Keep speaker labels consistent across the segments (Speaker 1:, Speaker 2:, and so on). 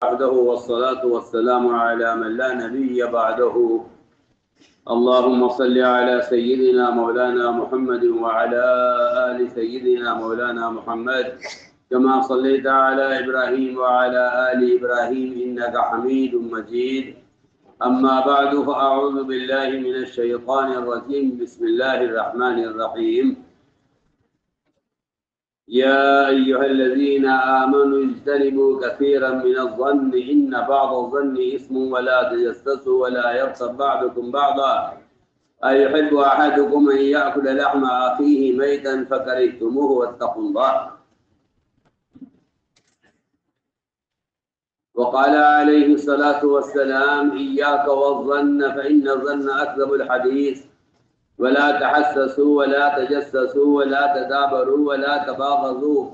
Speaker 1: وحده والصلاة والسلام على من لا نبي بعده. اللهم صل على سيدنا مولانا محمد وعلى آل سيدنا مولانا محمد كما صليت على إبراهيم وعلى آل إبراهيم إنك حميد مجيد. أما بعد فأعوذ بالله من الشيطان الرجيم. بسم الله الرحمن الرحيم. يا أيها الذين آمنوا اجتنبوا كثيرا من الظن إن بعض الظن إثم ولا تجسسوا ولا يغتب بعضكم بعضا أيحب أحدكم أن يأكل لحم أخيه ميتا فكرهتموه واتقوا الله. وقال عليه الصلاة والسلام إياك والظن فإن الظن أكذب الحديث ولا تحسسوا ولا تجسسوا ولا تدابروا ولا تباغضوا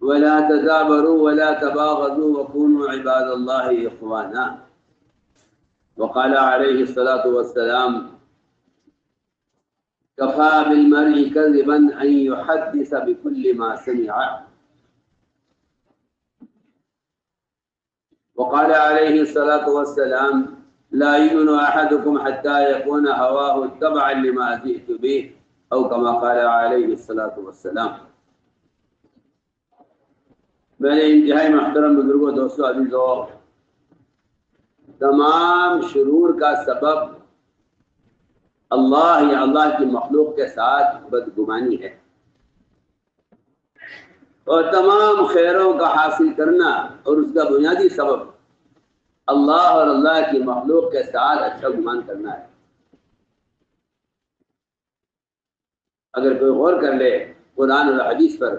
Speaker 1: ولا تباغضوا وكونوا عباد الله إخوانا. وقال عليه الصلاة والسلام كفى بالمرء كذبا أن يحدث بكل ما سمع. وقال عليه الصلاة والسلام لا يؤمن أحدكم حتى يكون هواه تبعا لما جئت به أو كما قال عليه الصلاة والسلام. میرے انتہائی محترم بزرگوں، دوستوں، عزیزوں، تمام شرور کا سبب اللہ یا اللہ کی مخلوق کے ساتھ بدگمانی ہے، اور تمام خیروں کا حاصل کرنا اور اس کا بنیادی سبب اللہ اور اللہ کی مخلوق کے ساتھ اچھا گمان کرنا ہے۔ اگر کوئی غور کر لے قرآن اور حدیث پر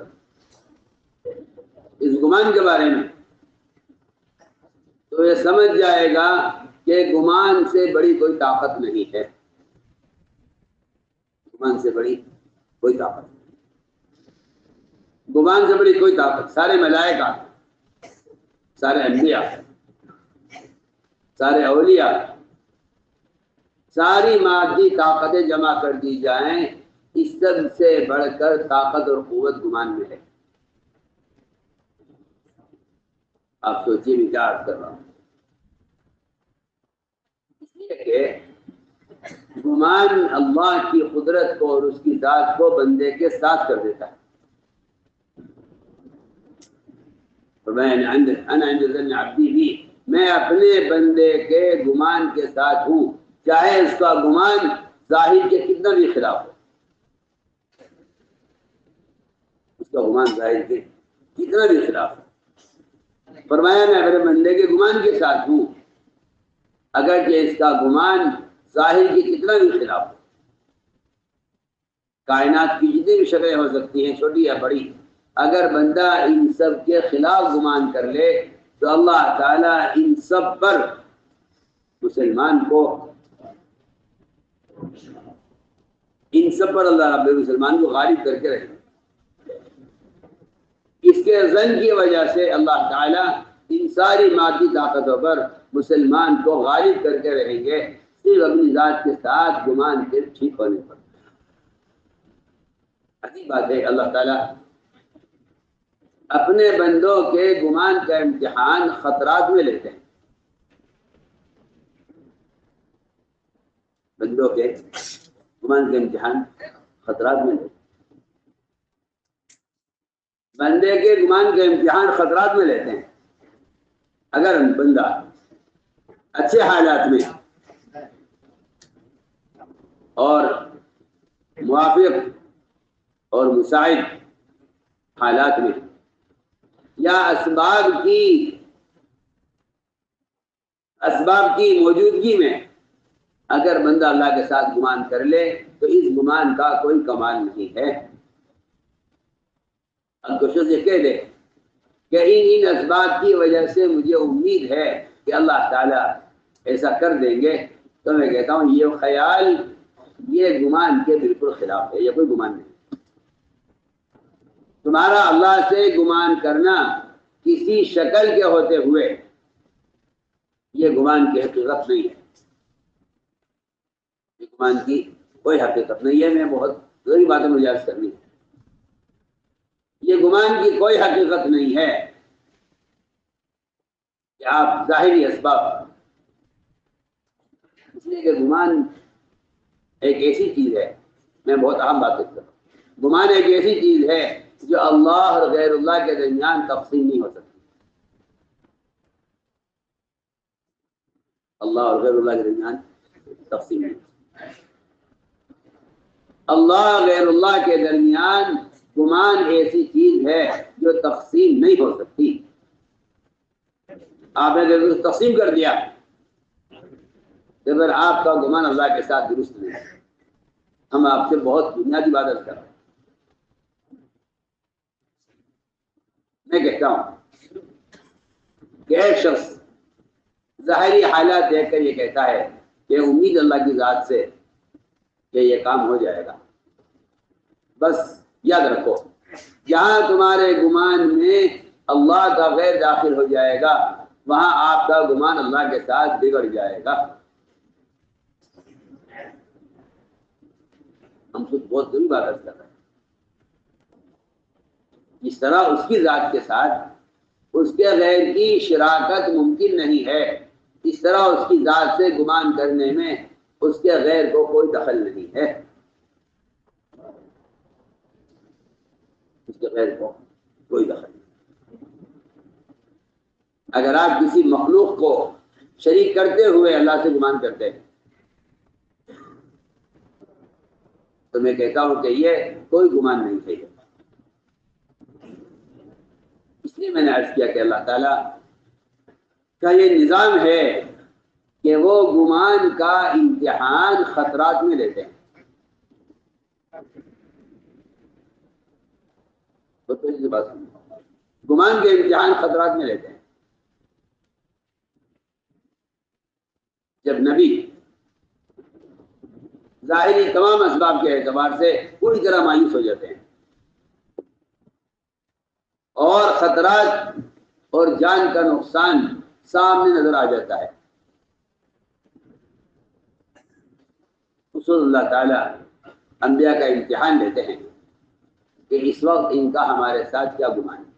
Speaker 1: اس گمان کے بارے میں تو یہ سمجھ جائے گا کہ گمان سے بڑی کوئی طاقت نہیں ہے۔ گمان سے بڑی کوئی طاقت نہیں، گمان سے بڑی کوئی طاقت، سارے ملائکہ، سارے انبیاء، سارے اولیاء، ساری مادی طاقتیں جمع کر دی جائیں، اس سب سے بڑھ کر طاقت اور قوت گمان میں ہے۔ آپ سوچیے میں کیا عرض کر رہا ہوں۔ اس لیے کہ گمان اللہ کی قدرت کو اور اس کی ذات کو بندے کے ساتھ کر دیتا ہے۔ انا عند ظن عبدی بھی، میں اپنے بندے کے گمان کے ساتھ ہوں، چاہے اس کا گمان ظاہر کے کتنا بھی خلاف ہو۔ اس کا گمان ظاہر کے کتنا بھی خلاف ہو، فرمایا میں اپنے بندے کے گمان کے ساتھ ہوں اگرچہ اس کا گمان ظاہر کے کتنا بھی خلاف ہو۔ کائنات کی جتنی بھی شکلیں ہو سکتی ہیں، چھوٹی یا بڑی، اگر بندہ ان سب کے خلاف گمان کر لے تو اللہ تعالیٰ ان سب پر اللہ رب مسلمان کو غالب کر کے رہے۔ اس کے ظن کی وجہ سے اللہ تعالیٰ ان ساری مادی طاقتوں پر مسلمان کو غالب کر کے رہیں گے، صرف اپنی ذات کے ساتھ گمان کے ٹھیک ہونے پر۔ عجیب بات ہے، اللہ تعالیٰ اپنے بندوں کے گمان کا امتحان خطرات میں لیتے ہیں۔ بندوں کے گمان کا امتحان خطرات میں لیتے ہیں۔ بندے کے گمان کا امتحان خطرات میں لیتے ہیں۔ اگر بندہ اچھے حالات میں اور موافق اور مساعد حالات میں یا اسباب کی موجودگی میں اگر بندہ اللہ کے ساتھ گمان کر لے تو اس گمان کا کوئی کمال نہیں ہے۔ اب کوشش یہ کہہ دے کہ ان اسباب کی وجہ سے مجھے امید ہے کہ اللہ تعالیٰ ایسا کر دیں گے، تو میں کہتا ہوں یہ خیال، یہ گمان کے بالکل خلاف ہے، یہ کوئی گمان نہیں۔ تمہارا اللہ سے گمان کرنا کسی شکل کے ہوتے ہوئے یہ گمان کی حقیقت نہیں ہے، یہ گمان کی کوئی حقیقت نہیں ہے۔ میں بہت ضروری باتیں مجھے عرض کرنی ہے، یہ گمان کی کوئی حقیقت نہیں ہے۔ کہ آپ ظاہری اسباب، اس لیے کہ گمان ایک ایسی چیز ہے، میں بہت اہم بات کرتا ہوں، گمان ایک ایسی چیز ہے جو اللہ اور غیر اللہ کے درمیان تقسیم نہیں ہو سکتی۔ اللہ اور غیر اللہ کے درمیان تقسیم نہیں، اللہ اور غیر اللہ کے درمیان گمان ایسی چیز ہے جو تقسیم نہیں ہو سکتی۔ آپ نے جب تقسیم کر دیا تو پھر آپ کا گمان اللہ کے ساتھ درست نہیں ہے۔ ہم آپ سے بہت بنیادی بات کر رہے ہیں۔ میں کہتا ہوں کہ ایک شخص ظاہری حالات دیکھ کر یہ کہتا ہے کہ امید اللہ کی ذات سے کہ یہ کام ہو جائے گا۔ بس یاد رکھو، جہاں تمہارے گمان میں اللہ کا غیر داخل ہو جائے گا وہاں آپ کا گمان اللہ کے ساتھ بگڑ جائے گا۔ ہم خود بہت ضروری بات کر رہے ہیں۔ اس طرح اس کی ذات کے ساتھ اس کے غیر کی شراکت ممکن نہیں ہے، اس طرح اس کی ذات سے گمان کرنے میں اس کے غیر کو کوئی دخل نہیں ہے، اس کے غیر کو کوئی دخل نہیں۔ اگر آپ کسی مخلوق کو شریک کرتے ہوئے اللہ سے گمان کرتے ہیں تو میں کہتا ہوں کہ یہ کوئی گمان نہیں چاہیے۔ اس لیے میں نے عرض کیا کہ اللہ تعالیٰ کا یہ نظام ہے کہ وہ گمان کا امتحان خطرات میں لیتے ہیں۔ تو اس بات سنو، گمان کے امتحان خطرات میں لیتے ہیں۔ جب نبی ظاہری تمام اسباب کے اعتبار سے پوری طرح مایوس ہو جاتے ہیں اور خطرات اور جان کا نقصان سامنے نظر آ جاتا ہے، رسول اللہ تعالیٰ انبیاء کا امتحان لیتے ہیں کہ اس وقت ان کا ہمارے ساتھ کیا گمان ہے۔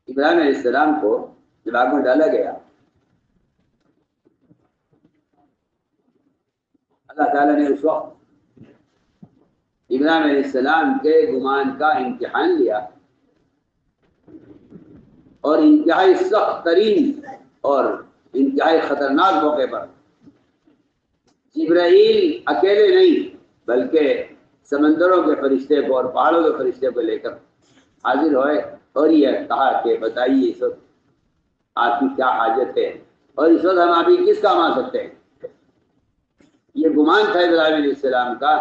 Speaker 1: ابراہیم علیہ السلام کو جب آگ میں ڈالا گیا، اللہ تعالیٰ نے اس وقت ابراہیم علیہ السلام کے گمان کا امتحان لیا اور انتہائی سخت ترین اور انتہائی خطرناک موقع پر جبرائیل اکیلے نہیں بلکہ سمندروں کے فرشتے کو اور پہاڑوں کے فرشتے کو لے کر حاضر ہوئے اور یہ کہا کہ بتائیے اس وقت آپ کی کیا حاجت ہے اور اس وقت ہم آپ کی کس کام آ سکتے ہیں۔ یہ گمان تھا ابراہیم علیہ السلام کا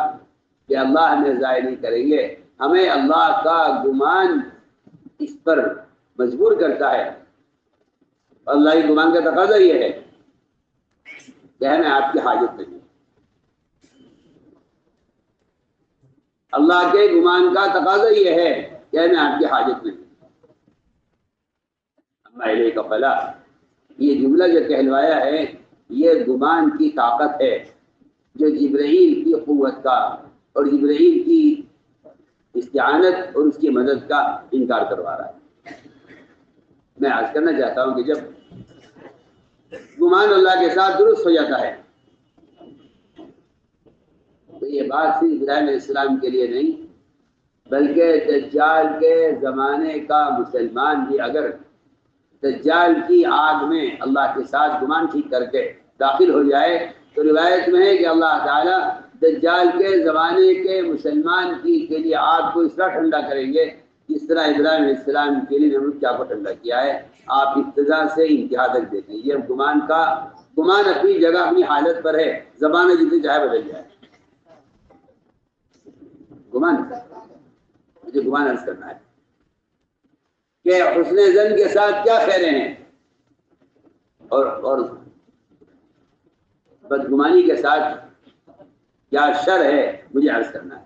Speaker 1: کہ اللہ ہمیں ضائع نہیں کریں گے، ہمیں اللہ کا گمان اس پر مجبور کرتا ہے۔ اللہ کے گمان کا تقاضا یہ ہے کہ ہمیں آپ کی حاجت نہیں۔ اللہ کے گمان کا تقاضا یہ ہے کہ ہمیں آپ کی حاجت نہیں۔ اما الیک فلا، یہ جملہ جو کہلوایا ہے یہ گمان کی طاقت ہے جو جبرائیل کی قوت کا اور جبرائیل کی استعانت اور اس کی مدد کا انکار کروا رہا ہے۔ میں عرض کرنا چاہتا ہوں کہ جب گمان اللہ کے ساتھ درست ہو جاتا ہے تو یہ بات صرف ابراہیم علیہ السلام کے لیے نہیں بلکہ دجال کے زمانے کا مسلمان بھی اگر دجال کی آگ میں اللہ کے ساتھ گمان ٹھیک کر کے داخل ہو جائے تو روایت میں ہے کہ اللہ تعالیٰ دجال کے زمانے کے مسلمان کے لیے آگ کو اس طرح ٹھنڈا کریں گے جس طرح ابراہیم علیہ السلام کے لیے نمرود کو ٹھنڈا کیا ہے۔ آپ ابتدا سے انتہا تک دیکھیں، یہ گمان اپنی جگہ اپنی حالت پر ہے، زمانہ جتنی چاہے بدل جائے۔ مجھے گمان عرض کرنا ہے کہ حسن ظن کے ساتھ کیا خیریں ہیں اور بدگمانی کے ساتھ کیا شر ہے، مجھے عرض کرنا ہے۔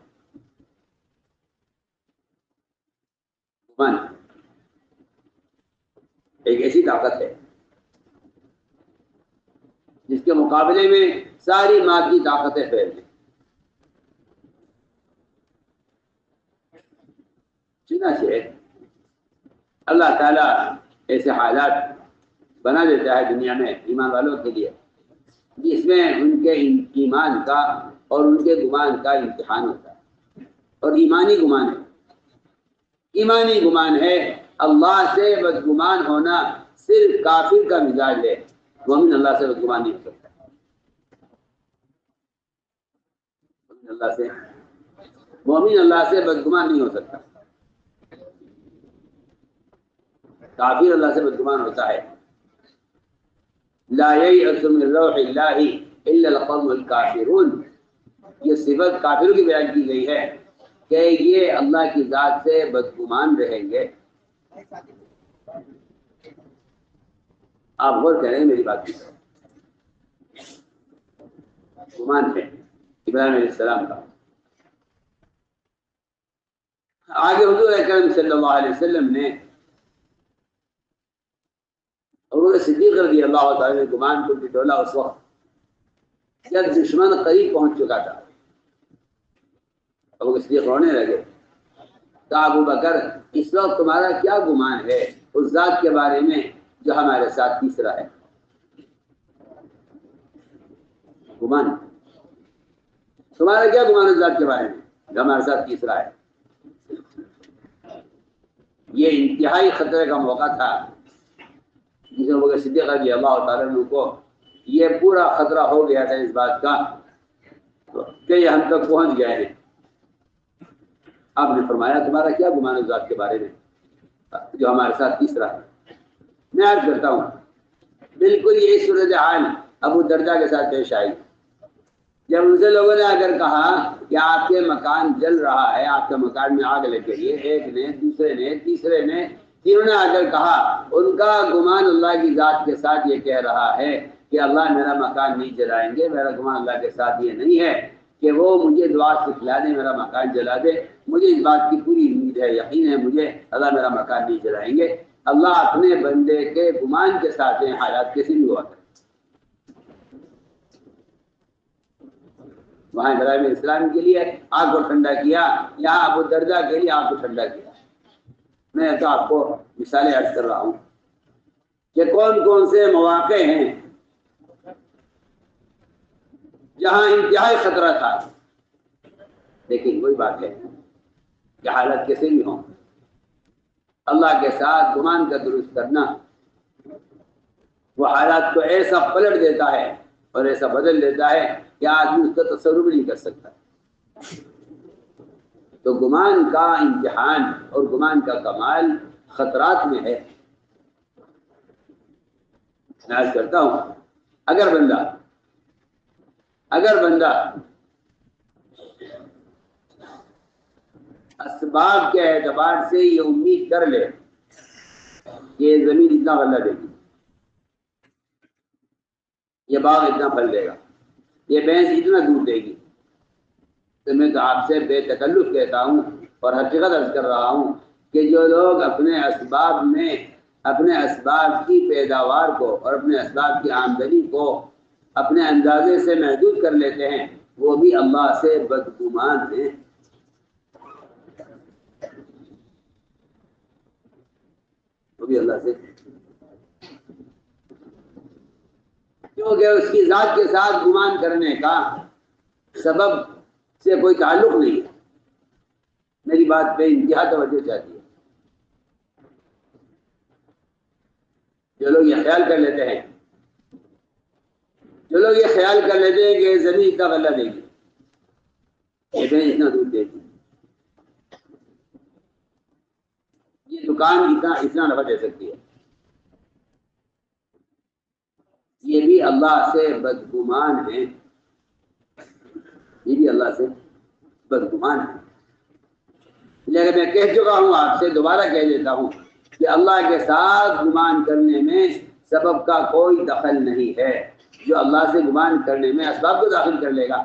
Speaker 1: گمان ایک ایسی طاقت ہے جس کے مقابلے میں ساری مادی طاقتیں فیل ہیں۔ چنانچہ اللہ تعالیٰ ایسے حالات بنا دیتا ہے دنیا میں ایمان والوں کے لیے جس میں ان کے ایمان کا اور ان کے گمان کا امتحان ہوتا ہے. اور ایمانی گمان ہے اللہ سے بدگمان ہونا صرف کافر کا مزاج ہے. مومن اللہ سے بدگمان نہیں ہو سکتا. مومن اللہ سے بدگمان نہیں ہو سکتا. کافر اللہ سے بدگمان ہوتا ہے. لا ییأس من روح اللہ الا القوم الکافرون. یہ صفت کافروں کی بیان کی گئی ہے کہ یہ اللہ کی ذات سے بدگمان رہیں گے. آپ غور کریں میری بات کی. گمان ہے ابراہیم علیہ السلام کا. آگے حضور اکرم صلی اللہ علیہ وسلم نے حضور صدیق رضی اللہ تعالیٰ نے گمان کو ٹٹولا اس وقت جب دشمن قریب پہنچ چکا تھا. حضور صدیق رونے لگے. کہا ابو بکر اس وقت تمہارا کیا گمان ہے اس ذات کے بارے میں جو ہمارے ساتھ تیسرا ہے. گمان تمہارا کیا گمان اس ذات کے بارے میں جو ہمارے ساتھ تیسرا ہے. یہ انتہائی خطرے کا موقع تھا جس میں وہ صدیق رضی اللہ تعالیٰ عنہ کو یہ پورا خطرہ ہو گیا تھا اس بات کا کہ یہ ہم تک پہنچ گئے ہیں. آپ نے فرمایا تمہارا کیا گمان اس ذات کے بارے میں جو ہمارے ساتھ تیسرا ہے. میں عرض کرتا ہوں بالکل یہی صورتحال ابو دردہ کے ساتھ پیش آئی جب ان سے لوگوں نے آ کر کہا کہ آپ کے مکان جل رہا ہے, آپ کے مکان میں آگ لگ گئی ہے. ایک نے, دوسرے نے, تیسرے نے, تینوں نے آ کر کہا ان کا گمان اللہ کی ذات کے ساتھ یہ کہہ رہا ہے کہ اللہ میرا مکان نہیں جلائیں گے. میرا گمان اللہ کے ساتھ یہ نہیں ہے کہ وہ مجھے دعا سکھلا دے میرا مکان جلا دے. مجھے اس بات کی پوری امید ہے, یقین ہے مجھے اللہ میرا مکان نہیں جلائیں گے. اللہ اپنے بندے کے گمان کے ساتھ ہیں حالات کیسے بھی ہوا کرے. وہاں ابراہیم علیہ السلام کے لیے آگ کو ٹھنڈا کیا, یہاں ابو دردہ کے لیے آگ کو ٹھنڈا کیا. میں تو آپ کو مثالیں عرض کر رہا ہوں کہ کون کون سے مواقع ہیں جہاں انتہائی خطرہ تھا. لیکن وہی بات ہے کہ حالت کیسے بھی ہوں اللہ کے ساتھ گمان کا درست کرنا وہ حالات کو ایسا پلٹ دیتا ہے اور ایسا بدل دیتا ہے کہ آدمی اس کا تصور بھی نہیں کر سکتا. تو گمان کا امتحان اور گمان کا کمال خطرات میں ہے. میں عرض کرتا ہوں اگر بندہ اسباب کے اعتبار سے یہ امید کر لے کہ یہ زمین اتنا غلہ دے گی, یہ باغ اتنا پھل دے گا, یہ بھینس اتنا دودھ دے گی, تو میں تو آپ سے بے تکلف کہتا ہوں اور حقیقت عرض کر رہا ہوں کہ جو لوگ اپنے اسباب کی پیداوار کو اور اپنے اسباب کی آمدنی کو اپنے اندازے سے محدود کر لیتے ہیں وہ بھی اللہ سے بدگمان ہیں. وہ بھی اللہ سے, کیونکہ اس کی ذات کے ساتھ گمان کرنے کا سبب سے کوئی تعلق نہیں ہے. میری بات پہ انتہا توجہ چاہتی ہے. جو لوگ یہ خیال کر لیتے ہیں کہ زمین اتنا غلہ دے گی, یہ بھینس اتنا دودھ دے گی, یہ دکان اتنا نفع دے سکتی ہے, یہ بھی اللہ سے بدگمان ہے. لیکن میں کہہ چکا ہوں, آپ سے دوبارہ کہہ دیتا ہوں کہ اللہ کے ساتھ گمان کرنے میں سبب کا کوئی دخل نہیں ہے. جو اللہ سے گمان کرنے میں اسباب کو داخل کر لے گا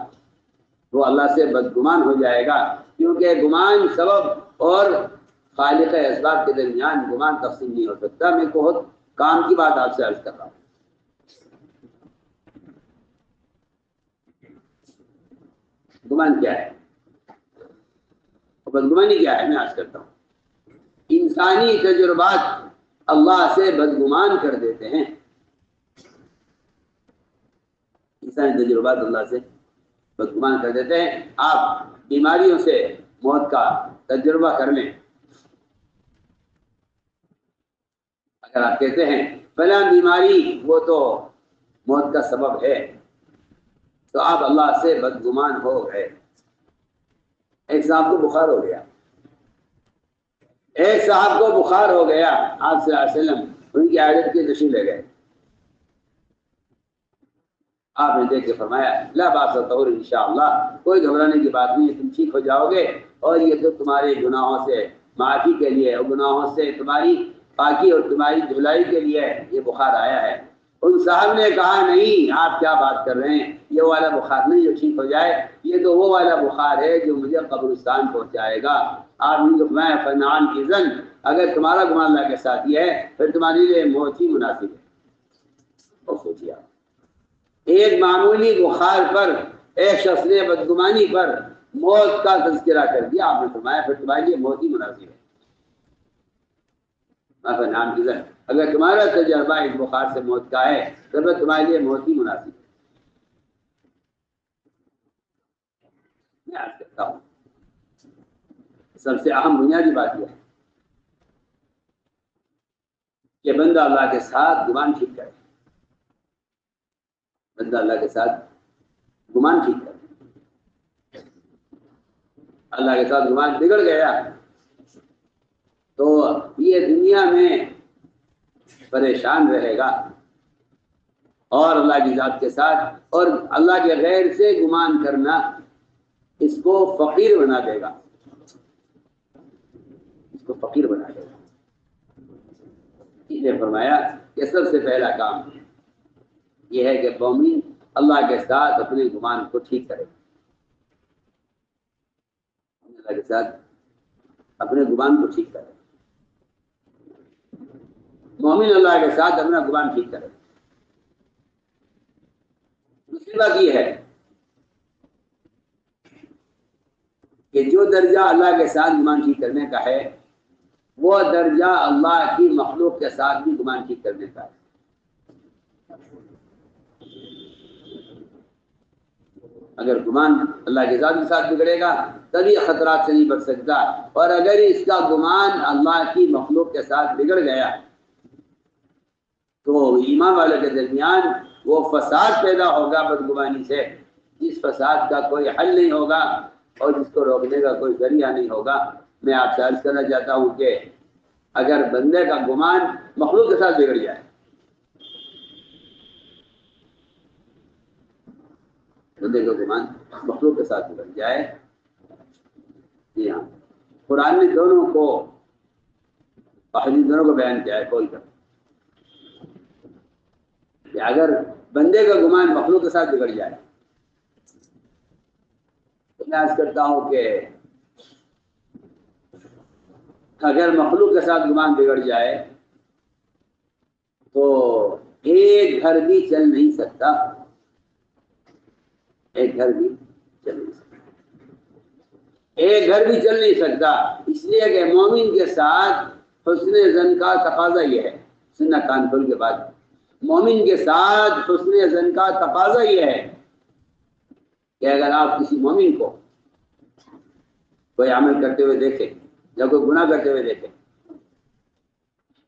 Speaker 1: وہ اللہ سے بدگمان ہو جائے گا, کیونکہ گمان سبب اور خالق اسباب کے درمیان گمان تقسیم نہیں ہو سکتا. میں بہت کام کی بات آپ سے عرض کر رہا ہوں. گمان کیا ہے, بدگمانی کیا ہے, میں عرض کرتا ہوں. انسانی تجربات اللہ سے بدگمان کر دیتے ہیں. انسانی تجربات اللہ سے بدگمان کر دیتے ہیں. آپ بیماریوں سے موت کا تجربہ کر لیں. اگر آپ کہتے ہیں فلاں بیماری وہ تو موت کا سبب ہے تو آپ اللہ سے بدگمان ہو گئے. ایک صاحب کو بخار ہو گیا، ایک صاحب کو بخار ہو گیا، آپ صلی اللہ علیہ وسلم ان کی عادت کی تشریح لے گئے. آپ نے دیکھ کے فرمایا لا باس طہور انشاءاللہ، کوئی گھبرانے کی بات نہیں، تم ٹھیک ہو جاؤ گے، اور یہ تو تمہارے گناہوں سے معافی کے لیے اور گناہوں سے تمہاری پاکی اور تمہاری دھلائی کے لیے یہ بخار آیا ہے. ان صاحب نے کہا نہیں، آپ کیا بات کر رہے ہیں، یہ والا بخار نہیں جو ٹھیک ہو جائے، یہ تو وہ والا بخار ہے جو مجھے قبرستان پہنچائے گا. آپ نے تو میں فنان کی زن، اگر تمہارا گمان اللہ کے ساتھ یہ ہے پھر تمہارے لیے موت ہی مناسب ہے. اور سوچیے آپ، ایک معمولی بخار پر ایک شخص نے بدگمانی پر موت کا تذکرہ کر دیا. آپ نے فرمایا پھر تمہارے لیے موت ہی مناسب ہے. نام کی زن، اگر تمہارا تجربہ اس بخار سے موت کا ہے تو پھر تمہارے لیے موت ہی مناسب ہے. میں عرض کرتا ہوں سب سے اہم بنیادی بات یہ ہے کہ بندہ اللہ کے ساتھ گمان ٹھیک کرے. بندہ اللہ کے ساتھ گمان ٹھیک کرے. اللہ کے ساتھ گمان بگڑ گیا تو یہ دنیا میں پریشان رہے گا، اور اللہ کی ذات کے ساتھ اور اللہ کے غیر سے گمان کرنا اس کو فقیر بنا دے گا. اس کو فقیر بنا دے گا. اس نے فرمایا کہ سب سے پہلا کام یہ ہے کہ مومن اللہ کے ساتھ اپنے گمان کو ٹھیک کرے. اللہ کے ساتھ اپنے گمان کو ٹھیک کرے. مومن اللہ کے ساتھ اپنا گمان ٹھیک کرے. دوسری بات یہ ہے کہ جو درجہ اللہ کے ساتھ گمان ٹھیک کرنے کا ہے وہ درجہ اللہ کی مخلوق کے ساتھ بھی گمان ٹھیک کرنے کا ہے. اگر گمان اللہ کے ذات کے ساتھ بگڑے گا تبھی خطرات سے نہیں بچ سکتا، اور اگر اس کا گمان اللہ کی مخلوق کے ساتھ بگڑ گیا تو ایمان والے کے درمیان وہ فساد پیدا ہوگا بدگمانی سے، جس فساد کا کوئی حل نہیں ہوگا اور جس کو روکنے کا کوئی ذریعہ نہیں ہوگا. میں آپ سے عرض کرنا چاہتا ہوں کہ اگر بندے کا گمان مخلوق کے ساتھ بگڑ جائے، بندے کا گمان مخلوق کے ساتھ بگڑ جائے، جی ہاں، قرآن نے دونوں کو دونوں کو بیان کیا ہے. کوئی کہ اگر بندے کا گمان مخلوق کے ساتھ بگڑ جائے تو میں عرض کرتا ہوں کہ اگر مخلوق کے ساتھ گمان بگڑ جائے تو ایک گھر بھی چل نہیں سکتا. ایک گھر بھی چل نہیں سکتا. ایک گھر بھی چل نہیں سکتا، اس لیے کہ مومن کے ساتھ حسن ظن کا تقاضا یہ ہے. سننا کان کھول کے بعد، مومن کے ساتھ حسن ظن کا تقاضا یہ ہے کہ اگر آپ کسی مومن کو کوئی عمل کرتے ہوئے دیکھیں یا کوئی گناہ کرتے ہوئے دیکھیں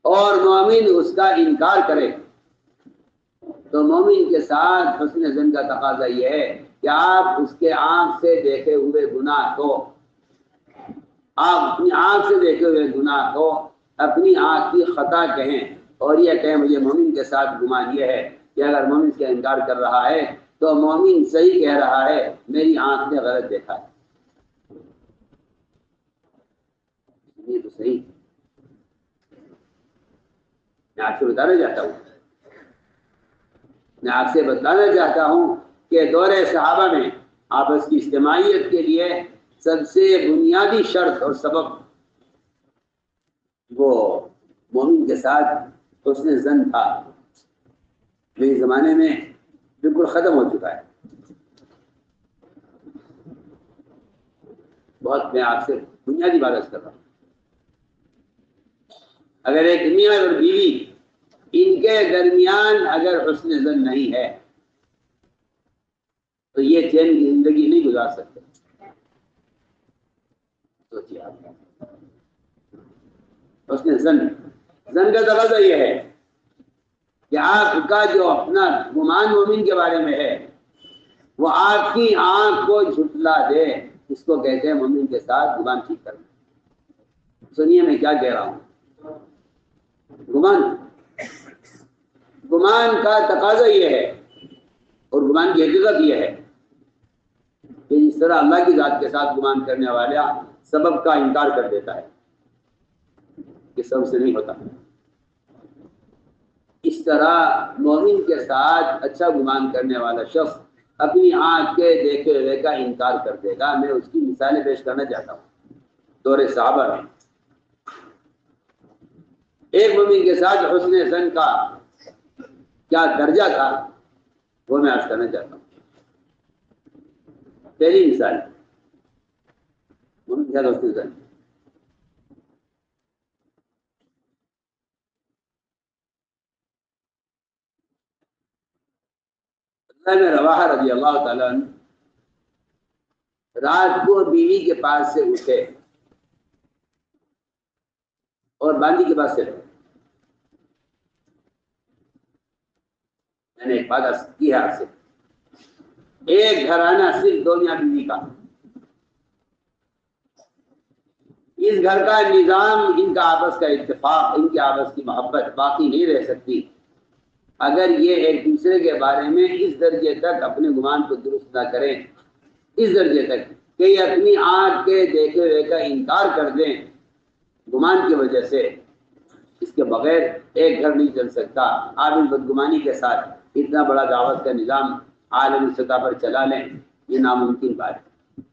Speaker 1: اور مومن اس کا انکار کرے تو مومن کے ساتھ حسن ظن کا تقاضا یہ ہے کہ آپ اس کے آنکھ سے دیکھے ہوئے گناہ کو، آپ اپنی آنکھ سے دیکھے ہوئے گناہ کو اپنی آنکھ کی خطا کہیں اور یہ کہیں مجھے مومن کے ساتھ گمان یہ ہے کہ اگر مومن کا انکار کر رہا ہے تو مومن صحیح کہہ رہا ہے، میری آنکھ نے غلط دیکھا ہے. یہ تو صحیح. میں آپ سے بتانا چاہتا ہوں کہ دور صحابہ میں آپس کی اجتماعیت کے لیے سب سے بنیادی شرط اور سبب وہ مومن کے ساتھ حسن ظن تھا. جو اس زمانے میں بالکل ختم ہو چکا ہے. بہت میں آپ سے بنیادی بات کر رہا ہوں. اگر ایک میاں اور بیوی ان کے درمیان اگر حسن ظن نہیں ہے تو یہ چین کی زندگی نہیں گزار سکتے. سوچیے آپ حسن ظن کا تقاضا یہ ہے کہ آپ کا جو اپنا گمان مومن کے بارے میں ہے وہ آپ کی آنکھ کو جھٹلا دے. اس کو کہتے ہیں مومن کے ساتھ گمان ٹھیک کرنا. سنیے میں کیا کہہ رہا ہوں. گمان کا تقاضا یہ ہے اور گمان کی حقیقت یہ ہے کہ اس طرح اللہ کی ذات کے ساتھ گمان کرنے والا سبب کا انکار کر دیتا ہے کہ سب سے نہیں ہوتا. اس طرح مومن کے ساتھ اچھا گمان کرنے والا شخص اپنی آنکھ کے دیکھے ہوئے کا انکار کر دے گا. میں اس کی مثالیں پیش کرنا چاہتا ہوں. دور صحابہ میں ایک مومن کے ساتھ حسن ظن کا کیا درجہ تھا وہ میں عرض کرنا چاہتا ہوں. پہلی مثال مومن کے ساتھ حسن ظن. میں رواحہ رضی اللہ تعالیٰ عنہ رات کو بیوی کے پاس سے اٹھے اور باندی کے پاس سے رہے. میں نے ایک بات کی ہے آپ سے. ایک گھرانہ صرف دو میاں بیوی کا. اس گھر کا نظام ان کا آپس کا اتفاق ان کی آپس کی محبت باقی نہیں رہ سکتی اگر یہ ایک دوسرے کے بارے میں اس درجے تک اپنے گمان کو درست نہ کریں. اس درجے تک کہ یہ اپنی آنکھ کے دیکھے ہوئے کا انکار کر دیں گمان کی وجہ سے. اس کے بغیر ایک گھر نہیں چل سکتا. آپ اس بدگمانی کے ساتھ اتنا بڑا دعوت کا نظام عالمی سطح پر چلا لیں یہ ناممکن بات ہے.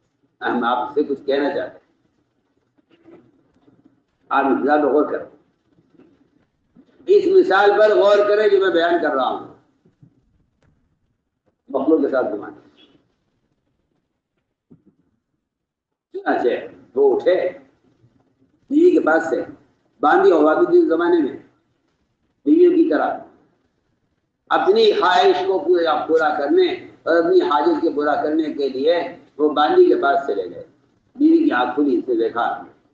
Speaker 1: ہم آپ سے کچھ کہنا چاہتے ہیں. آپ مثال پر غور کریں. اس مثال پر غور کریں جو میں بیان کر رہا ہوں. مخلوق کے ساتھ گمان. اچھا وہ اٹھے بیوی کے پاس سے باندھی ہوا بھی جس زمانے میں بیویوں کی طرح اپنی خواہش کو پورا کرنے اور اپنی حاجت کے پورا کرنے کے لیے وہ باندھی کے پاس چلے گئے. بیوی کی آنکھ کھلی. اس نے دیکھا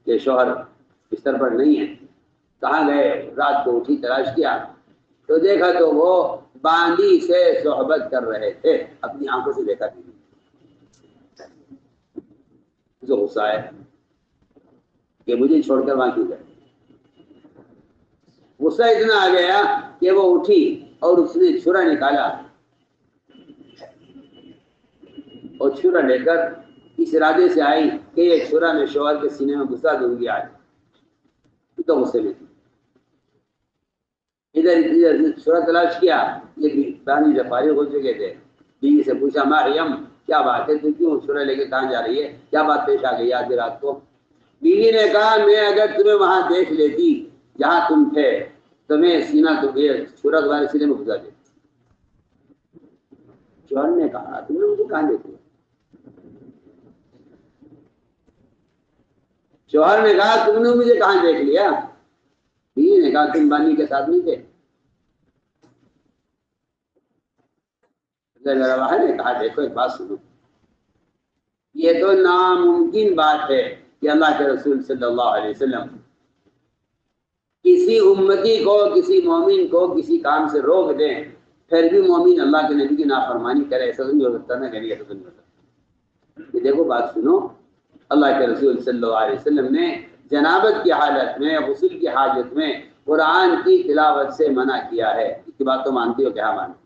Speaker 1: کہ شوہر بستر پر نہیں ہے. کہاں گئے؟ رات کو اٹھی تلاش کیا تو دیکھا تو وہ باندھی سے صحبت کر رہے تھے. اپنی آنکھوں سے دیکھا بیوی. جو غصہ ہے کہ مجھے چھوڑ کر وہاں کیوں گئے. غصہ اتنا آ گیا کہ وہ اٹھی اور اس نے چھرا نکالا اور چھرا لے کر اس ارادے سے آئی کہ یہ چھرا میں شوہر کے سینے میں گھسا دوں گی. آج تو غصے میں تھی. ادھر چھرا تلاش کیا. یہ باندھی سے فارغ ہو چکے تھے. بیوی سے پوچھا مریم کیا بات ہے تو کیوں چھرا لے کے کہاں جا رہی ہے؟ کیا بات پیش آ گئی آج رات کو؟ بیوی نے کہا میں اگر تمہیں وہاں دیکھ لیتی جہاں تم تھے تو میں سینہ چھرا تمہارے سینے میں گھسا دیتی. شوہر نے کہا تم نے مجھے کہاں دیکھ لیا؟ شوہر نے کہا تم نے مجھے کہاں دیکھ لیا؟ بیوی نے کہا تم بانی کے ساتھ نہیں تھے. رواحہ نے کہا دیکھو ایک بات سنو. یہ تو ناممکن بات ہے کہ اللہ کے رسول صلی اللہ علیہ وسلم کسی امتی کو کسی مومن کو کسی کام سے روک دیں پھر بھی مومن اللہ کے نبی کی نافرمانی کرے. ایسا نہیں ہو سکتا. نہ کہنے ایسا نہیں ہو سکتا. یہ دیکھو بات سنو. اللہ کے رسول صلی اللہ علیہ وسلم نے جنابت کی حالت میں غسل کی حاجت میں قرآن کی تلاوت سے منع کیا ہے. اس کی بات تو مانتی ہو کیا مانتی؟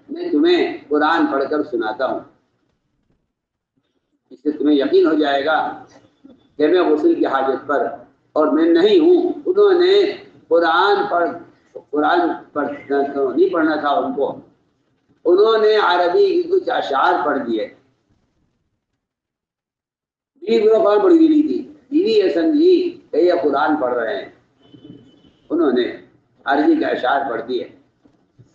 Speaker 1: میں تمہیں قرآن پڑھ کر سناتا ہوں. اس سے تمہیں یقین ہو جائے گا کہ میں غسل کی حاجت پر اور میں نہیں ہوں. انہوں نے قرآن نہیں پڑھنا تھا ان کو. انہوں نے عربی کی کچھ اشعار پڑھ دیے. بیوی کو قرآن پڑھ نہیں تھی. بیوی یہ سمجھی کہ یہ قرآن پڑھ رہے ہیں. انہوں نے عربی کے اشعار پڑھ دیے.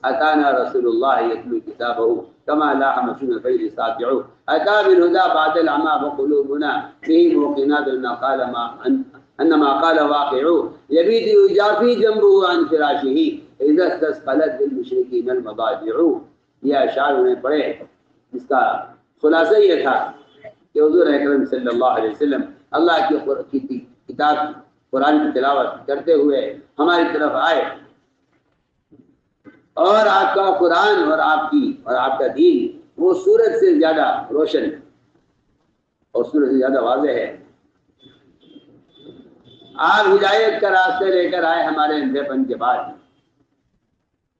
Speaker 1: اتانا رسول اللہ یتلو کتابہ کما لاح مسلم الفجر ساطع اتى بالهدى بعد العمى وقلوبنا فيه موقنات قال ما انما قال واقع یبیت یجافی جنبه عن فراشه اذا استثقلت بالمشرکین المضاجع. یہ اشعار انہیں پڑھے جس کا خلاصہ یہ تھا کہ حضور اکرم صلی اللہ علیہ وسلم اللہ کی کتاب قرآن کی تلاوت کرتے ہوئے ہماری طرف آئے، اور آپ کا قرآن اور آپ کا دین وہ سورج سے زیادہ روشن اور سورج سے زیادہ واضح ہے. آپ ہدایت کا راستے لے کر آئے ہمارے اندھے پن کے بعد،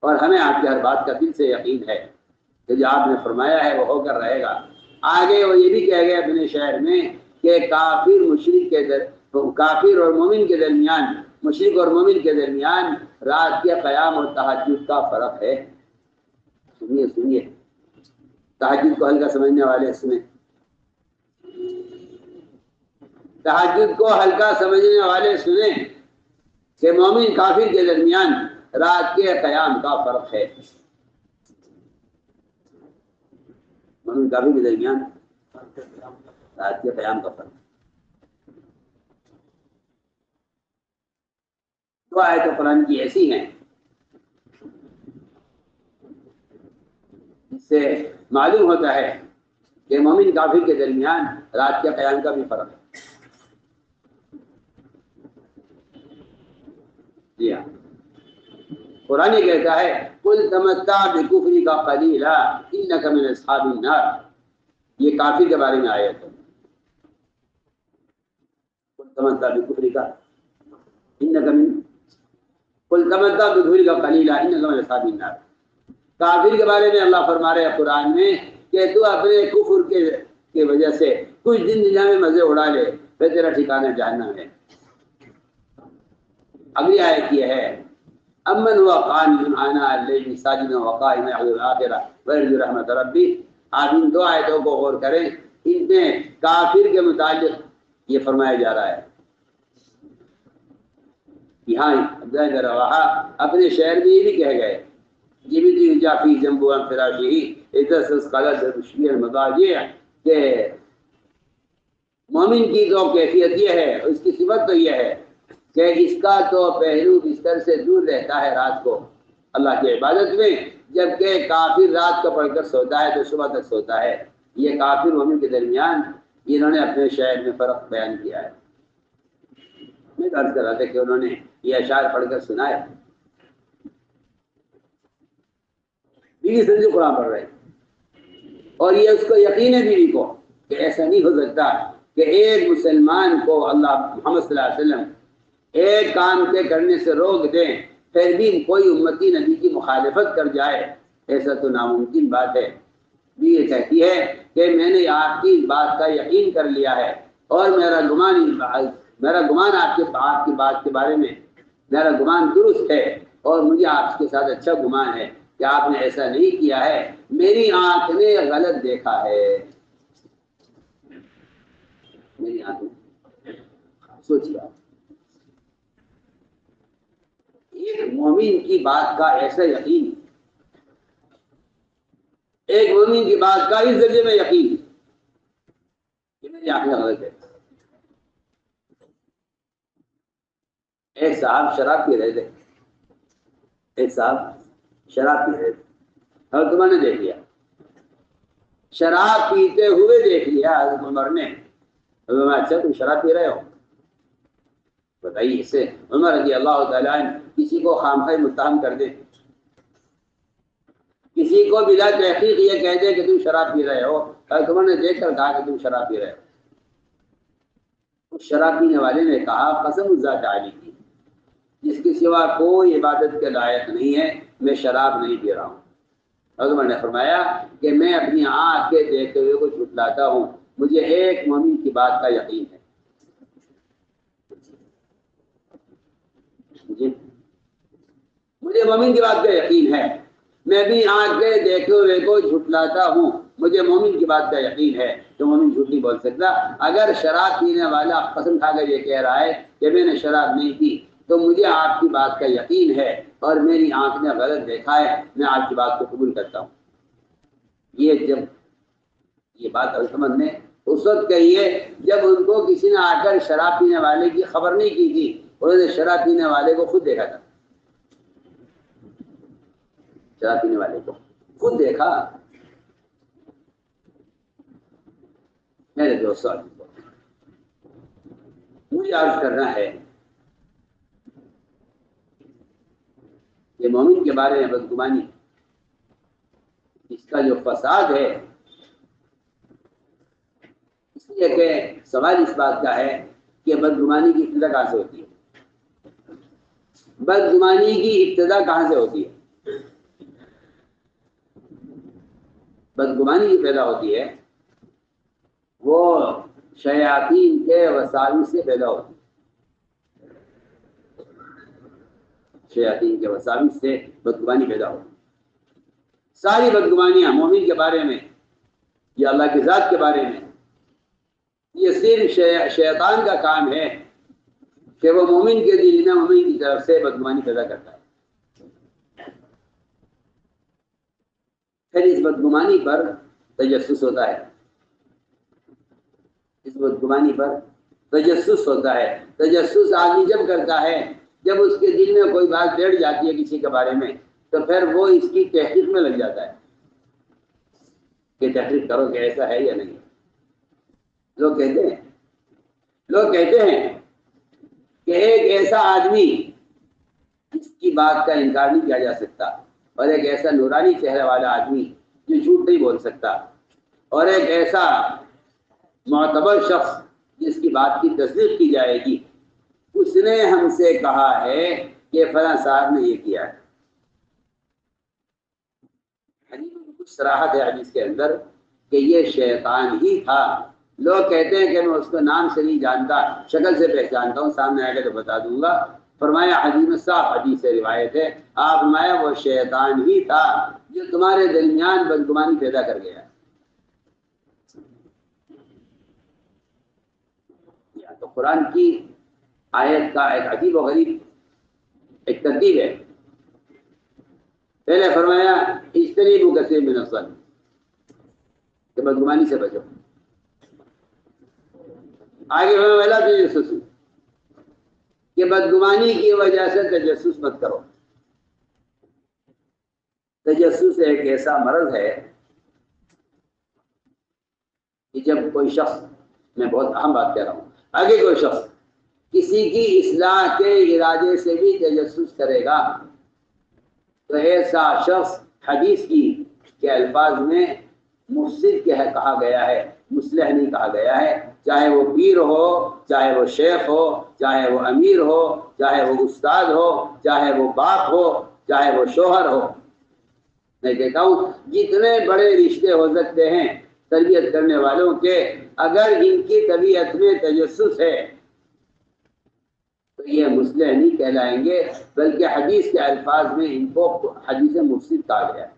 Speaker 1: اور ہمیں آپ کی ہر بات کا دل سے یقین ہے کہ جو آپ نے فرمایا ہے وہ ہو کر رہے گا. آگے وہ یہ بھی کہہ گئے اپنے شہر میں کہ کافر اور مومن کے درمیان، مشرک اور مومن کے درمیان رات کے قیام اور تہجد کا فرق ہے. سنیے تہجد کو ہلکا سمجھنے والے سنیں، تہجد کو ہلکا سمجھنے والے سنیں کہ مومن کافر کے درمیان رات کے قیام کا فرق ہے. مومن کافر کے درمیان رات کے قیام کا فرق. دو آیتیں قرآن کی ایسی ہیں جس سے معلوم ہوتا ہے کہ مومن کافر کے درمیان رات کے قیام کا بھی فرق ہے. جی ہاں، قرآن یہ کہتا ہے قل تمتع بکفرک قلیلا انک من اصحاب النار. یہ کافر کے بارے میں آیت ہے. قل تمتع بکفرک انک من قل تمتع بکفرک قلیلا انک من اصحاب النار. کافر کے بارے میں اللہ فرما رہے ہیں قرآن میں کہ تو اپنے کفر کے وجہ سے کچھ دن دنیا میں مزے اڑا لے، پھر تیرا ٹھکانہ جہنم ہے. اگلی آیت یہ ہے امن ہوا قانت آناء اللیل ساجدا وقائما یحذر الآخرہ ویرجو رحمت ربی. آپ ان دو آیتوں کو غور کریں، ان میں کافر کے متعلق یہ فرمایا جا رہا ہے. یہاں عبداللہ بن رواحہ اپنے شہر میں یہ بھی کہہ گئے یہ بھی جافی جنبه عن فراشه اذا استثقلت بالمشرکین المضاجع، کہ مومن کی تو کیفیت یہ ہے، اس کی صفت تو یہ ہے کہ اس کا تو پہلو بستر سے دور رہتا ہے رات کو اللہ کی عبادت میں، جبکہ کافر رات کو پڑھ کر سوتا ہے تو صبح تک سوتا ہے. یہ کافر مومن کے درمیان انہوں نے اپنے شعر میں فرق بیان کیا ہے. میں عرض کر رہا تھا کہ انہوں نے یہ اشعار پڑھ کر سنایا. بیوی سنجو قرآن پڑھ رہے اور یہ اس کو یقین ہے بیوی کو کہ ایسا نہیں ہو سکتا کہ ایک مسلمان کو اللہ محمد صلی اللہ علیہ وسلم ایک کام کے کرنے سے روک دیں پھر بھی کوئی امتی نبی کی مخالفت کر جائے. ایسا تو ناممکن بات ہے. یہ کہتی ہے کہ میں نے آپ کی بات کا یقین کر لیا ہے اور میرا گمان آپ کی بات کے بارے میں میرا گمان درست ہے، اور مجھے آپ کے ساتھ اچھا گمان ہے کہ آپ نے ایسا نہیں کیا ہے، میری آنکھ نے غلط دیکھا ہے. میری آنکھ نے سوچیا ایک مومن کی بات کا ایسا یقین، ایک مومن کی بات کا اس درجے میں یقین کہ میری آنکھ نے غلط دیکھا. ایک صاحب شراب پی رہے تھے، ایک صاحب شراب پی رہے تھے اور تمہوں نے دیکھ لیا، شراب پیتے ہوئے دیکھ لیا حضرت عمر نے. اچھا تم شراب پی رہے ہو، بتائیے اس سے عمر رضی اللہ تعالیٰ عنہ کسی کو خامخواہ متہم کر دے، کسی کو بلا تحقیق یہ کہہ دے کہ تم شراب پی رہے ہو اور تمہوں نے دیکھ کر کہا کہ تم شراب پی رہے ہو. اس شراب پینے والے نے کہا قسم الذات علی کی، جس کے سوا کوئی عبادت کے لائق نہیں ہے، میں شراب نہیں پی رہا ہوں. اور عمر نے فرمایا کہ میں اپنی آنکھ کے دیکھتے ہوئے کو جھٹلاتا ہوں، مجھے ایک مومن کی بات کا یقین ہے. مجھے مومن کی بات کا یقین ہے، میں بھی آنکھ کے دیکھتے ہوئے کو جھٹلاتا ہوں، مجھے مومن کی بات کا یقین ہے. تو مومن جھوٹ نہیں بول سکتا. اگر شراب پینے والا قسم کھا کر یہ کہہ رہا ہے کہ میں نے شراب نہیں پی تو مجھے آپ کی بات کا یقین ہے اور میری آنکھ نے غلط دیکھا ہے، میں آپ کی بات کو قبول کرتا ہوں. یہ جب یہ بات عمر نے اس وقت کہیے جب ان کو کسی نے آ کر شراب پینے والے کی خبر نہیں کی تھی، انہوں نے شراب پینے والے کو خود دیکھا تھا، شراب پینے والے کو خود دیکھا۔ میرے دوستوں، مجھے عرض کرنا ہے کہ مومن کے بارے میں بدگمانی، اس کا جو فساد ہے، اس لیے کہ سوال اس بات کا ہے کہ بدگمانی کی ابتدا کہاں سے ہوتی ہے؟ بدگمانی کی ابتدا کہاں سے ہوتی ہے؟ بدگمانی کی پیدا ہوتی ہے وہ شیاطین کے وساوس سے پیدا ہوتی ہے، شیاطین کے وساوس سے بدگمانی پیدا ہوتی ہے۔ ساری بدگمانیاں مومن کے بارے میں یا اللہ کی ذات کے بارے میں، یہ صرف شیطان کا کام ہے کہ وہ مومن کے دل میں مومن کی طرف سے بدگمانی پیدا کرتا ہے۔ پھر اس بدگمانی پر تجسس ہوتا ہے، اس بدگمانی پر تجسس ہوتا ہے۔ تجسس آدمی جب کرتا ہے، جب اس کے دل میں کوئی بات بیٹھ جاتی ہے کسی کے بارے میں، تو پھر وہ اس کی تحقیق میں لگ جاتا ہے کہ تحقیق کرو کہ ایسا ہے یا نہیں۔ لوگ کہتے ہیں کہ ایک ایسا آدمی جس کی بات کا انکار نہیں کیا جا سکتا، اور ایک ایسا نورانی چہرے والا آدمی جو جھوٹ نہیں بول سکتا، اور ایک ایسا معتبر شخص جس کی بات کی تصدیق کی جائے گی، اس نے ہم سے کہا ہے کہ فلاں صاحب نے یہ کیا ہے۔ حدیث میں کچھ صراحت ہے حدیث کے اندر کہ یہ شیطان ہی تھا۔ لوگ کہتے ہیں کہ میں اس کو نام سے نہیں جانتا، شکل سے پہچانتا ہوں، سامنے آ کے تو بتا دوں گا۔ فرمایا حدیث میں صاف حدیث سے روایت ہے، آپ فرمایا وہ شیطان ہی تھا جو تمہارے درمیان بدگمانی پیدا کر گیا۔ تو قرآن کی آیت کا ایک عجیب و غریب ایک ترتیب ہے۔ پہلے فرمایا اجتنبوا کثیر من الظن، کہ بدگمانی سے بچو۔ آگے فرمایا لا تجسسوا، کہ بدگمانی کی وجہ سے تجسس مت کرو۔ تجسس ایک ایسا مرض ہے کہ جب کوئی شخص، میں بہت اہم بات کہہ رہا ہوں، آگے کوئی شخص کسی کی اصلاح کے ارادے سے بھی تجسس کرے گا تو ایسا شخص حدیث کی کے الفاظ میں مفسد کہا گیا ہے، مصلح نہیں کہا گیا ہے۔ چاہے وہ پیر ہو، چاہے وہ شیخ ہو، چاہے وہ امیر ہو، چاہے وہ استاد ہو، چاہے وہ باپ ہو، چاہے وہ شوہر ہو۔ میں کہتا ہوں جتنے بڑے رشتے ہو سکتے ہیں تربیت کرنے والوں کے، اگر ان کی طبیعت میں تجسس ہے تو یہ مصلح نہیں کہلائیں گے، بلکہ حدیث کے الفاظ میں ان کو حدیث مفسد کہا گیا ہے۔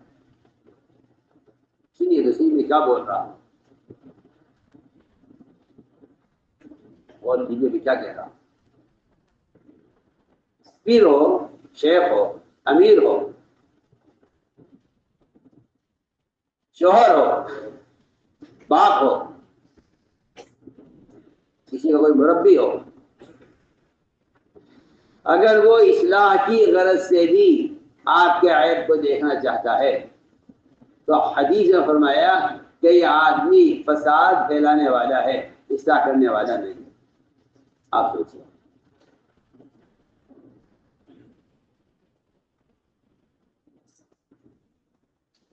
Speaker 1: سنیے رسول میں کیا بول رہا ہوں اور دیجیے بھی کیا کہہ رہا ہوں۔ پیر ہو، شیخ ہو، امیر ہو، شوہر ہو، باپ ہو، کسی کا کوئی مربی ہو، اگر وہ اصلاح کی غرض سے بھی آپ کے عیب کو دیکھنا چاہتا ہے تو حدیث میں فرمایا کہ یہ آدمی فساد پھیلانے والا ہے، اصلاح کرنے والا نہیں۔ آپ سوچیے،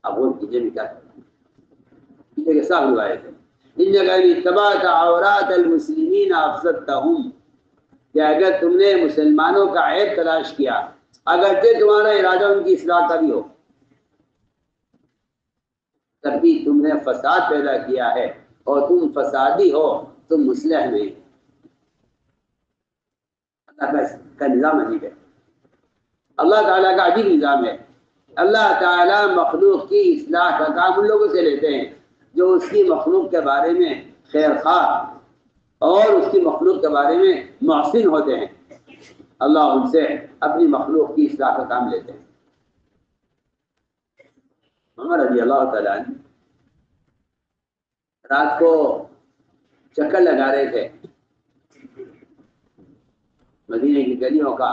Speaker 1: اب وہ چیزیں بھی کیا کرنا کے ساتھ روایت ہے ان جگہ اتبعت عورات المسلمین افسدتهم، کہ اگر تم نے مسلمانوں کا عیب تلاش کیا، اگرچہ تمہارا ارادہ ان کی اصلاح کا بھی ہو، تب بھی تم نے فساد پیدا کیا ہے، اور تم فسادی ہو، تم مصلح نہیں۔ اللہ کا نظام عجیب ہے، اللہ تعالیٰ کا عجیب نظام ہے۔ اللہ تعالیٰ مخلوق کی اصلاح کا کام ان لوگوں سے لیتے ہیں جو اس کی مخلوق کے بارے میں خیر خواہ اور اس کی مخلوق کے بارے میں محسن ہوتے ہیں۔ اللہ ان سے اپنی مخلوق کی اصلاح کا کام لیتے ہیں۔ عمر رضی اللہ تعالیٰ عنہ رات کو چکر لگا رہے تھے مدینے کی گلیوں کا،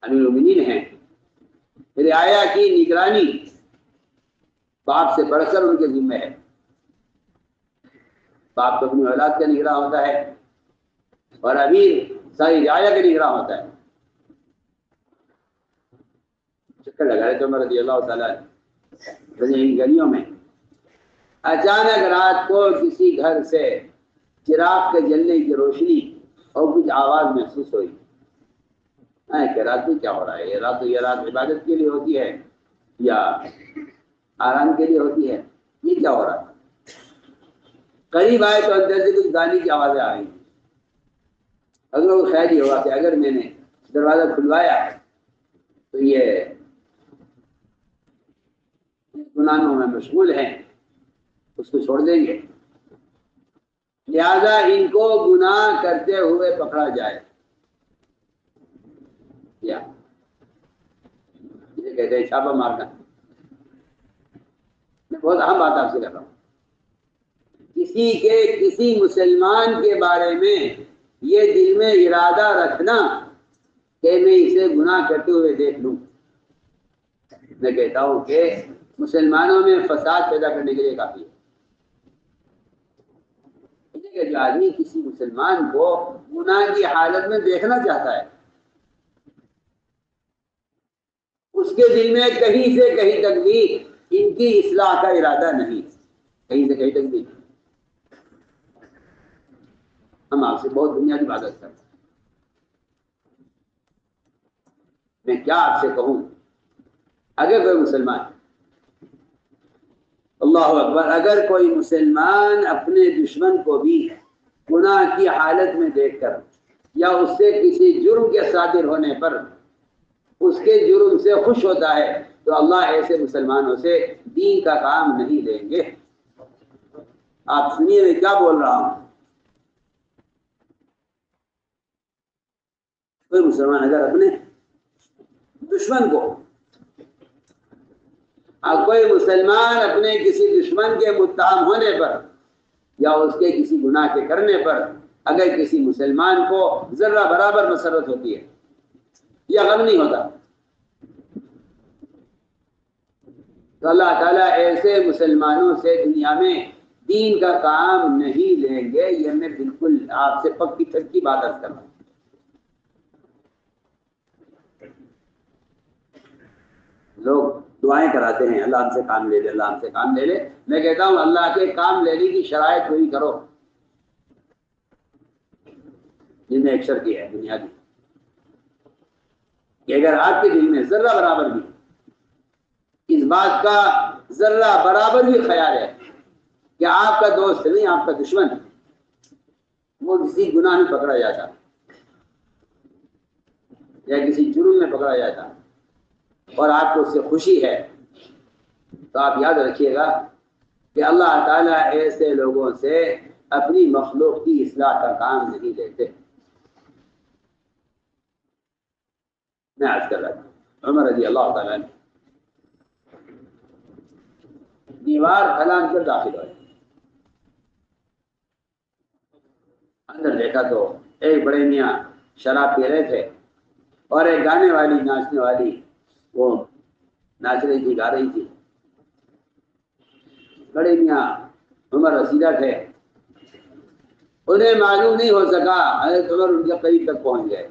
Speaker 1: امیر المومنین ہیں، رعایا کی نگرانی باپ سے بڑھ کر ان کے ذمہ ہے۔ باپ تو اپنی اولاد کا نگراں ہوتا ہے اور امیر ساری رعایا کا نگراں ہوتا ہے۔ چکر لگا رہے تھے عمر رضی اللہ تعالیٰ مدینے کی گلیوں میں، اچانک رات کو کسی گھر سے چراغ کے جلنے کی روشنی اور کچھ آواز محسوس ہوئی کہ رات میں کیا ہو رہا ہے، یہ رات عبادت کے لیے ہوتی ہے یا آرام کے لیے ہوتی ہے، یہ کیا ہو رہا ہے؟ قریب آئے تو اندر سے کچھ گانے کی آوازیں آ رہی ہیں۔ اگر وہ خیال یہ ہوا کہ اگر میں نے دروازہ کھلوایا تو یہ گناہوں میں مشغول ہیں، اس کو چھوڑ دیں گے، لہذا ان کو گناہ کرتے ہوئے پکڑا جائے۔ یا اسے کہتے ہیں چھاپا مارنا۔ میں بہت اہم بات آپ سے کر رہا ہوں، کسی مسلمان کے بارے میں یہ دل میں ارادہ رکھنا کہ میں اسے گناہ کرتے ہوئے دیکھ لوں۔ میں کہتا ہوں کہ مسلمانوں میں فساد پیدا کرنے کے لیے کافی ہے کہ جو آدمی کسی مسلمان کو گناہ کی حالت میں دیکھنا چاہتا ہے، اس کے دل میں کہیں سے کہیں تک بھی ان کی اصلاح کا ارادہ نہیں، کہیں سے کہیں تک بھی۔ ہم آپ سے بہت بنیادی بات کرتے ہیں، میں کیا آپ سے کہوں، اگر کوئی مسلمان، اللہ اکبر، اگر کوئی مسلمان اپنے دشمن کو بھی گناہ کی حالت میں دیکھ کر یا اس سے کسی جرم کے صادر ہونے پر اس کے جرم سے خوش ہوتا ہے تو اللہ ایسے مسلمانوں سے دین کا کام نہیں لیں گے۔ آپ سنیے میں کیا بول رہا ہوں۔ کوئی مسلمان اگر اپنے دشمن کو، کوئی مسلمان اپنے کسی دشمن کے متہم ہونے پر یا اس کے کسی گناہ کے کرنے پر اگر کسی مسلمان کو ذرہ برابر مسرت ہوتی ہے یا غم نہیں ہوتا تو اللہ تعالیٰ ایسے مسلمانوں سے دنیا میں دین کا کام نہیں لیں گے۔ یہ میں بالکل آپ سے پکی پکی بات عرض کر رہا ہوں۔ لوگ دعائیں کراتے ہیں اللہ ہم سے کام لے لے، اللہ ہم سے کام لے لے۔ میں کہتا ہوں اللہ کے کام لینے کی شرائط پوری کرو، جن میں ایک شرط ہے بنیادی کہ اگر آپ کے دل میں ذرہ برابر بھی اس بات کا ذرہ برابر بھی خیال ہے کہ آپ کا دوست نہیں آپ کا دشمن وہ کسی گناہ میں پکڑا جاتا یا کسی جرم میں پکڑا جاتا اور آپ کو اس سے خوشی ہے تو آپ یاد رکھیے گا کہ اللہ تعالیٰ ایسے لوگوں سے اپنی مخلوق کی اصلاح کا کام نہیں لیتے۔ میں عرض کر رہا تھا عمر رضی اللہ تعالیٰ نے دیوار پھلان کر داخل ہوئے، اندر دیکھا تو ایک بڑے میاں شراب پی رہے تھے اور ایک گانے والی ناچنے والی وہ ناچ رہی تھی، گا رہی تھی۔ بڑے میاں عمر رسیدہ تھے، انہیں معلوم نہیں ہو سکا، حضرت عمر ان کے قریب تک پہنچ گئے۔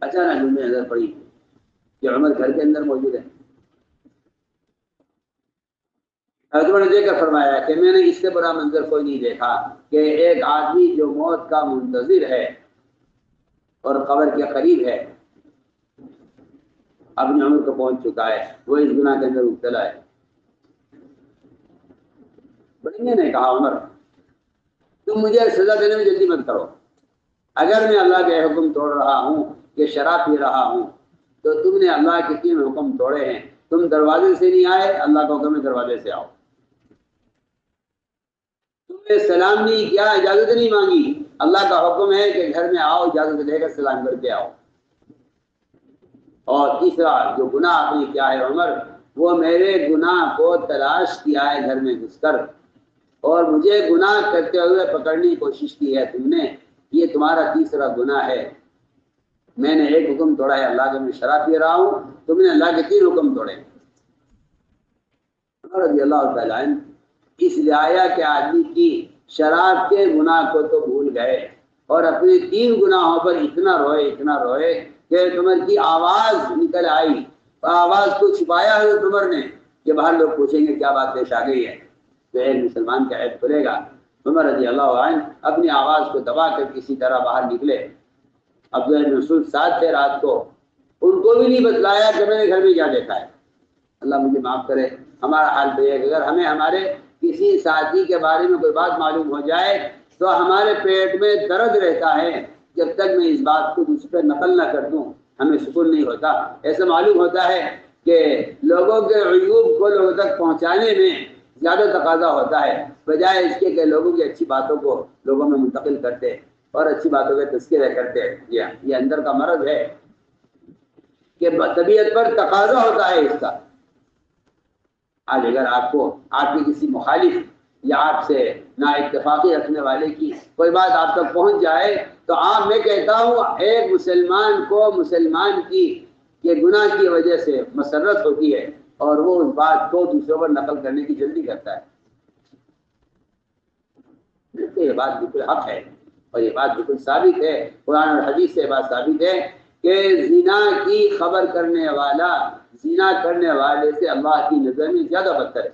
Speaker 1: اچانک ان میں نظر پڑی کہ عمر گھر کے اندر موجود ہے۔ حضرت عمر نے دیکھ کر فرمایا کہ میں نے اس سے بڑا منظر کوئی نہیں دیکھا کہ ایک آدمی جو موت کا منتظر ہے اور قبر کے قریب ہے اپنی عمر کو پہنچ چکا ہے، وہ اس گناہ کے اندر مبتلا ہے۔ بڑے نے کہا عمر تم مجھے سزا دینے میں جلدی مت کرو، اگر میں اللہ کے حکم توڑ رہا ہوں کہ شراب پی رہا ہوں تو تم نے اللہ کے 3 حکم توڑے ہیں، تم دروازے سے نہیں آئے، اللہ کا حکم ہے دروازے سے آؤ، تم نے سلام نہیں کیا، اجازت نہیں مانگی، اللہ کا حکم ہے کہ گھر میں آؤ، اجازت لے کر سلام کر کے آؤ، اور تیسرا جو گناہ آپ نے کیا ہے عمر وہ میرے گناہ کو تلاش کیا ہے گھر میں گھس کر اور مجھے گناہ کرتے ہوئے پکڑنے کی کوشش کی ہے تم نے، یہ تمہارا تیسرا گناہ ہے۔ میں نے ایک حکم توڑا ہے اللہ کا، میں شراب پی رہا ہوں، تم نے اللہ کے 3 حکم توڑے۔ رضی اللہ تعالیٰ عنہ اس رعایا کے آدمی کی شراب کے گناہ کو تو بھول گئے اور اپنے 3 گناہوں پر اتنا روئے کہ عمر کی آواز نکل آئی، آواز کو چھپایا ہے عمر نے کہ باہر لوگ پوچھیں گے کیا بات پیش آ گئی ہے، تو ایک مسلمان کا عیب کھلے گا۔ عمر رضی اللہ عنہ اپنی آواز کو دبا کر کسی طرح باہر نکلے۔ عبداللہ بن مسعود ساتھ تھے رات کو، ان کو بھی نہیں بتلایا کہ میں نے گھر میں کیا دیکھا ہے۔ اللہ مجھے معاف کرے، ہمارا حال تو یہ ہے کہ اگر ہمیں ہمارے کسی ساتھی کے بارے میں کوئی بات معلوم ہو جائے تو ہمارے پیٹ میں درد رہتا ہے، جب تک میں اس بات کو دوسرے پہ نقل نہ کر دوں ہمیں سکون نہیں ہوتا۔ ایسا معلوم ہوتا ہے کہ لوگوں کے عیوب کو لوگوں تک پہنچانے میں زیادہ تقاضا ہوتا ہے، بجائے اس کے کہ لوگوں کی اچھی باتوں کو لوگوں میں منتقل کرتے اور اچھی باتوں کے تذکرے کرتے۔ یہ اندر کا مرض ہے کہ طبیعت پر تقاضا ہوتا ہے اس کا۔ آج اگر آپ کو آپ کے کسی مخالف یا آپ سے نا اتفاقی رکھنے والے کی کوئی بات آپ تک پہنچ جائے تو میں کہتا ہوں ایک مسلمان کو مسلمان کی یہ گناہ کی وجہ سے مسرت ہوتی ہے اور وہ اس بات کو دوسروں پر نقل کرنے کی جلدی کرتا ہے۔ یہ بات بالکل حق ہے اور یہ بات بالکل ثابت ہے، قرآن اور حدیث سے بات ثابت ہے کہ زنا کی خبر کرنے والا زنا کرنے والے سے اللہ کی نظر میں زیادہ بدتر ہے۔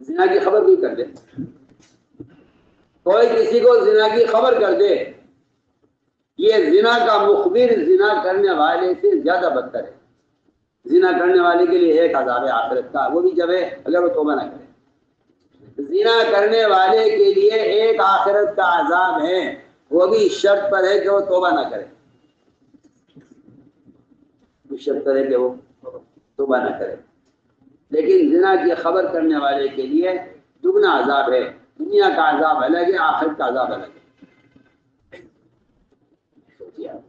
Speaker 1: زنا کی خبر بھی کر دے، کوئی کسی کو زنا کی خبر کر دے، یہ زنا کا مخبر زنا کرنے والے سے زیادہ بدتر ہے۔ زنا کرنے والے کے لیے ایک عذاب ہے آخرت کا، وہ بھی جب ہے اگر وہ توبہ نہ کرے۔ زنا کرنے والے کے لیے ایک آخرت کا عذاب ہے، وہ بھی شرط پر ہے کہ وہ توبہ نہ کرے، شرط ہے کہ وہ توبہ نہ کرے۔ لیکن زنا کی خبر کرنے والے کے لیے دگنا عذاب ہے، دنیا کا عذاب الگ ہے، آخرت کا عذاب الگ ہے۔ سوچیے آپ،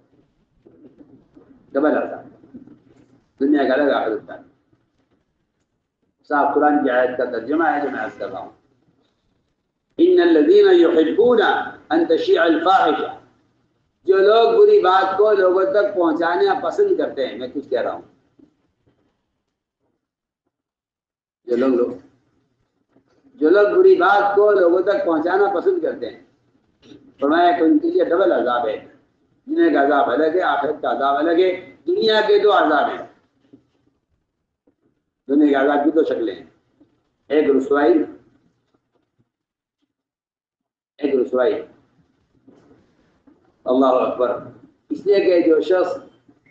Speaker 1: ڈبل عذاب، دنیا کا الگ آخرت کا۔ صاحب قرآن کی آیت کا ترجمہ ہے جو میں عرض کر رہا ہوں، ان الذین یحبون ان تشیع الفاحشہ، جو لوگ بری بات کو لوگوں تک پہنچانا پسند کرتے ہیں۔ میں کچھ کہہ رہا ہوں، جو لوگ بری بات کو لوگوں تک پہنچانا پسند کرتے ہیں، فرمایا کہ ان کے لیے ڈبل عذاب ہے، دنیا کا عذاب الگ ہے، آخرت کا عذاب الگ ہے۔ دنیا کے 2 عذاب ہیں، دنیا کے عذاب کی 2 شکلیں ہیں، ایک رسوائی، ایک رسوائی۔ اللہ اکبر، اس لیے کہ جو شخص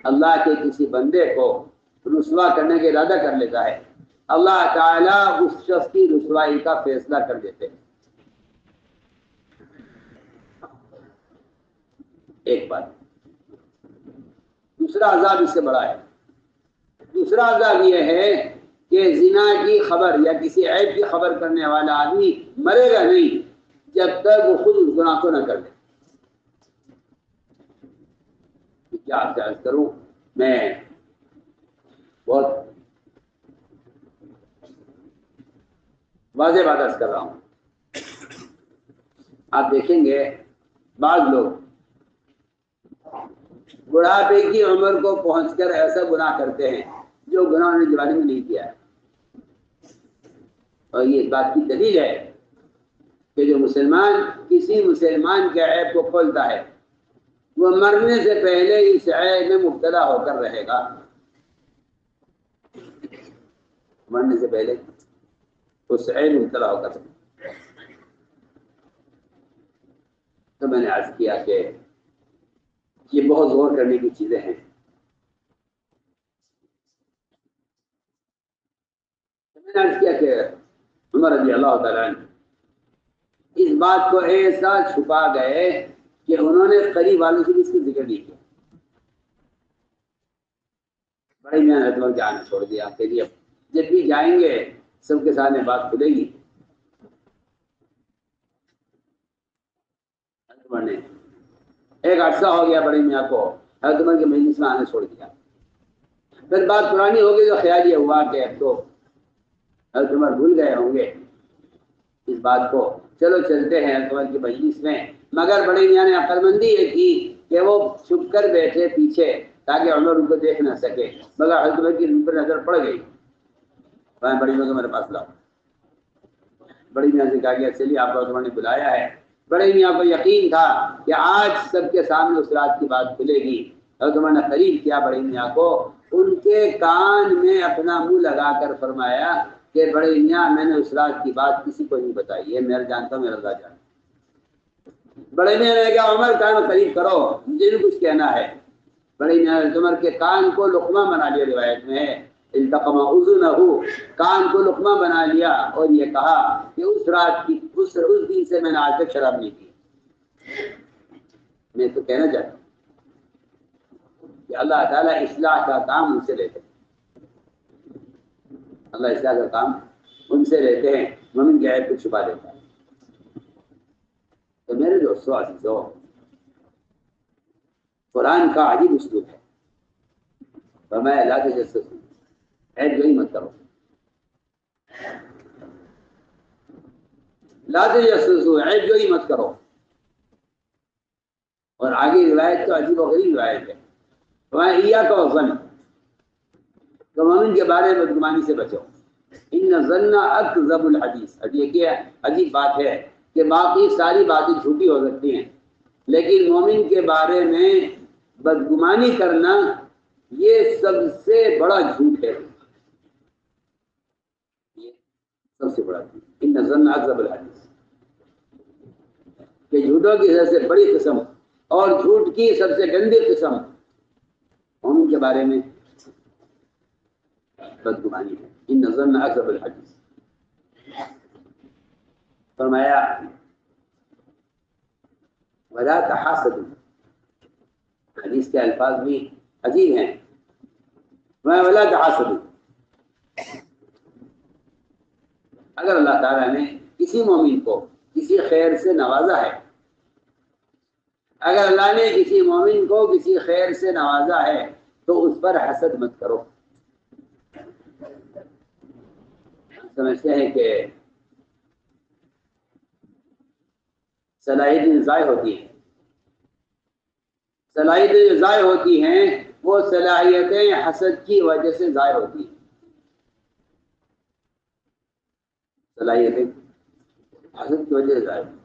Speaker 1: اللہ کے کسی بندے کو رسوا کرنے کا ارادہ کر لیتا ہے، اللہ تعالیٰ اس شخص کی رسوائی کا فیصلہ کر دیتے ہیں۔ ایک بات، دوسرا عذاب اس سے بڑا ہے۔ دوسرا عذاب یہ ہے کہ زنا کی خبر یا کسی عیب کی خبر کرنے والا آدمی مرے گا نہیں جب تک وہ خود اس گناہ کو نہ کر دے۔ کیا آپ سے عرض کروں، میں بہت واضح بات عرض کر رہا ہوں۔ آپ دیکھیں گے بعض لوگ بڑھاپے کی عمر کو پہنچ کر ایسا گناہ کرتے ہیں جو گناہ انہوں نے جوانی میں نہیں کیا ہے، اور یہ اس بات کی دلیل ہے کہ جو مسلمان کسی مسلمان کے عیب کو کھولتا ہے وہ مرنے سے پہلے اس عیب میں مبتلا ہو کر رہے گا، مرنے سے پہلے اس عیب میں مبتلا ہو کر رہے گا۔ تو میں نے عرض کیا کہ یہ بہت غور کرنے کی چیزیں ہیں۔ میں نے عرض کیا کہ عمر رضی اللہ تعالیٰ عنہ اس بات کو ایسا چھپا گئے کہ انہوں نے قریب والوں سے بھی اس کی ذکر نہیں کیا۔ بڑے میاں نے عمر کے آنے چھوڑ دیا کہ جب بھی جائیں گے سب کے سامنے بات کھلے گی۔ عمر نے ایک عرصہ ہو گیا بڑے میاں کو حضرت عمر کے مجلس میں آنے چھوڑ دیا۔ پھر بات پرانی ہوگی تو خیال یہ ہوا کہ اب تو حضرت عمر بھول گئے ہوں گے اس بات کو، چلو چلتے ہیں حضرت عمر کی مجلس میں، مگر بڑے میاں نے عقل مندی یہ کی کہ وہ چھپ کر بیٹھے پیچھے تاکہ عمر ان کو دیکھ نہ سکے، مگر حضرت عمر کی ان پر نظر پڑ گئی، بڑی میاں کو میرے پاس لاؤ۔ بڑی میاں سے کہا کہ چلیے آپ کو نے بلایا ہے۔ بڑے میاں کو یقین تھا کہ آج سب کے سامنے اس رات کی بات کھلے گی۔ حضرت عمر نے قریب کیا بڑے میاں کو، ان کے کان میں اپنا منہ لگا کر فرمایا کہ بڑے میاں میں نے اس رات کی بات کسی کو نہیں بتائی ہے، میں جانتا ہوں میرا اللہ جانتا۔ بڑے میاں نے کہا عمر کان قریب کرو، مجھے بھی کچھ کہنا ہے۔ بڑے میاں نے عمر کے کان کو لقمہ بنا لیا، روایت میں ہے التقم اذنہ، کان کو لقمہ بنا لیا اور یہ کہا کہ اس رات کی اس دن سے میں نے آج تک شراب نہیں پی۔ میں تو کہنا چاہتا ہوں کہ اللہ تعالیٰ اصلاح کا کام ان سے لیتے ہیں، اللہ اصلاح کا کام ان سے لیتے ہیں، مومن کے عیب کو چھپا دیتا ہے۔ تو میرے دوستو عزیزو، قرآن کا عجیب اسلوب ہے، فرمایا لا تجسسوا، عیب جوئی مت کرو، لا تجسسوا، عیب جوئی مت کرو۔ اور آگے روایت تو عجیب و غریب روایت ہے، فرمایا ایاک والظن، تو مومن کے بارے میں بدگمانی سے بچو، ان الظن اکذب الحدیث۔ اب یہ کیا عجیب بات ہے کہ باقی ساری باتیں جھوٹی ہو سکتی ہیں، لیکن مومن کے بارے میں بدگمانی کرنا یہ سب سے بڑا جھوٹ ہے، یہ سب سے بڑا جھوٹ، ان الظن اکذب الحدیث، کہ جھوٹوں کی سب سے بڑی قسم اور جھوٹ کی سب سے گندی قسم مومن کے بارے میں بدگمانی ہے، ان الظن اکذب الحدیث۔ فرمایا ولا تحاسدوا، حدیث کے الفاظ بھی عجیب ہیں، فرمایا ولا تحاسدوا، اگر اللہ تعالیٰ نے کسی مومن کو کسی خیر سے نوازا ہے، اگر اللہ نے کسی مومن کو کسی خیر سے نوازا ہے تو اس پر حسد مت کرو۔ سمجھتے ہیں کہ صلاحیتیں ضائع ہوتی ہیں، صلاحیتیں جو ضائع ہوتی ہیں وہ صلاحیتیں حسد کی وجہ سے ضائع ہوتی ہیں، صلاحیتیں حسد کی وجہ سے ضائع ہوتی ہیں۔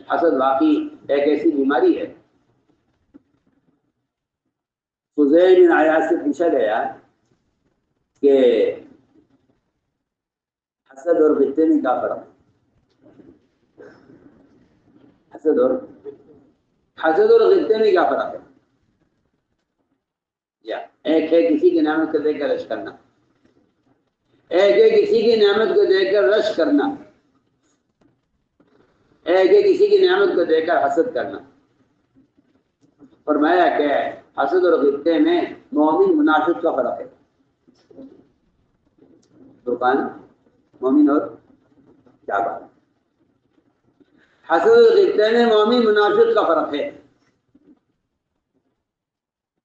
Speaker 1: حسد واقعی ایک ایسی بیماری ہے۔ فضیل بن عیاض سے پوچھا گیا کہ حسد اور غصے میں کیا فرق ہے؟ حسد اور غصے میں کیا فرق ہے؟ یا ایک ہے کسی کی نعمت کو دیکھ کر رش کرنا، ایک ہے کسی کی نعمت کو دیکھ کر رش کرنا، ایک ہے کسی کی نعمت کو دیکھ کر حسد کرنا۔ فرمایا کہ حسد اور غصے میں مومن منافق کا فرق ہے، فرقان مومن اور کیا بات، حسد اور غصے میں مومن منافق کا فرق ہے۔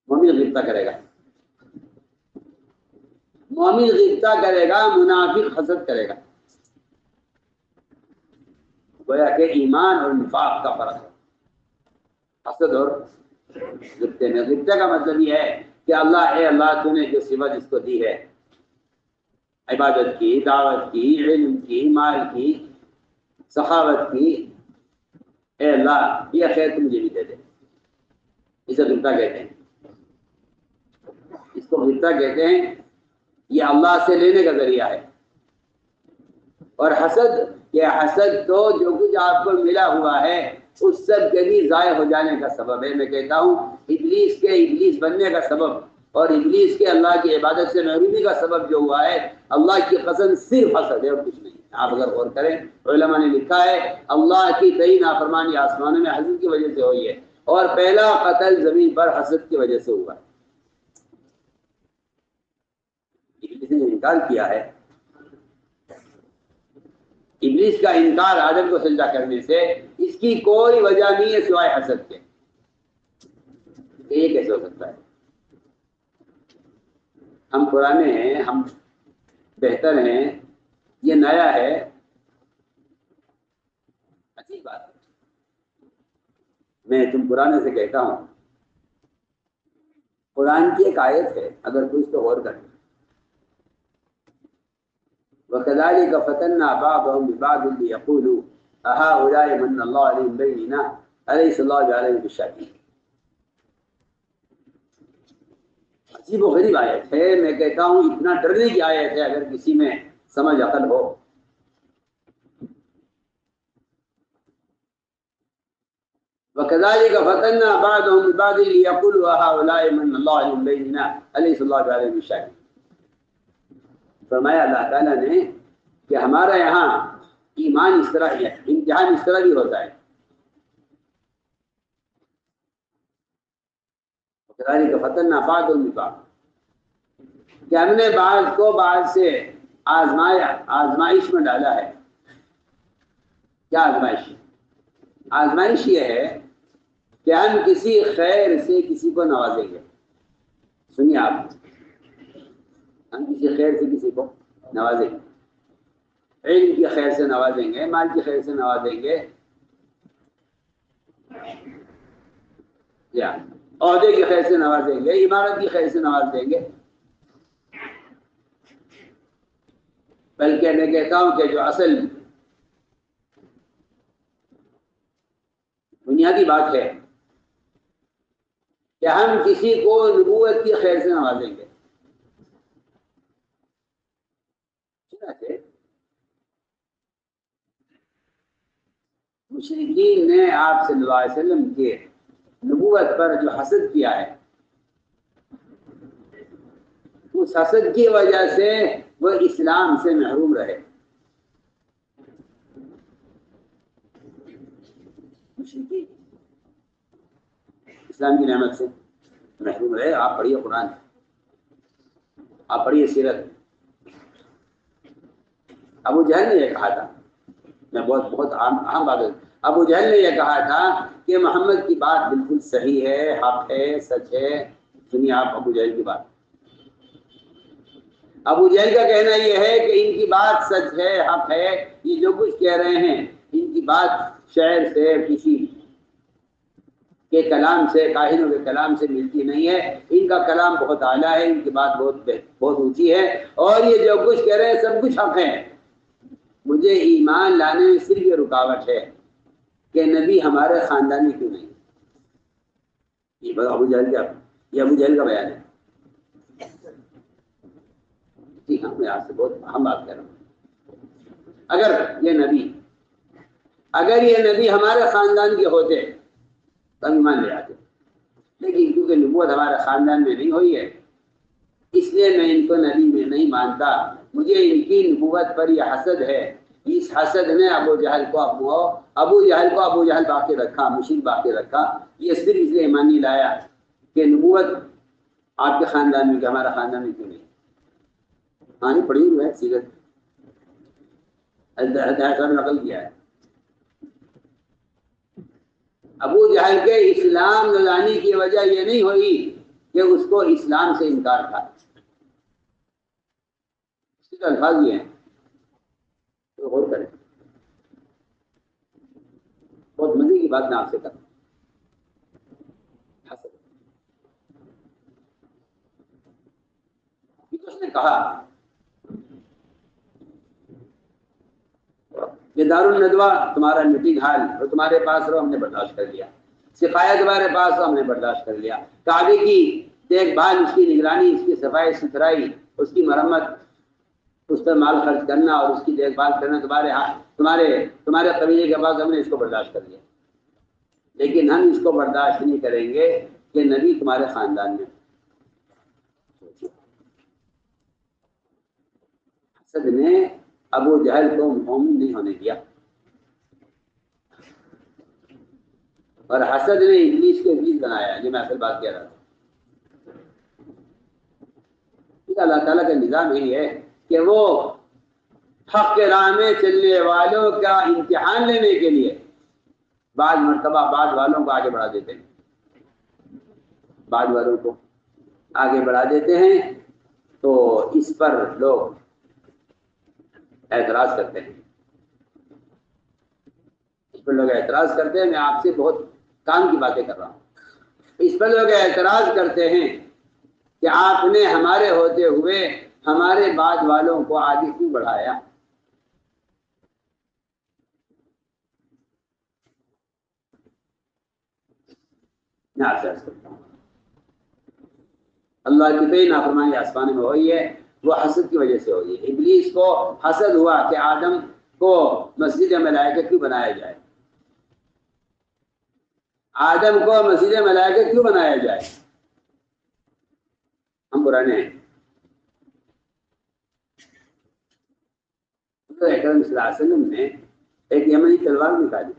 Speaker 1: مومن غصہ کرے گا، مومن غصہ کرے گا، منافق حسد کرے گا، گویا کہ ایمان اور نفاق کا فرق ہے حسد اور غصے میں۔ غصے کا مطلب یہ ہے کہ اللہ اے اللہ تو نے جو صفت اس کو دی ہے، عبادت کی، دعوت کی، علم کی، مال کی، سخاوت کی، اے اللہ یہ خیر تم مجھے بھی دے دے، اسے غصہ کہتے ہیں، اس کو غصہ کہتے ہیں، یہ اللہ سے لینے کا ذریعہ ہے۔ اور حسد، یہ حسد تو جو کچھ آپ کو ملا ہوا ہے اس سب کے بھی ضائع ہو جانے کا سبب ہے۔ میں کہتا ہوں ابلیس بننے کا سبب اور ابلیس کے اللہ کی عبادت سے محرومی کا سبب جو ہوا ہے، اللہ کی قسم صرف حسد ہے اور کچھ نہیں۔ آپ اگر غور کریں، علماء نے لکھا ہے اللہ کی کئی نافرمانی آسمانوں میں حسد کی وجہ سے ہوئی ہے، اور پہلا قتل زمین پر حسد کی وجہ سے ہوا ہے۔ ابلیس نے انکار کیا ہے، ابلیس کا انکار آدم کو سجدہ کرنے سے، اس کی کوئی وجہ نہیں ہے سوائے حسد کے۔ یہ کیسے ہو سکتا ہے؟ ہم پرانے ہیں، ہم بہتر ہیں، یہ نیا ہے، اچھی بات ہے۔ میں تم پرانے سے کہتا ہوں، قرآن کی ایک آیت ہے، اگر کوئی اس کو غور کرے، وَكَذَلِكَ فَتَنَّا بَعْضَهُمْ بِبَعْضٍ لِيَقُولُوا أَهَٰؤُلَاءِ مَنَّ اللَّهُ عَلَيْهِم بَيْنِنَا أَلَيْسَ اللَّهُ بِأَعْلَمَ بِالشَّاكِرِينَ۔ عجیب و غریب آیت ہے، میں کہتا ہوں اتنا ڈرنے کی آیت ہے اگر کسی میں سمجھ عقل ہو۔ وَكَذَلِكَ فَتَنَّا بَعْضَهُمْ بِبَعْضٍ لِيَقُولُوا أَهَٰؤُلَاءِ مَنَّ اللَّهُ عَلَيْهِم بَيْنِنَا أَلَيْسَ اللَّهُ بِأَعْلَمَ بِالشَّاكِرِينَ۔ فرمایا اللہ تعالیٰ نے کہ ہمارا یہاں ایمان اس طرح ہے، امتحان اس طرح بھی ہوتا ہے۔ وَكَذَلِكَ فَتَنَّا بَعْضَهُمْ بِبَعْضٍ، کہ ہم نے بعض کو بعض سے آزمایا، آزمائش میں ڈالا ہے۔ کیا آزمائش؟ آزمائش یہ ہے کہ ہم کسی خیر سے کسی کو نوازیں گے۔ سنیے آپ، ہم کسی خیر سے کسی کو نوازیں گے، علم کی خیر سے نوازیں گے، مال کی خیر سے نوازیں گے، یا عہدے کی خیر سے نوازیں گے، عمارت کی خیر سے نواز دیں گے۔ بلکہ میں کہتا ہوں کہ جو اصل بنیادی بات ہے کہ ہم کسی کو نبوت کی خیر سے نوازیں گے۔ مشرکین نے آپ صلی اللہ علیہ وسلم کے نبوت پر جو حسد کیا ہے، اس حسد کی وجہ سے وہ اسلام سے محروم رہے۔ مشرکین اسلام کی نعمت سے محروم رہے۔ آپ پڑھیے قرآن، آپ پڑھیے سیرت۔ ابو جہل نے یہ کہا تھا، میں بہت اہم بات ہے، ابو جہل نے یہ کہا تھا کہ محمد کی بات بالکل صحیح ہے، حق ہے، سچ ہے۔ سنیے آپ ابو جہل کی بات۔ ابو جہل کا کہنا یہ ہے کہ ان کی بات سچ ہے، حق ہے، یہ جو کچھ کہہ رہے ہیں ان کی بات شاعر سے، کسی کے کلام سے، کاہنوں کے کلام سے ملتی نہیں ہے، ان کا کلام بہت اعلیٰ ہے، ان کی بات بہت اونچی ہے، اور یہ جو کچھ کہہ رہے ہیں سب کچھ حق ہے۔ مجھے ایمان لانے میں صرف یہ رکاوٹ ہے کہ نبی ہمارے خاندانی کیوں نہیں۔ یہ ابو جہل کا بیان ہے۔ جی ہاں، میں آپ سے بہت اہم بات کر رہا ہوں۔ اگر یہ نبی ہمارے خاندان کے ہوتے تو ہم ایمان لے آتے، لیکن کیونکہ نبوت ہمارے خاندان میں نہیں ہوئی ہے، اس لیے میں ان کو نبی میں نہیں مانتا۔ مجھے ان کی نبوت پر یہ حسد ہے۔ اس حسد نے ابو جہل باقی رکھا، مشرک باقی رکھا۔ یہ صرف اس لیے ایمان نہیں لایا کہ نبوت آپ کے خاندان میں، کہ ہمارا خاندان میں کیوں نہیں۔ کہانی پڑھی ہوئی ہے، سیرت نقل کیا ہے۔ ابو جہل کے اسلام نہ لانے کی وجہ یہ نہیں ہوئی کہ اس کو اسلام سے انکار تھا، اس کے الفاظ یہ ہیں، تو غور کریں۔ بہت مزے کی بات میں آپ سے کروں۔ اس نے کہا یہ دارالندوا تمہارا میٹنگ ہال، اور تمہارے پاس رہو، ہم نے برداشت کر لیا۔ سپاہی تمہارے پاس ہو، ہم نے برداشت کر لیا۔ کعبے کی دیکھ بھال، اس کی نگرانی، اس کی صفائی ستھرائی، اس کی مرمت، اس پر مال خرچ کرنا اور اس کی دیکھ بھال کرنا تمہارے قبیلے کے پاس، ہم نے اس کو برداشت کر لیا، لیکن ہم اس کو برداشت نہیں کریں گے کہ نبی تمہارے خاندان میں۔ حسد نے ابو جہل کو مومن نہیں ہونے دیا، اور حسد نے ابلیس کو ابلیس بنایا، یہ میں اصل بات کہہ رہا تھا۔ اللہ تعالیٰ کا نظام یہی ہے کہ وہ حق کے راہ میں چلنے والوں کا امتحان لینے کے لیے بعض مرتبہ بعض والوں کو آگے بڑھا دیتے ہیں، تو اس پر لوگ اعتراض کرتے ہیں، میں آپ سے بہت کام کی باتیں کر رہا ہوں، اس پر لوگ اعتراض کرتے ہیں کہ آپ نے ہمارے ہوتے ہوئے ہمارے بعد والوں کو آگے کیوں بڑھایا؟ میں آپ سے عرض کرتا ہوں، اللہ کی کئی نافرمانی آسمان میں ہوئی ہے، وہ حسد کی وجہ سے ہوئی ہے۔ ابلیس کو حسد ہوا کہ آدم کو مسجد ملائکہ کیوں بنایا جائے، آدم کو مسجد ملائکہ کیوں بنایا جائے، ہم پرانے ہیں۔ تو اکرم صلی اللہ علیہ وسلم نے ایک یمنی تلوار نکالی،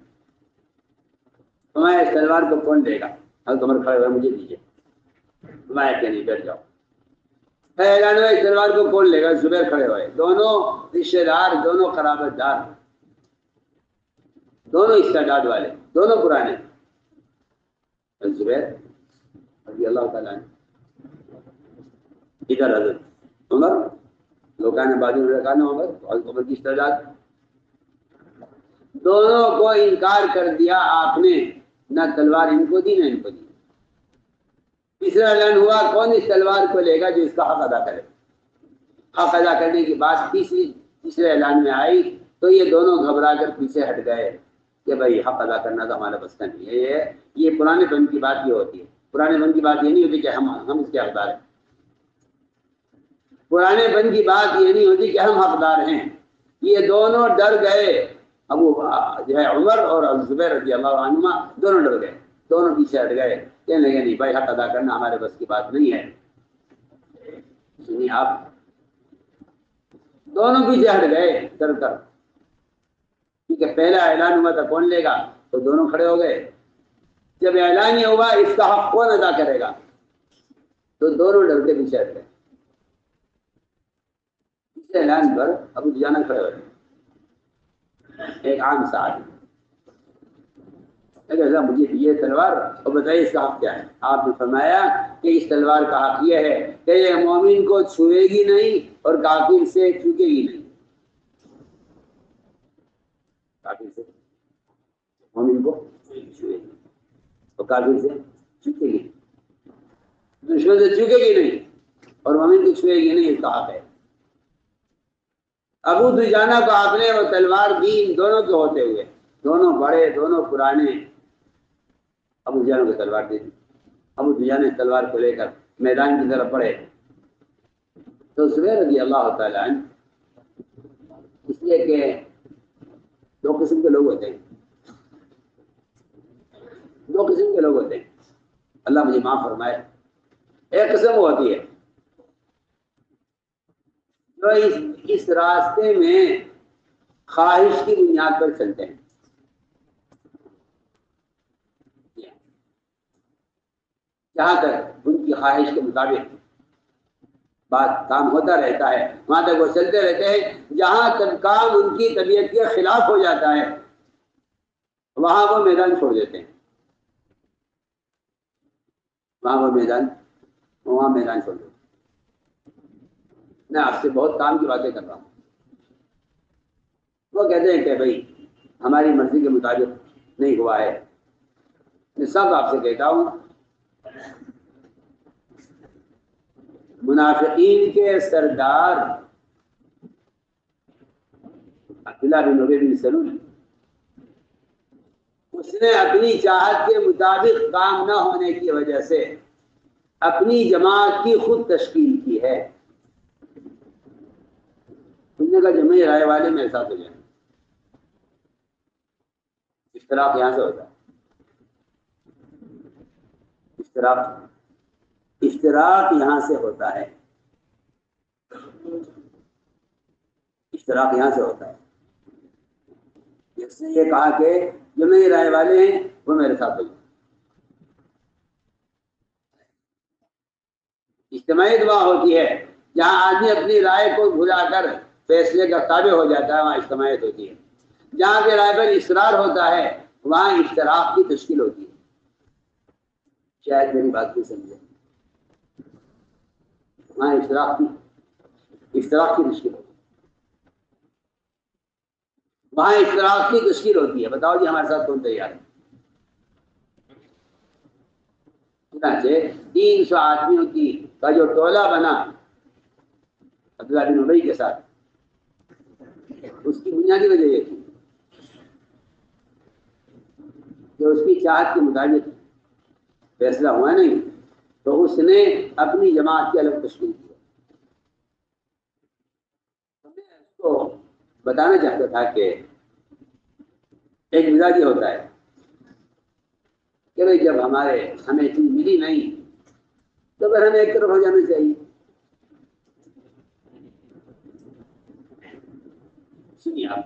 Speaker 1: تمہارے اس تلوار کو کون دے گا؟ حضرت عمر کھڑے ہوئے، مجھے دیجیے، تمہارے کیا نہیں، بیٹھ جاؤ۔ اعلان ہوا اس تلوار کو کون لے گا؟ زبیر کھڑے ہوئے، دونوں رشتے دار، دونوں قرابت دار، دونوں استعداد والے، دونوں پرانے۔ زبیر رضی اللہ تعالیٰ عنہ، ادھر حضرت عمر، لوگوں نے بازو میں رکھا نا عمر، حضرت عمر کی استعداد، دونوں کو انکار کر دیا آپ نے، نہ تلوار ان کو دی نہ ان کو دی۔ تیسرا اعلان ہوا کون اس تلوار کو لے گا جو اس کا حق ادا کرے؟ حق ادا کرنے کی بات تیسرے اعلان میں آئی تو یہ دونوں گھبرا کر پیچھے ہٹ گئے کہ بھائی حق ادا کرنا تو ہمارا بس کا نہیں ہے۔ یہ پرانے پن کی بات یہ ہوتی ہے، پرانے پن کی بات یہ نہیں ہوتی کہ ہم اس کے حقدار ہیں، پرانے پن کی بات یہ نہیں ہوتی کہ ہم حقدار ہیں۔ یہ دونوں ڈر گئے، ابو جو ہے عمر اور زبیر رضی اللہ عنہما دونوں ڈر گئے، دونوں پیچھے ہٹ گئے، کہنے لگے نہیں بھائی حق ادا کرنا ہمارے بس کی بات نہیں ہے۔ سنیے آپ، دونوں پیچھے ہٹ گئے ڈر کر، کیونکہ پہلا اعلان ہوا تھا کون لے گا، تو دونوں کھڑے ہو گئے۔ جب اعلان یہ ہوا اس کا حق کون ادا کرے گا، تو دونوں ڈر کے پیچھے ہٹ گئے۔ اس اعلان پر ابو دجانہ کھڑے ہوئے، ایک عام صاحب، مجھے یہ تلوار اور بتائیے اس کا حق کیا ہے؟ آپ نے فرمایا کہ اس تلوار کا حق یہ ہے کہ یہ مومن کو چھوئے گی نہیں اور کافر سے چوکے گی نہیں، کافر سے مومن کو چھوئے گی اور کافر سے چوکے گی، دشمن سے چوکے گی نہیں اور مومن کو چھوئے گی نہیں، اس کا حق ہے۔ ابو دجانہ کو آپ نے وہ تلوار دی ان دونوں کے ہوتے ہوئے، دونوں بڑے، دونوں پرانے، ابو دجانہ کو تلوار دے دی۔ ابو دجانہ تلوار کو لے کر میدان کی طرف بڑھے تو زبیر رضی اللہ تعالیٰ عنہ، اس لیے کہ دو قسم کے لوگ ہوتے ہیں، دو قسم کے لوگ ہوتے ہیں، اللہ مجھے معاف فرمائے۔ ایک قسم ہوتی ہے جو اس راستے میں خواہش کی بنیاد پر چلتے ہیں، جہاں تک ان کی خواہش کے مطابق بات کام ہوتا رہتا ہے وہاں تک وہ چلتے رہتے ہیں، جہاں تک کام ان کی طبیعت کے خلاف ہو جاتا ہے وہاں وہ میدان چھوڑ دیتے ہیں، وہاں میدان چھوڑ دیتے ہیں۔ میں آپ سے بہت کام کی باتیں کر رہا ہوں، وہ کہتے ہیں کہ بھائی ہماری مرضی کے مطابق نہیں ہوا ہے۔ میں سب آپ سے کہتا ہوں، منافقین کے سردار عبداللہ بن ابی بن سلول، اس نے اپنی چاہت کے مطابق کام نہ ہونے کی وجہ سے اپنی جماعت کی خود تشکیل کی ہے۔ دنیا کا جمعی رائے والے میرے ساتھ ہو جائیں، اشتراک یہاں سے ہوتا ہے، اشتراک یہاں سے ہوتا ہے، اشتراک یہاں سے ہوتا ہے۔ جس نے یہ کہا کہ جو میری رائے والے ہیں وہ میرے ساتھ ہو جائیں۔ اجتماعی دعا ہوتی ہے، جہاں آدمی اپنی رائے کو بھلا کر فیصلے کا تابع ہو جاتا ہے وہاں اجتماعیت ہوتی ہے۔ جہاں پہ رائے پر اصرار ہوتا ہے وہاں اشتراک کی تشکیل ہوتی ہے۔ شاید میری بات کو سمجھے، وہاں اشتراک کی اشتراک کی تشکیل ہوتی ہے، وہاں اشتراک کی تشکیل ہوتی ہے. بتاؤ جی ہمارے ساتھ کون تیار ہے؟ چنانچہ 300 آدمیوں کا جو ٹولہ بنا عبداللہ بن ابی کے ساتھ، اس کی بنیادی وجہ یہ تھی کہ اس کی چاہت کے مطابق فیصلہ ہوا نہیں تو اس نے اپنی جماعت کی الگ تشکیل کی. میں اس کو بتانا چاہتا تھا کہ ایک مزاج یہ ہوتا ہے کہ بھائی جب ہمیں چیز ملی نہیں تو پھر ہمیں ایک طرف ہو جانا چاہیے. سنیے آپ،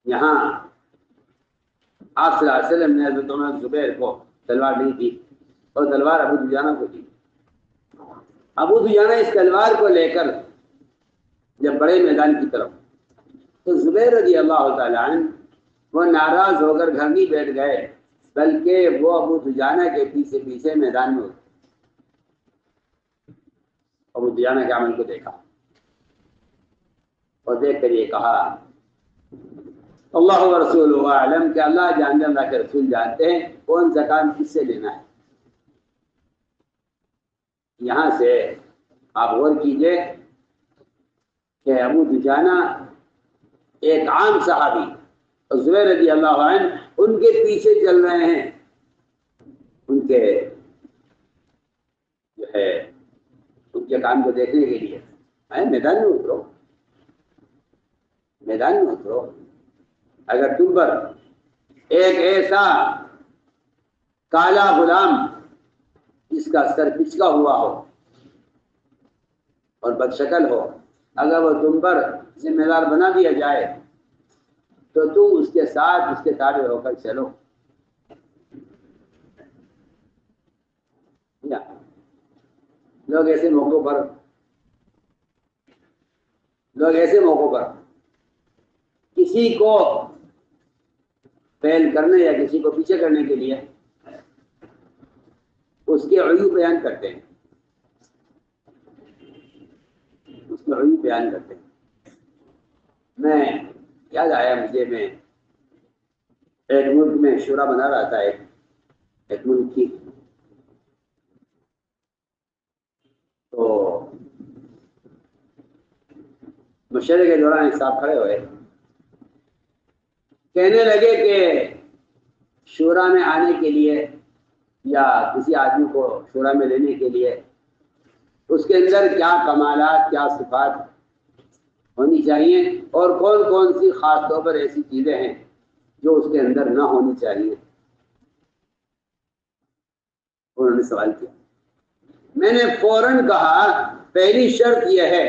Speaker 1: یہاں آپ صلی اللہ علیہ وسلم نے حضرت عمر زبیر کو تلوار نہیں دی اور تلوار ابو دجانہ کو دی. ابو دجانہ اس تلوار کو لے کر جب بڑے میدان کی طرف، تو زبیر رضی اللہ تعالی عنہ وہ ناراض ہو کر گھر نہیں بیٹھ گئے بلکہ وہ ابو دجانہ کے پیچھے پیچھے میدان میں اترے. ابو دجانہ کے عمل کو دیکھا اور دیکھ کر یہ کہا اللہ و رسول اعلم، کہ اللہ جانتے، اللہ کے رسول جانتے ہیں کون سا کام کس سے لینا ہے. یہاں سے آپ غور کیجئے کہ ابو دجانہ ایک عام صحابی اور زبیر رضی اللہ عنہ ان کے پیچھے چل رہے ہیں، ان کے جو ہے ان کے کام کو دیکھنے کے لیے. میدان میں اترو، میدان میں اترو. اگر تم پر ایک ایسا کالا غلام جس کا سر پچکا ہوا ہو اور بدشکل ہو، اگر وہ تم پر ذمہ دار بنا دیا جائے تو تم اس کے ساتھ اس کے تابع ہو کر چلو. لوگ ایسے موقعوں پر کسی کو فیل کرنے یا کسی کو پیچھے کرنے کے لیے اس کے عیوب بیان کرتے ہیں، اس کے عیوب بیان کرتے ہیں. میں یاد آیا مجھے، میں ایک ملک میں شورا بنا رہا تھا، ایک ملک کی، تو مشورے کے دوران ایک صاحب کھڑے ہوئے، کہنے لگے کہ شورا میں آنے کے لیے یا کسی آدمی کو شورا میں لینے کے لیے اس کے اندر کیا کمالات، کیا صفات ہونی چاہیے اور کون کون سی خاص طور پر ایسی چیزیں ہیں جو اس کے اندر نہ ہونی چاہیے. انہوں نے سوال کیا. میں نے فوراً کہا پہلی شرط یہ ہے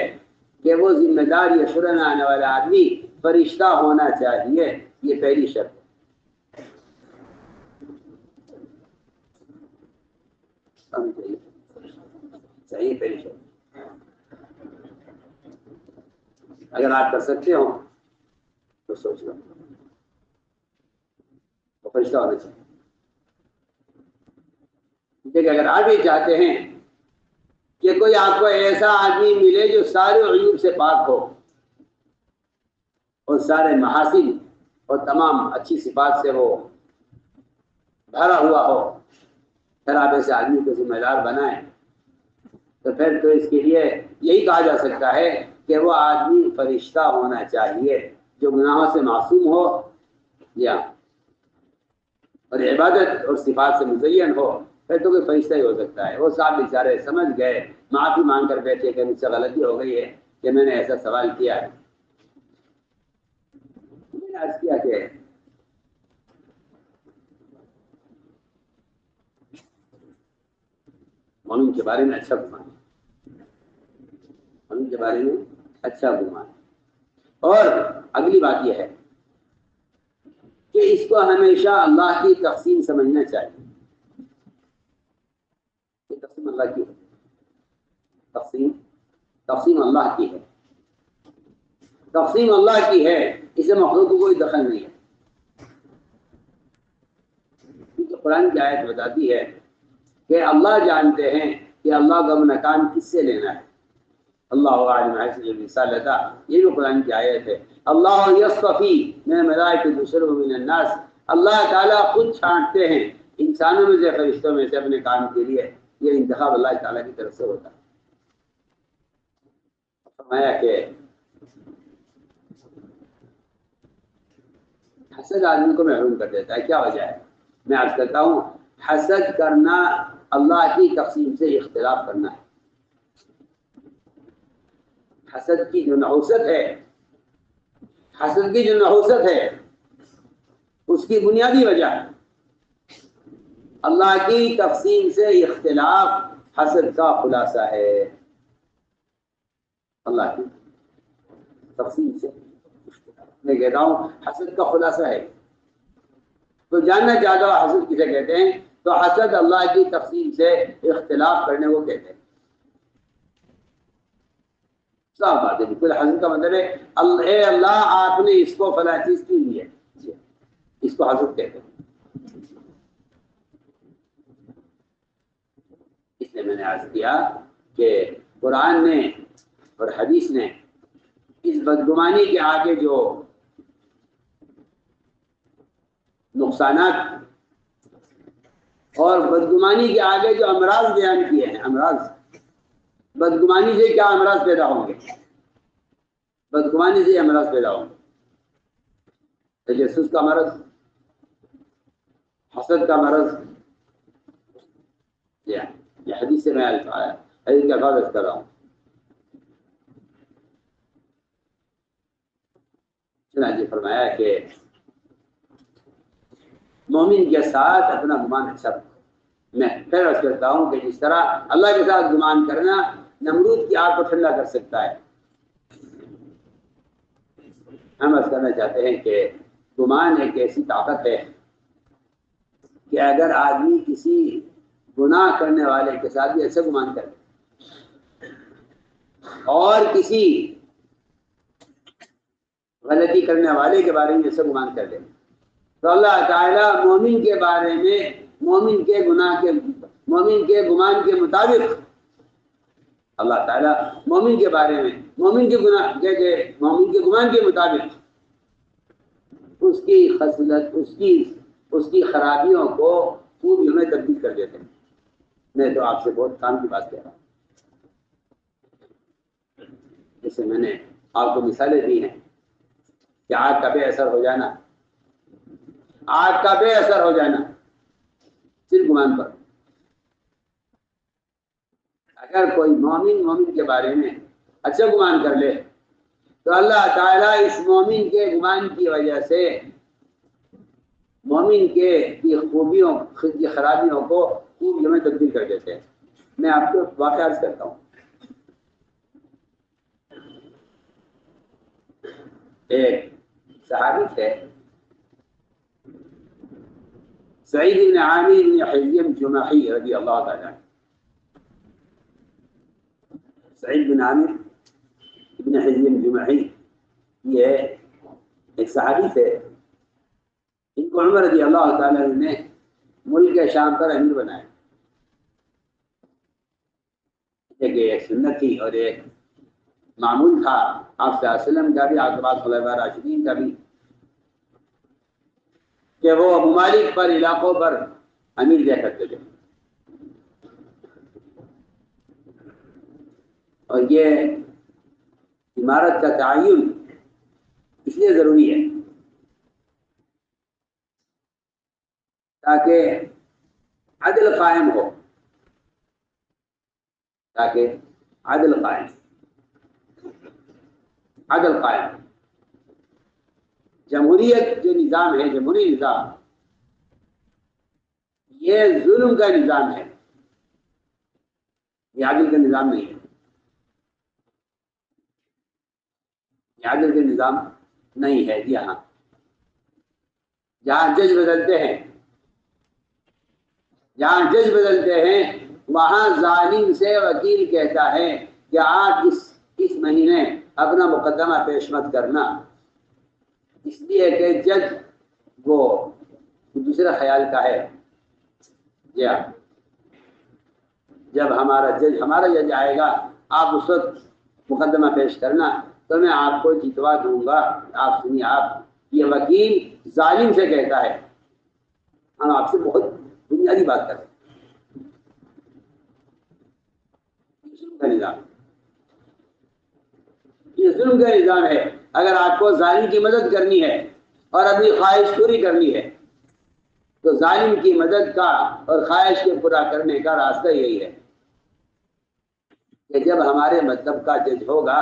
Speaker 1: کہ وہ ذمہ دار یا شورا میں آنے والا آدمی فرشتہ ہونا چاہیے. یہ پہلی شرط ہے. صحیح، پہلی شرط. اگر آپ کر سکتے ہو تو سوچ لو، وہ فرشتہ ہونا چاہیے. کہ اگر آپ یہ چاہتے ہیں کہ کوئی آپ کو ایسا آدمی ملے جو سارے عیوب سے پاک ہو اور سارے محاسن اور تمام اچھی صفات سے وہ بھرا ہوا ہو، پھر آپ ایسے آدمی کو ذمہ دار بنائیں، تو پھر تو اس کے لیے یہی کہا جا سکتا ہے کہ وہ آدمی فرشتہ ہونا چاہیے جو گناہوں سے معصوم ہو یا اور عبادت اور صفات سے مزین ہو. پھر تو کوئی فرشتہ ہی ہو سکتا ہے. وہ صاحب بیچارے سمجھ گئے، معافی مانگ کر بیٹھے کہ مجھ سے غلطی ہو گئی ہے کہ میں نے ایسا سوال کیا ہے. میں نے عرض کیا کہ مومن کے بارے میں اچھا گمان، مومن کے بارے میں اچھا گمان. اور اگلی بات یہ ہے کہ اس کو ہمیشہ اللہ کی تقسیم سمجھنا چاہیے. یہ تقسیم اللہ کی ہے، تقسیم اللہ کی ہے، تقسیم اللہ کی ہے. اسے مخلوق کو کوئی دخل نہیں ہے. کیونکہ قرآن کی آیت بتاتی ہے کہ اللہ جانتے ہیں کہ اللہ کا مکان کس سے لینا ہے. اللہ عالم حیث الرسالۃ، یہ بھی قرآن کی آیت ہے۔ اللہ یصطفی من الملائکۃ رسلا من الناس، اللہ تعالیٰ خود چھانٹتے ہیں انسانوں میں سے فرشتوں میں سے اپنے کام کے لیے، یہ انتخاب اللہ تعالیٰ کی طرف سے ہوتا ہے۔ فرمایا کہ حسد آدمی کو محروم کر دیتا ہے، کیا وجہ ہے؟ میں عرض کرتا ہوں، حسد کرنا اللہ کی تقسیم سے اختلاف کرنا ہے۔ حسد کی جو نحوست ہے، حسد کی جو نحوست ہے، اس کی بنیادی وجہ اللہ کی تقسیم سے اختلاف حسد کا خلاصہ ہے۔ اللہ کی تقسیم سے میں کہتا ہوں حسد کا خلاصہ ہے۔ تو جاننا چاہتا ہوں حسد کسے کہتے ہیں، تو حسد اللہ کی تقسیم سے اختلاف کرنے کو کہتے ہیں۔ صاف بات ہے بالکل۔ حسد کا مطلب ہے اے اللہ آپ نے اس کو فلاں چیز کیوں دی ہے، اس کو حسد کہتے ہیں۔ اس لیے میں نے عرض کیا کہ قرآن نے اور حدیث نے اس بدگمانی کے آگے جو نقصانات اور بدگمانی کے آگے جو امراض بیان کیے ہیں، امراض، بدگمانی سے کیا امراض پیدا ہوں گے؟ بدگمانی سے امراض پیدا ہوں گے، تجسس کا مرض، حسد کا مرض، یہ حدیث سے میں حدیث کا حفاظت کر رہا ہوں۔ چنانچہ فرمایا کہ مومن کے ساتھ اپنا گمان اچھا رکھو۔ میں پھر عرض کرتا ہوں کہ جس طرح اللہ کے ساتھ گمان کرنا نمرود کی آگ کو ٹھنڈا کر سکتا ہے، ہم عرض کرنا چاہتے ہیں کہ گمان ایک ایسی طاقت ہے کہ اگر آدمی کسی گناہ کرنے والے کے ساتھ بھی ایسے گمان کرے اور کسی غلطی کرنے والے کے بارے میں ایسے گمان کر لے، تو اللہ تعالیٰ مومن کے بارے میں مومن کے گمان کے مطابق اللہ تعالیٰ مومن کے بارے میں مومن کے گمان کے مطابق اس کی خصلت، اس کی خرابیوں کو خوبیوں میں تبدیل کر دیتے ہیں۔ میں تو آپ سے بہت کام کی بات کہہ رہا ہوں، جیسے میں نے آپ کو مثالیں دی ہیں کہ آگ کا بے اثر ہو جانا، آگ کا بے اثر ہو جانا صرف گمان پر۔ اگر کوئی مومن کے بارے میں اچھا گمان کر لے تو اللہ تعالیٰ اس مومن کے گمان کی وجہ سے مومن کی خوبیوں کی خرابیوں کو خوبیوں میں تبدیل کر دیتے ہیں۔ میں آپ کو واقعات کرتا ہوں۔ ایک صحابی تھے سعید بن عامر بن حیی الجمحی رضی اللہ تعالیٰ عنہ۔ سعید بن عامر بن حیی الجمحی یہ ایک صحابی تھے، ان کو عمر رضی اللہ تعالیٰ عنہ نے ملک شام پر امیر بنایا۔ ایک سنت تھی اور ایک معمول تھا آپ صلی اللہ علیہ وسلم کا بھی، آپ کے بعد خلفاء راشدین کا بھی، کہ وہ ممالک پر، علاقوں پر امیر دیا کرتے تھے۔ اور یہ عمارت کا تعین اس لیے ضروری ہے تاکہ عدل قائم ہو، تاکہ عدل قائم جمہوریت جو نظام ہے، جمہوری نظام، یہ ظلم کا نظام ہے، یہ عدل کا نظام نہیں ہے، یہ عدل کا نظام نہیں ہے۔ جی ہاں، جہاں جج بدلتے ہیں وہاں ظالم سے وکیل کہتا ہے کہ آپ اس مہینے اپنا مقدمہ پیش مت کرنا، اس لیے کہ جج وہ دوسرا خیال کا ہے۔ یا جب ہمارا جج آئے گا، آپ اس وقت مقدمہ پیش کرنا تو میں آپ کو جتوا دوں گا۔ آپ سنیے، آپ یہ وکیل ظالم سے کہتا ہے، ہم آپ سے بہت بنیادی بات کر رہے ہیں، ظلم کا نظام، یہ ظلم کا نظام ہے۔ اگر آپ کو ظالم کی مدد کرنی ہے اور اپنی خواہش پوری کرنی ہے تو ظالم کی مدد کا اور خواہش کے پورا کرنے کا راستہ یہی ہے کہ جب ہمارے مطلب کا جج ہوگا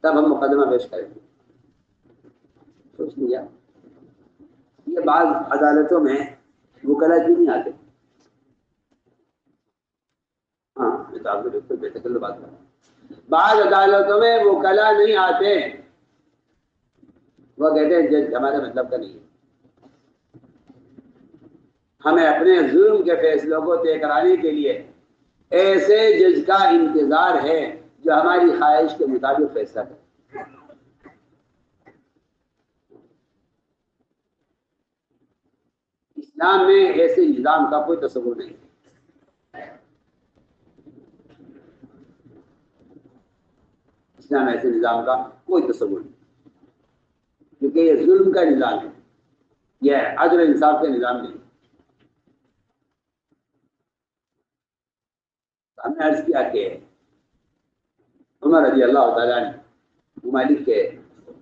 Speaker 1: تب ہم مقدمہ پیش کریں گے۔ سوچ لیا، یہ بعض عدالتوں میں وکلا کیوں نہیں آتے؟ ہاں، میں تو آپ کو بالکل بے تکلف بات کر رہا ہوں۔ بعض عدالتوں میں وکلا نہیں آتے، وہ کہتے ہیں جج ہمارے مطلب کا نہیں ہے، ہمیں اپنے ظلم کے فیصلوں کو طے کرانے کے لیے ایسے جج کا انتظار ہے جو ہماری خواہش کے مطابق فیصلہ کرے۔ اسلام میں ایسے نظام کا کوئی تصور نہیں ہے، اسلام ایسے نظام کا کوئی تصور نہیں، کیونکہ یہ ظلم کا نظام ہے، یہ عدل و انصاف کا نظام نہیں۔ ہم نے عرض کیا کہ عمر رضی اللہ تعالیٰ نے ممالک کے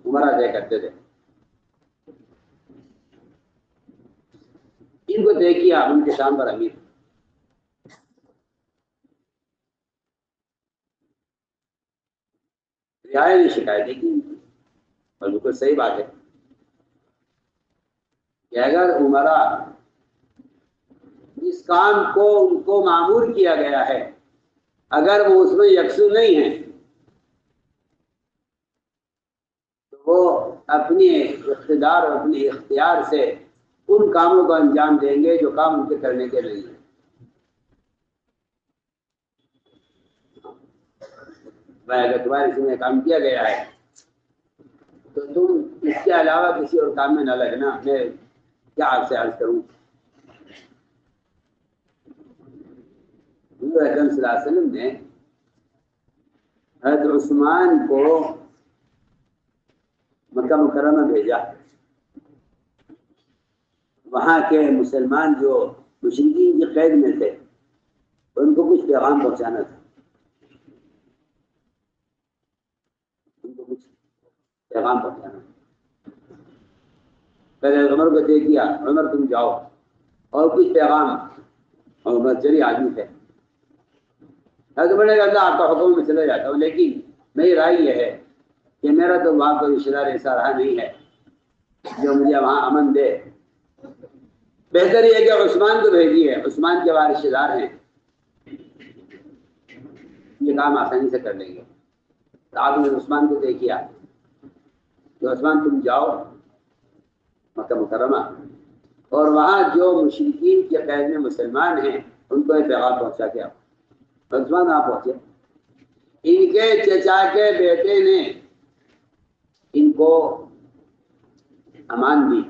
Speaker 1: عمرہ طے کرتے تھے، ان کو طے کیا ان کے شام پر امیر، رعایا نے شکایتیں کی، اور بالکل صحیح بات ہے کہ اگر عمرہ اس کام کو ان کو معمور کیا گیا ہے اگر وہ اس میں یکسو نہیں ہیں تو وہ اپنے اقتدار اور اپنے اختیار سے ان کاموں کو انجام دیں گے جو کام ان کے کرنے کے نہیں ہیں۔ اگر تمہارے اس میں کام کیا گیا ہے تو تم اس کے علاوہ کسی اور کام میں نہ لگنا، میں کیا آپ سے عرض کروں۔ حضور اکرم صلی اللہ علیہ وسلم نے حضرت عثمان کو مکہ مکرمہ بھیجا، وہاں کے مسلمان جو مشرکین کی قید میں تھے ان کو کچھ پیغام پہنچانا تھا، ان کو کچھ پیغام پہنچانا تھا۔ پہلے عمر کو طے کیا، عمر تم جاؤ اور کچھ پیغام، اور عمر چلی آدمی تھے، بڑے اللہ آپ کا حکم میں چلا جاتا ہوں، لیکن میری رائے یہ ہے کہ میرا تو وہاں کوئی رشتہ دار ایسا رہا نہیں ہے جو مجھے وہاں امن دے، بہتر یہ ہے کہ عثمان کو بھیجیے، عثمان کے وہاں رشتہ دار ہیں، یہ کام آسانی سے کر لیں گے۔ تو آپ نے عثمان کو طے کیا کہ عثمان تم جاؤ مکہ مکرمہ اور وہاں جو مشرکین کے قید میں مسلمان ہیں ان کو یہ پیغام پہنچا کے آؤ۔ عثمان وہاں پہنچے، ان کے چچا کے بیٹے نے ان کو امان دی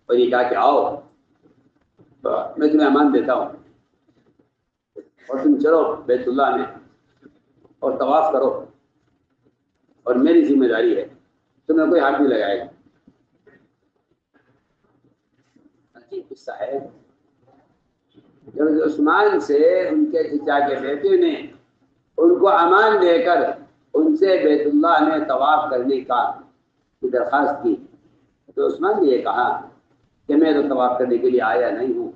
Speaker 1: اور یہ کہا کہ آؤ میں تمہیں امان دیتا ہوں اور تم چلو بیت اللہ میں اور طواف کرو، اور میری ذمہ داری ہے تمہیں کوئی ہاتھ نہیں لگائے گا۔ عجیب قصہ ہے، جب عثمان سے ان کے چچا کے بیٹے نے ان کو امان دے کر ان سے بیت اللہ میں طواف کرنے کا درخواست کی تو عثمان نے یہ کہا کہ میں تو طواف کرنے کے لیے آیا نہیں ہوں،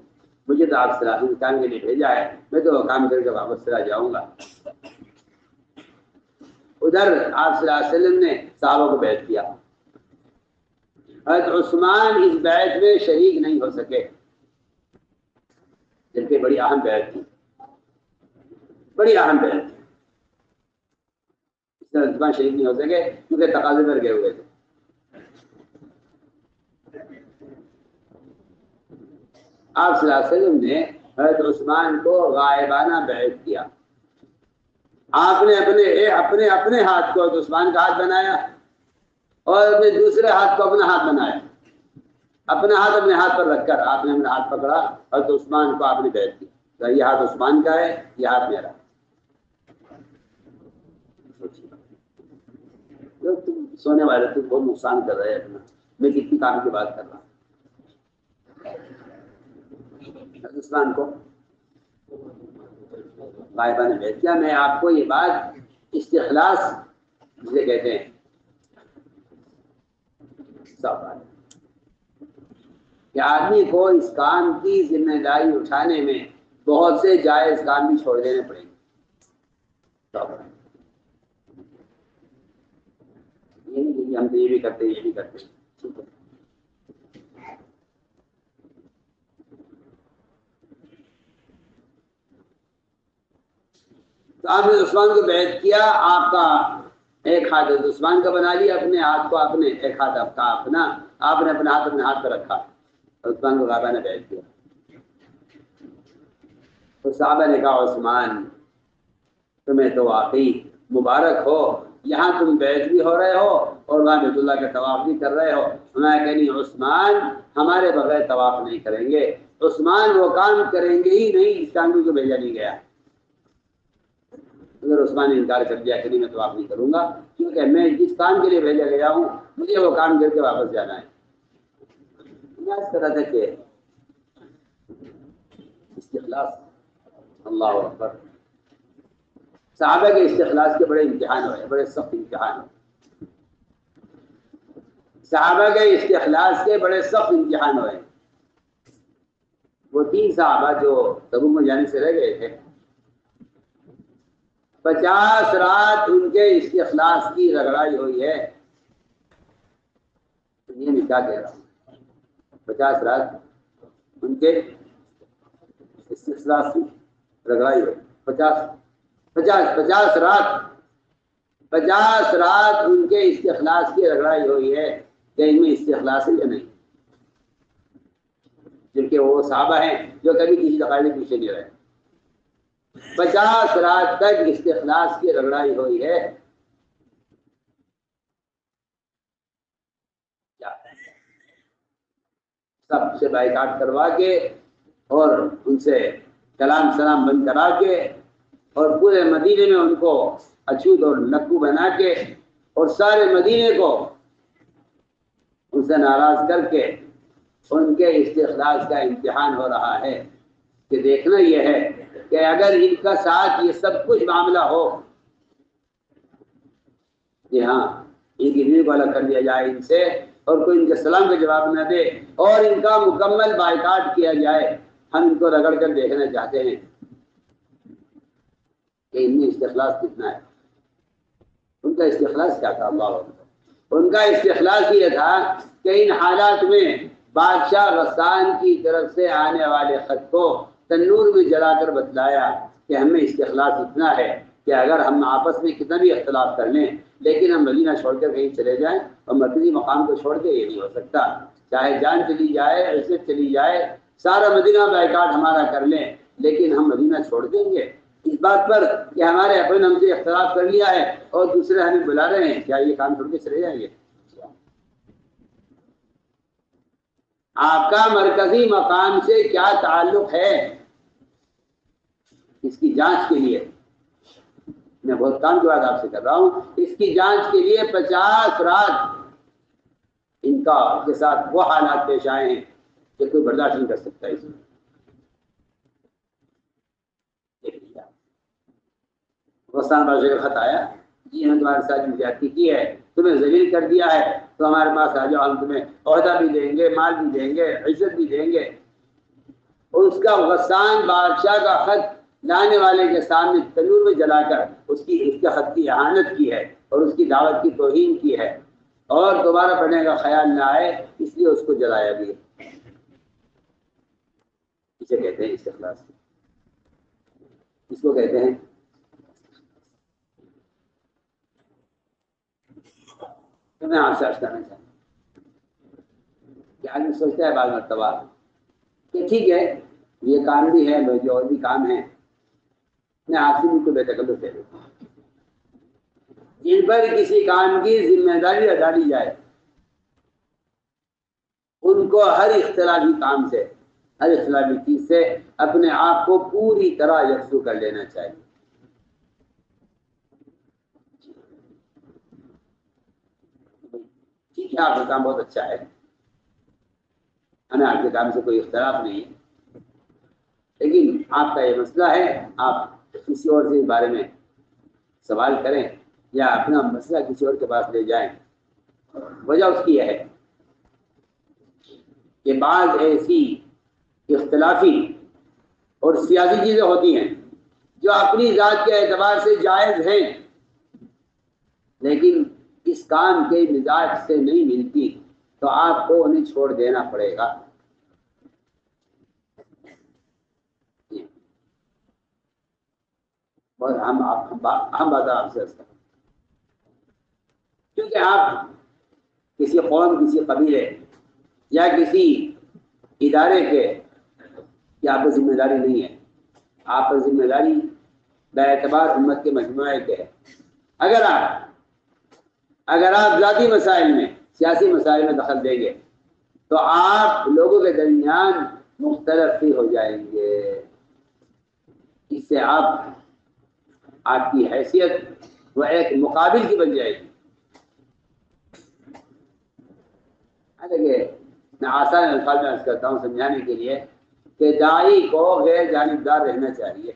Speaker 1: مجھے تو آپ صلی اللہ علیہ وسلم کام کے لیے بھیجا ہے، میں تو کام کر کے واپس چلا جاؤں گا۔ ادھر آپ صلی اللہ علیہ وسلم نے صحابہ کو بیعت کیا، حضرت عثمان اس بیعت میں شریک نہیں ہو سکے، جبکہ بڑی اہم بیعت تھی، بڑی اہم بیعت تھی، اس طرح عثمان شریک نہیں ہو سکے کیونکہ تقاضے پر گئے ہوئے تھے۔ آپ صلی اللہ علیہ وسلم نے حضرت عثمان کو غائبانہ بیعت کیا، آپ نے اپنے ہاتھ کو حضرت عثمان کا ہاتھ بنایا اور اپنے دوسرے ہاتھ کو اپنا ہاتھ بنایا، اپنا ہاتھ اپنے ہاتھ پر رکھ کر آپ نے اپنا ہاتھ پکڑا، حضرت عثمان کو آپ نے بیعت کی، یہ ہاتھ عثمان کا ہے، یہ ہاتھ میرا۔ جو تم سونے والے تم بہت نقصان کر رہے ہیں اپنا، میں کتنی کام کی بات کر رہا ہوں۔ عثمان کو غائبہ نے بھیج کیا۔ میں آپ کو یہ بات استخلاص جسے کہتے ہیں سب بات کہ آدمی کو اس کام کی ذمہ داری اٹھانے میں بہت سے جائز کام بھی چھوڑ دینے پڑیں گے۔ یہ نہیں کہ ہم تو یہ بھی کرتے یہ بھی کرتے، ٹھیک ہے۔ تو آپ نے عثمان کو بیعت کیا، آپ کا ایک ہاتھ عثمان کا بنا لیا، اپنے ہاتھ کو آپ نے ایک ہاتھ آپ کا اپنا، آپ نے اپنا ہاتھ اپنے ہاتھ پہ رکھا، عثمان کو غائبہ نے بیعت کیا۔ تو صحابہ نے کہا عثمان تمہیں تو واقعی مبارک ہو، یہاں تم بیعت بھی ہو رہے ہو اور وہاں بیت اللہ کا طواف بھی کر رہے ہو۔ میں کہنی عثمان ہمارے بغیر طواف نہیں کریں گے، عثمان وہ کام کریں گے ہی نہیں اس کام کو بھیجا نہیں گیا۔ اگر عثمان نے انکار کر دیا کہ نہیں میں طواف نہیں کروں گا، کیونکہ میں جس کام کے لیے بھیجا گیا ہوں مجھے وہ کام کر کے واپس جانا ہے۔ اس طرح تک کہ استخلاص، اللہ اکبر، صحابہ کے استخلاص کے بڑے امتحان ہوئے، بڑے سخت امتحان ہوئے، صحابہ کے استخلاص کے بڑے سخت امتحان ہوئے۔ وہ 3 صحابہ جو تبوک میں جانے سے رہ گئے تھے، 50 رات ان کے استخلاص کی رگڑائی ہوئی ہے۔ یہ میں کیا کہہ رہا ہوں، 50 رات ان کے استخلاص کی رگڑائی ہوئی، 50 رات ان کے استخلاص کی رگڑائی ہوئی ہے کہ ان میں استخلاص ہے یا نہیں، جبکہ وہ صحابہ ہیں جو کبھی کسی قاعدے کے پیچھے نہیں رہے۔ 50 رات تک استخلاص کی رگڑائی ہوئی ہے۔ سب سے بائیکاٹ کروا کے اور ان سے کلام سلام بند کرا کے اور پورے مدینے میں ان کو اچھوت اور نکو بنا کے اور سارے مدینے کو ان سے ناراض کر کے ان کے استخلاص کا امتحان ہو رہا ہے کہ دیکھنا یہ ہے کہ اگر ان کا ساتھ یہ سب کچھ معاملہ ہو کہ ہاں ان کی بیوی کو الگ کر دیا جائے ان سے اور کوئی ان کے سلام کا جواب نہ دے اور ان کا مکمل بائیکاٹ کیا جائے، ہم ان کو رگڑ کر دیکھنا چاہتے ہیں کہ ان میں استخلاص کتنا ہے۔ ان کا استخلاص کیا تھا؟ اللہ اکبر، ان کا استخلاص یہ تھا کہ ان حالات میں بادشاہ غسان کی طرف سے آنے والے خط کو تنور میں جلا کر بتلایا کہ ہمیں استخلاص اتنا ہے کہ اگر ہم آپس میں کتنا بھی اختلاف کر لیں لیکن ہم مدینہ چھوڑ کر کہیں چلے جائیں اور مرکزی مقام کو چھوڑ کے یہ نہیں ہو سکتا، چاہے جان چلی جائے، عزت چلی جائے، سارا مدینہ بائیکاٹ ہمارا کر لیں لیکن ہم مدینہ چھوڑ دیں گے اس بات پر کہ ہمارے اپنے ہم سے اختلاف کر لیا ہے اور دوسرے ہمیں بلا رہے ہیں، کیا یہ کام چھوڑ کے چلے جائیں گے؟ آپ کا مرکزی مقام سے کیا تعلق ہے؟ اس کی جانچ کے لیے میں بہت کام کی بات آپ سے کر رہا ہوں، اس کی جانچ کے لیے 50 رات ان کے ساتھ وہ حالات پیش آئے ہیں کہ کوئی برداشت نہیں کر سکتا۔ اس میں غسان بادشاہ کا خط آیا، جی ہم تمہارے ساتھ زیادتی کی ہے، تمہیں ذلیل کر دیا ہے، تو ہمارے پاس آ جاؤ، ہم تمہیں عہدہ بھی دیں گے، مال بھی دیں گے، عزت بھی دیں گے۔ اور اس کا غسان بادشاہ کا خط لانے والے کے سامنے تنور میں جلا کر اس کے خط کی اہانت کی ہے اور اس کی دعوت کی توہین کی ہے اور دوبارہ پڑھنے کا خیال نہ آئے اس لیے اس کو جلایا بھی ہے۔ اسے کہتے ہیں استخلاص، اس کو کہتے ہیں تو میں آپ سے عرض کرنا چاہتا ہوں کہ آدمی سوچتا ہے بعض مرتبہ کہ ٹھیک ہے یہ کام بھی ہے، جو اور بھی کام ہیں، میں آپ سے بھی کو بے تکلف دے دیتا ہوں، جن پر کسی کام کی ذمہ داری ادا لی جائے ان کو ہر اختلافی کام سے، ہر اختلافی چیز سے اپنے آپ کو پوری طرح یکسو کر لینا چاہیے۔ ٹھیک ہے آپ کا کام بہت اچھا ہے، ہمیں آپ کے کام سے کوئی اختلاف نہیں ہے، لیکن آپ کا یہ مسئلہ ہے، آپ کسی اور سے اس بارے میں سوال کریں یا اپنا مسئلہ کسی اور کے پاس لے جائیں۔ وجہ اس کی یہ ہے کہ بعض ایسی اختلافی اور سیاسی چیزیں ہوتی ہیں جو اپنی ذات کے اعتبار سے جائز ہیں، لیکن اس کام کے مزاج سے نہیں ملتی، تو آپ کو انہیں چھوڑ دینا پڑے گا۔ بہت ہم بات آپ سے کیونکہ آپ کسی قوم، کسی قبیلے یا کسی ادارے کے کی آپ کی ذمہ داری نہیں ہے، آپ کی ذمہ داری باعتبار امت کے مجموعے کے ہے۔ اگر آپ ذاتی مسائل میں، سیاسی مسائل میں دخل دیں گے تو آپ لوگوں کے درمیان مختلف ہی ہو جائیں گے، اس سے آپ کی حیثیت وہ ایک مقابل کی بن جائے گی۔ دیکھیے میں آسان الفاظ میں عرض کرتا ہوں سمجھانے کے لیے کہ داعی کو غیر جانبدار رہنا چاہیے،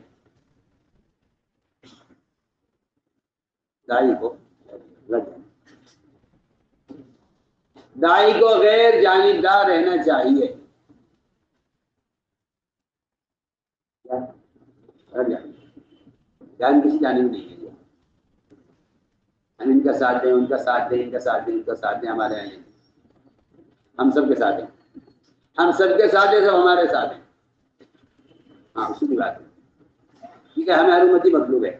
Speaker 1: داعی کو غیر جانبدار رہنا چاہیے۔ جان کسی جانب نہیں ہے، ہم ان کا ساتھ دیں، ان کا ساتھ دیں، ان کا ساتھ دیں، ان کا ساتھ دیں، ہمارے یہاں ہم سب کے ساتھ ہیں، ہم سب کے ساتھ ہیں، سب ہمارے ساتھ ہیں۔ ہاں اسی کی بات ہے، ٹھیک ہے، ہمیں حرمتی مطلوب ہے،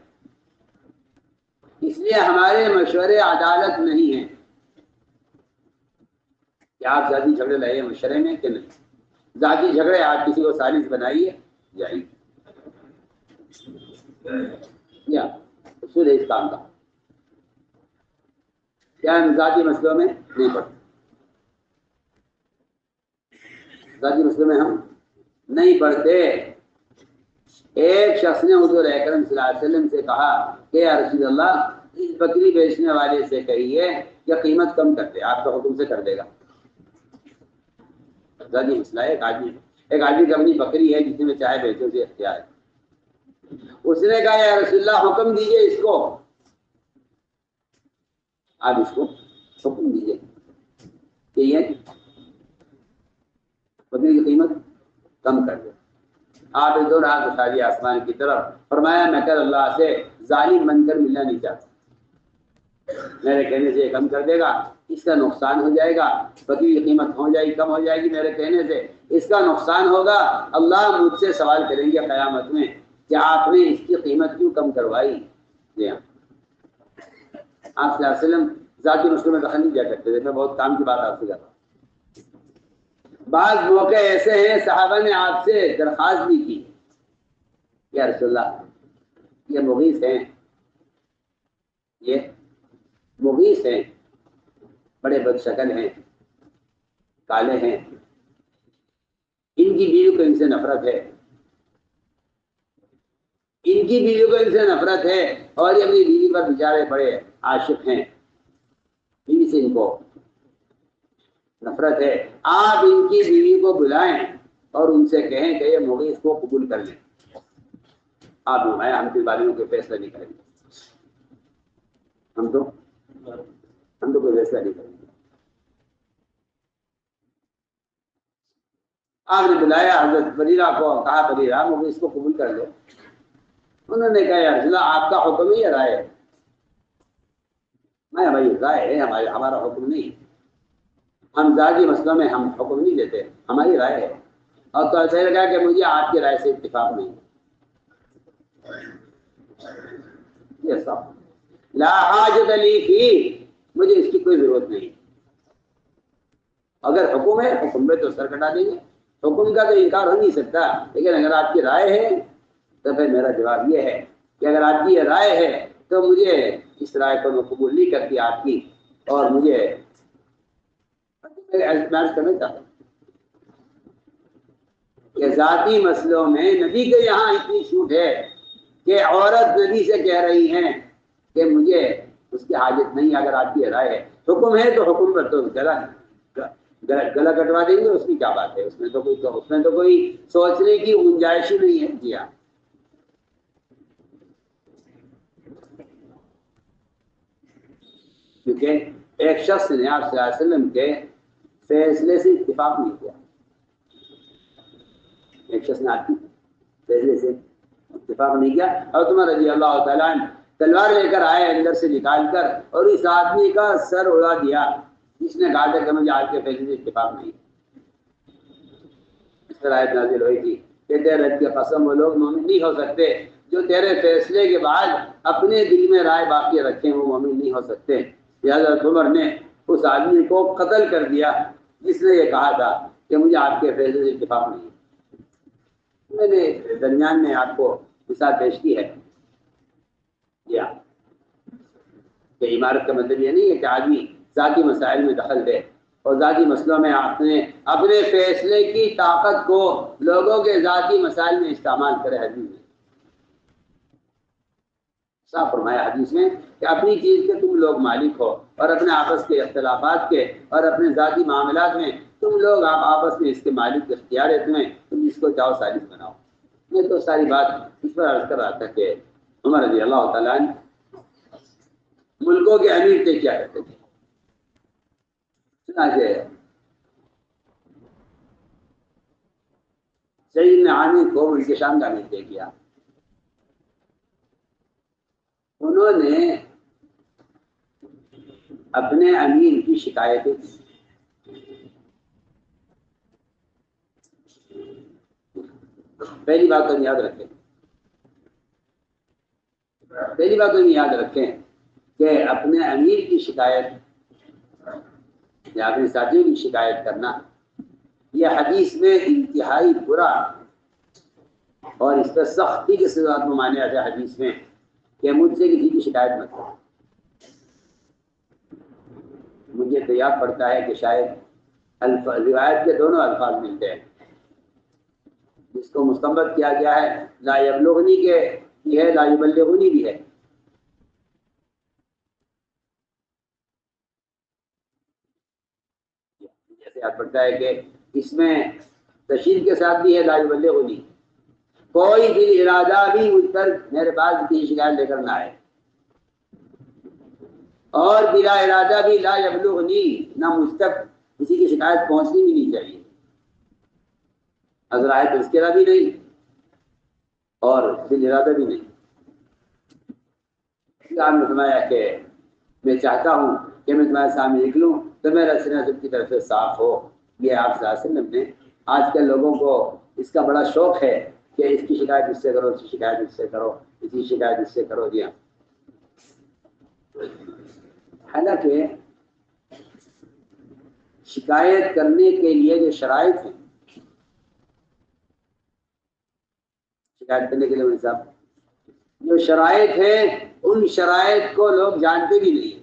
Speaker 1: اس لیے ہمارے مشورے عدالت نہیں ہیں کہ آپ ذاتی جھگڑے لائے مشورے میں کہ نہیں، ذاتی جھگڑے آپ کسی کو سازش بنائیے جائیے یا اصول ہے اس کام کا، کیا ہم ذاتی مسئلوں میں نہیں پڑتے، ذاتی مسئلوں میں ہم نہیں پڑھتے۔ ایک شخص نے حضور اکرم صلی اللہ علیہ وسلم سے کہا کہ یا رسول اللہ، اس بکری بیچنے والے سے کہیے کہ قیمت کم کر دے، آپ کا حکم سے کر دے گا۔ ذاتی مسئلہ ہے، ایک آدمی کی اپنی بکری ہے جتنے میں چاہے بیچے، اسے اختیار ہے۔ اس نے کہا یا رسول اللہ حکم دیجئے اس کو، آپ اس کو حکم دیجئے کہ یہ بکری کی قیمت کم کر دے۔ آپ دو رات اٹھا دیا آسمان کی طرف، فرمایا میں کل اللہ سے ظالم بن کر ملنا نہیں چاہتا، میرے کہنے سے یہ کم کر دے گا، اس کا نقصان ہو جائے گا، بکری کی قیمت ہو جائے گی، کم ہو جائے گی میرے کہنے سے، اس کا نقصان ہوگا، اللہ مجھ سے سوال کریں گے قیامت میں کہ آپ نے اس کی قیمت کیوں کم کروائی۔ جی ہاں، آپ صلی اللہ علیہ وسلم ذاتی مسئلوں میں دخل نہیں دیا کرتے تھے، میں بہت کام کی بات آپ سے کر رہا ہوں۔ بعض موقع ایسے ہیں صحابہ نے آپ سے درخواست بھی کی، یا رسول اللہ یہ مغیث ہیں، بڑے بد شکل ہیں، کالے ہیں، ان کی بیوی کو ان سے نفرت ہے، اور یہ اپنی بیوی پر بیچارے بڑے عاشق ہیں، بیوی سے ان کو نفرت ہے، آپ ان کی بیوی کو بلائیں اور ان سے کہیں کہ یہ مغیث کو قبول کر لیں، آپ نمایا ہم کی باریوں کے فیصلہ نہیں کریں گے، ہم تو کوئی فیصلہ نہیں کریں گے۔ آپ نے بلایا حضرت بریرہ کو، کہا بریرہ مغیث کو قبول کر لو، انہوں نے کہا یا رسول اللہ آپ کا حکم ہی رائے ہے، میں بھائی رائے ہے ہمارا حکم نہیں، ہم ذاتی مسئلوں میں ہم حکم نہیں دیتے، ہماری رائے ہے، اور تو ایسا لگا کہ مجھے آپ کی رائے سے اتفاق نہیں، یہ سب لا حاجت لی فی، مجھے اس کی کوئی ضرورت نہیں، اگر حکم ہے حکم میں تو سر کٹا دیں گے، حکم کا تو انکار ہو نہیں سکتا، لیکن اگر آپ کی رائے ہے تو پھر میرا جواب یہ ہے کہ اگر آپ کی یہ رائے ہے تو مجھے اس رائے کو میں قبول نہیں کرتی آپ کی، اور مجھے کرنا چاہتا ہوں کہ ذاتی مسئلوں میں نبی کے یہاں اتنی چھوٹ ہے کہ عورت نبی سے کہہ رہی ہیں کہ مجھے اس کی حاجت نہیں، اگر آپ کی رائے ہے، حکم ہے تو حکم پر تو گلا کٹوا دیں گے، اس کی کیا بات ہے؟ اس میں تو کوئی سوچنے کی گنجائش ہی نہیں ہے۔ جی ہاں، کیونکہ ایک شخص نے آپ صلی اللہ علیہ وسلم کے فیصلے سے اتفاق نہیں کیا، ایک شخص نے آپ کی فیصلے سے اتفاق نہیں کیا، اور عمر رضی اللہ تعالیٰ عنہ تلوار لے کر آئے اندر سے نکال کر، اور اس آدمی کا سر اڑا دیا جس نے کہا تھا کہ مجھے آج کے فیصلے سے اتفاق نہیں۔ اس پر آیت نازل ہوئی تھی کہ تیرے رب کی قسم وہ لوگ مومن نہیں ہو سکتے جو تیرے فیصلے کے بعد اپنے دل میں رائے باقی رکھیں، وہ مومن نہیں ہو سکتے۔ لہٰذا عمر نے اس آدمی کو قتل کر دیا جس نے یہ کہا تھا کہ مجھے آپ کے فیصلے سے اتفاق نہیں۔ میں نے درمیان میں آپ کو مثال پیش کی ہے یا کہ عمارت کا مطلب یہ نہیں ہے کہ آدمی ذاتی مسائل میں دخل دے اور ذاتی مسئلوں میں اپنے فیصلے کی طاقت کو لوگوں کے ذاتی مسائل میں استعمال کرے۔ حدیث میں صاف فرمایا حدیث میں کہ اپنی چیز کے تم لوگ مالک ہو، اور اپنے آپس کے اختلافات کے اور اپنے ذاتی معاملات میں تم لوگ آپ آپس میں اس کے مالک اختیار ہے، تم اس کو چاہو ثابت بناؤ۔ میں تو ساری بات اس پر عرض کر رہا تھا کہ عمر رضی اللہ تعالیٰ عنہ ملکوں کے امیر تھے، کیا کرتے تھے؟ چنانچہ سعید نے عامر کو ملک شام کا امیر طے کیا۔ انہوں نے اپنے امیر کی شکایتیں کی۔ پہلی بات تو یاد رکھیں کہ اپنے امیر کی شکایت یا اپنے ساتھیوں کی شکایت کرنا یہ حدیث میں انتہائی برا اور اس پر سختی کے ساتھ مانا جاتا ہے حدیث میں کہ مجھ سے کسی کی شکایت مت کرو۔ مجھے تو یاد پڑتا ہے کہ شاید روایت کے دونوں الفاظ ملتے ہیں، جس کو مستنبط کیا گیا ہے لا یبلغنی کے بھی ہے، لا یبلغنی بھی ہے۔ جیسے یاد پڑتا ہے کہ اس میں تشدید کے ساتھ بھی ہے لا یبلغنی، کوئی دل ارادہ بھی مجھ پر میرے پاس کسی شکایت لے کر نہ آئے، اور بلا ارادہ بھی لا یبلغنی، نہ مجھ تک کسی کی شکایت پہنچنی بھی نہیں چاہیے، عذرائے تذکرہ بھی نہیں اور بل ارادہ بھی نہیں۔ اسلام نے فرمایا کہ میں چاہتا ہوں کہ میں تمہارے سامنے نکلوں تو میرا سینہ سب کی طرف سے صاف ہو۔ یہ آپ صلی اللہ علیہ وسلم نے آج کل لوگوں کو اس کا بڑا شوق ہے کہ اس کی شکایت اس سے کرو، اس کی شکایت اس سے کرو، اس کی شکایت اس سے کرو۔ دیا حالانکہ شکایت کرنے کے لیے جو شرائط ہیں، شکایت کرنے کے لیے صاحب جو شرائط ہیں ان شرائط کو لوگ جانتے بھی نہیں ہیں،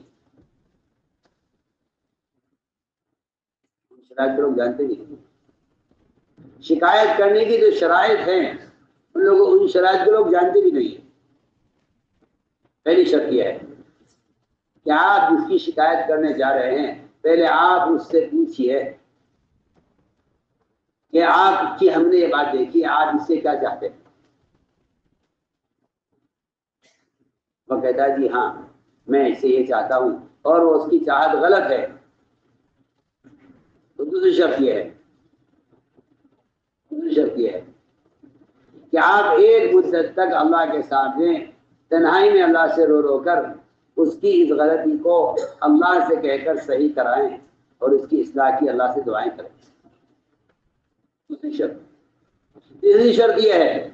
Speaker 1: ان شرائط کو لوگ جانتے بھی نہیں۔ شکایت کرنے کی جو شرائط ہیں ان شرائط کو لوگ جانتے بھی نہیں ہیں۔ پہلی شرط یہ ہے کہ آپ جس کی شکایت کرنے جا رہے ہیں پہلے آپ اس سے پوچھئے کہ آپ کی ہم نے یہ بات دیکھی، آپ اس سے کیا چاہتے ہیں؟ وہ کہتا ہے جی ہاں میں اس سے یہ چاہتا ہوں، اور وہ اس کی چاہت غلط ہے، تو دوسری شرط یہ ہے کہ آپ ایک مدت تک اللہ کے سامنے تنہائی میں اللہ سے رو رو کر اس کی اس غلطی کو اللہ سے کہہ کر صحیح کرائیں اور اس کی اصلاح کی اللہ سے دعائیں کریں۔ تیسری شرط یہ ہے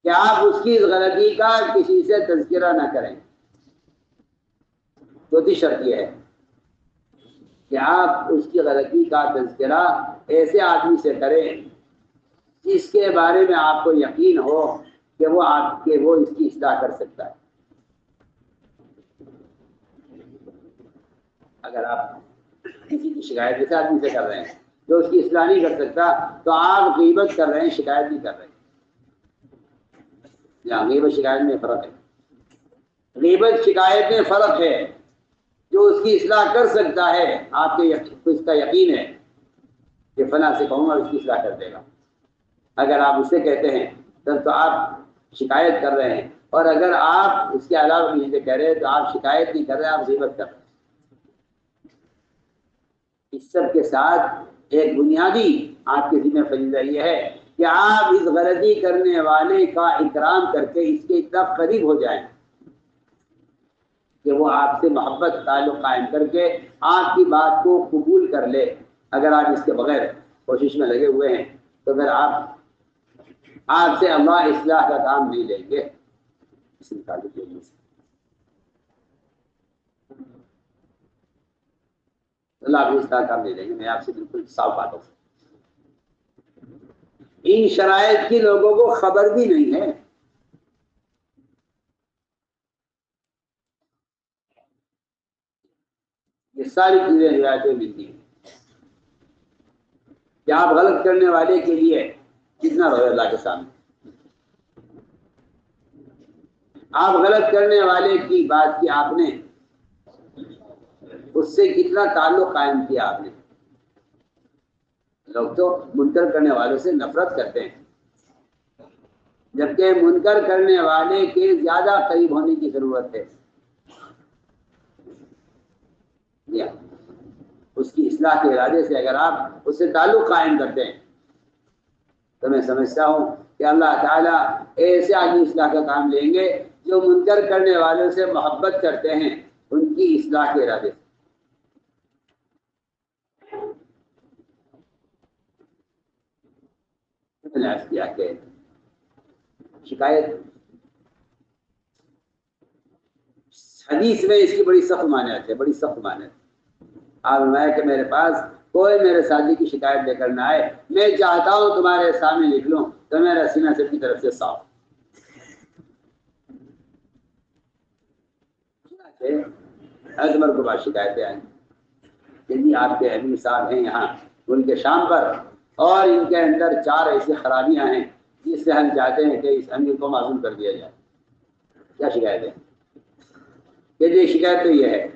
Speaker 1: کہ آپ اس کی اس غلطی کا کسی سے تذکرہ نہ کریں۔ چوتھی شرط یہ ہے کہ آپ اس کی غلطی کا تذکرہ ایسے آدمی سے کریں جس کے بارے میں آپ کو یقین ہو کہ وہ اس کی اصلاح کر سکتا ہے۔ اگر آپ کسی کی شکایت ایسے آدمی سے کر رہے ہیں جو اس کی اصلاح نہیں کر سکتا تو آپ غیبت کر رہے ہیں، شکایت نہیں کر رہے ہیں۔ غیبت شکایت میں فرق ہے، غیبت شکایت میں فرق ہے۔ جو اس کی اصلاح کر سکتا ہے، آپ کے اس کا یقین ہے کہ فلاں سے کہوں گا اس کی اصلاح کر دے گا. اگر آپ اسے کہتے ہیں تب تو آپ شکایت کر رہے ہیں، اور اگر آپ اس کے علاوہ کسی سے کہہ رہے ہیں تو آپ شکایت نہیں کر رہے، آپ غیبت کر رہے ہیں. اس سب کے ساتھ ایک بنیادی آپ کے ذمہ فریضہ یہ ہے کہ آپ اس غلطی کرنے والے کا اکرام کر کے اس کے اتنا قریب ہو جائیں کہ وہ آپ سے محبت تعلق قائم کر کے آپ کی بات کو قبول کر لے. اگر آپ اس کے بغیر کوشش میں لگے ہوئے ہیں تو پھر آپ سے اللہ اصلاح کا کام نہیں لیں گے. اس متعلق اللہ آپ اصلاح کام نہیں لیں گے. میں آپ سے بالکل صاف بات ہوں. ان شرائط کی لوگوں کو خبر بھی نہیں ہے. یہ ساری چیزیں روایتیں ملتی ہیں کہ آپ غلط کرنے والے کے لیے کتنا رو اللہ کے سامنے. آپ غلط کرنے والے کی بات کی آپ نے اس سے کتنا تعلق قائم کیا آپ نے. لوگ تو منکر کرنے والوں سے نفرت کرتے ہیں، جبکہ منکر کرنے والے کے زیادہ قریب ہونے کی ضرورت ہے. اس کی اصلاح کے ارادے سے اگر آپ اس سے تعلق قائم کرتے ہیں تو میں سمجھتا ہوں کہ اللہ تعالیٰ ایسے آدمی اصلاح کا کام لیں گے جو منکر کرنے والوں سے محبت کرتے ہیں ان کی اصلاح کے ارادے سے. کیا کہ شکایت حدیث میں اس کی بڑی سخت معنیت ہے، بڑی سخت معنیت. آپ فرمایا کہ میرے پاس کوئی میرے ساتھی کی شکایت لے کر نہ آئے، میں چاہتا ہوں تمہارے سامنے لکھ لوں تو میرا سینہ سب کی طرف سے صاف. اجمر کو بعض شکایتیں آئیں کہ جی آپ کے امیر صاحب ہیں یہاں ان کے شام پر، اور ان کے اندر 4 ایسی خرابیاں ہیں جس سے ہم چاہتے ہیں کہ اس امیر کو معزول کر دیا جائے. کیا شکایت ہے؟ کہ جی شکایت تو یہ ہے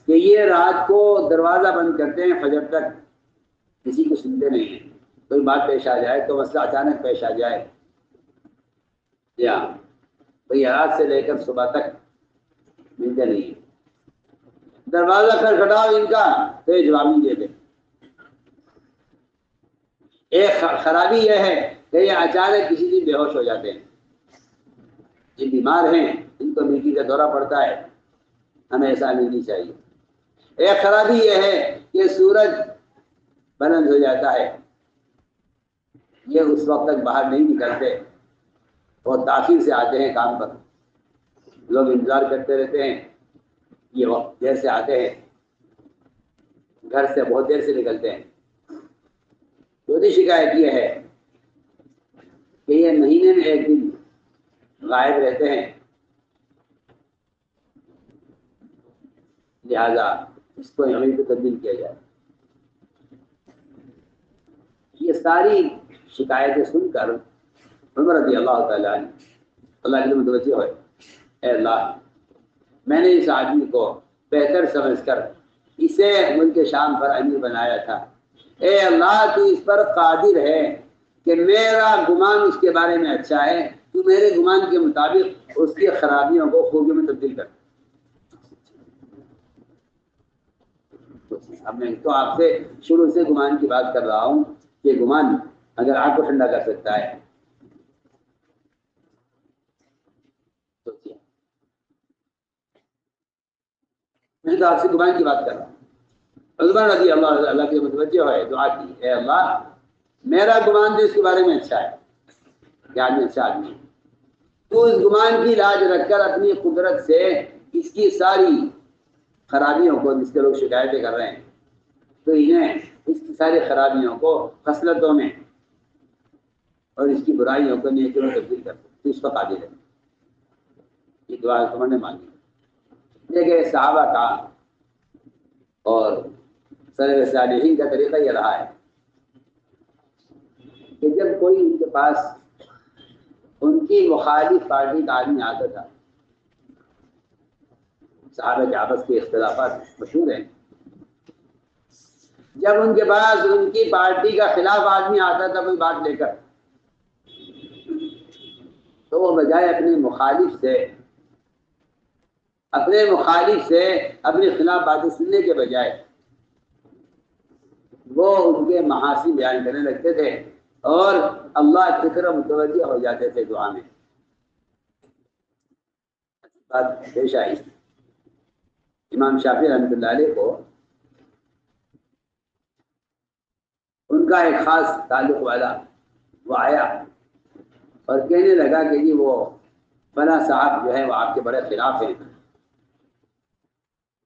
Speaker 1: کہ یہ رات کو دروازہ بند کرتے ہیں فجر تک، کسی کو سنتے نہیں ہیں. کوئی بات پیش آ جائے تو مسئلہ اچانک پیش آ جائے یا بھئی رات سے لے کر صبح تک ملتے نہیں ہیں. دروازہ کھٹکھٹاؤ ان کا تو یہ جواب نہیں دیتے. ایک خرابی یہ ہے کہ یہ اچانک کسی دن بے ہوش ہو جاتے ہیں. یہ بیمار ہیں، ان کو بیٹی کا دورہ پڑتا ہے، ہمیں ایسا نہیں چاہیے. ایک خرابی یہ ہے کہ سورج بلند ہو جاتا ہے، یہ اس وقت تک باہر نہیں نکلتے، اور تاخیر سے آتے ہیں کام پر. لوگ انتظار کرتے رہتے ہیں، یہ وقت دیر سے آتے ہیں، گھر سے بہت دیر سے نکلتے ہیں. دوسری شکایت یہ ہے کہ یہ مہینے میں ایک دن غائب رہتے ہیں، لہذا اس کو یہیں پہ تبدیل کیا جائے. یہ ساری شکایتیں سن کر عمر رضی اللہ تعالیٰ عنہ اللہ کے متوجہ ہوئے. اے اللہ، میں نے اس آدمی کو بہتر سمجھ کر اسے ملک شام پر امیر بنایا تھا. اے اللہ، تو اس پر قادر ہے کہ میرا گمان اس کے بارے میں اچھا ہے، تو میرے گمان کے مطابق اس کی خرابیوں کو خوبیوں میں تبدیل کر. اب میں تو آپ سے شروع سے گمان کی بات کر رہا ہوں کہ گمان اگر آپ کو ٹھنڈا کر سکتا ہے تو کیا. میں تو آپ سے گمان کی بات کر رہا ہوں. عثمان رضی اللہ کے متوجہ ہوئے، دعا کی، اے اللہ، میرا گمان تو اس کے بارے میں اچھا ہے کہ آدمی اچھا آدمی ہے، تو اس گمان کی لاج رکھ کر اپنی قدرت سے اس کی ساری خرابیوں کو، جس کے لوگ شکایتیں کر رہے ہیں، تو انہیں اس کی ساری خرابیوں کو خصلتوں میں اور اس کی برائیوں کو نیکیوں میں تبدیل کر دو. تو اس پر قادر ہے. یہ دعا تمہوں نے مانگی. دیکھیں صحابہ کا اور سلف صالحین کا طریقہ یہ رہا ہے کہ جب کوئی ان کے پاس ان کی مخالف پارٹی کا آدمی آتا تھا، صحابہ کے آپس کے اختلافات مشہور ہیں. جب ان کے پاس ان کی پارٹی کا خلاف آدمی آتا تھا کوئی بات لے کر، تو وہ بجائے اپنے مخالف سے اپنے خلاف باتیں سننے کے بجائے وہ ان کے محاسن بیان کرنے لگتے تھے اور اللہ کی طرف متوجہ ہو جاتے تھے دعا میں. بات پیش آئی امام شافعی رحمۃ اللہ علیہ کو، ان کا ایک خاص تعلق والا وہ آیا اور کہنے لگا کہ جی وہ فلاں صاحب جو ہے وہ آپ کے بڑے خلاف ہیں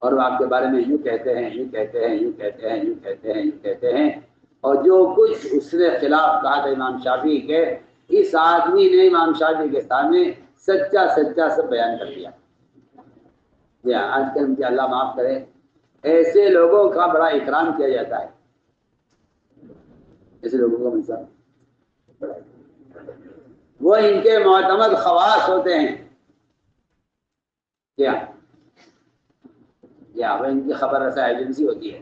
Speaker 1: اور وہ آپ کے بارے میں یوں کہتے ہیں یوں کہتے ہیں یوں کہتے ہیں یوں کہتے ہیں یوں کہتے ہیں، اور جو کچھ اس نے خلاف کہا تھا امام شافعی کے، اس آدمی نے امام شافعی کے سامنے سچا سب بیان کر دیا. جی آج کل کہ اللہ معاف کرے ایسے لوگوں کا بڑا اکرام کیا جاتا ہے، ایسے لوگوں کا مثال وہ ان کے معتمد خواص ہوتے ہیں. کیا وہ ان کی خبر رساں ایجنسی ہوتی ہے،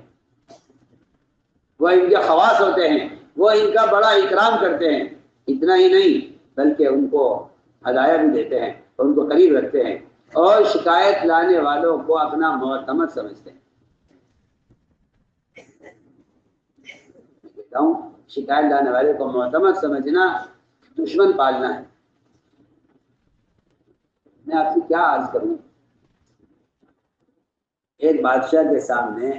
Speaker 1: وہ ان کے خواص ہوتے ہیں، وہ ان کا بڑا اکرام کرتے ہیں. اتنا ہی نہیں بلکہ ان کو ہدایہ بھی دیتے ہیں اور ان کو قریب رکھتے ہیں اور شکایت لانے والوں کو اپنا معتمد سمجھتے ہیں. کہتا ہوں شکایت لانے والے کو معتمد سمجھنا دشمن پالنا ہے. میں آپ سے کیا عرض کروں، ایک بادشاہ کے سامنے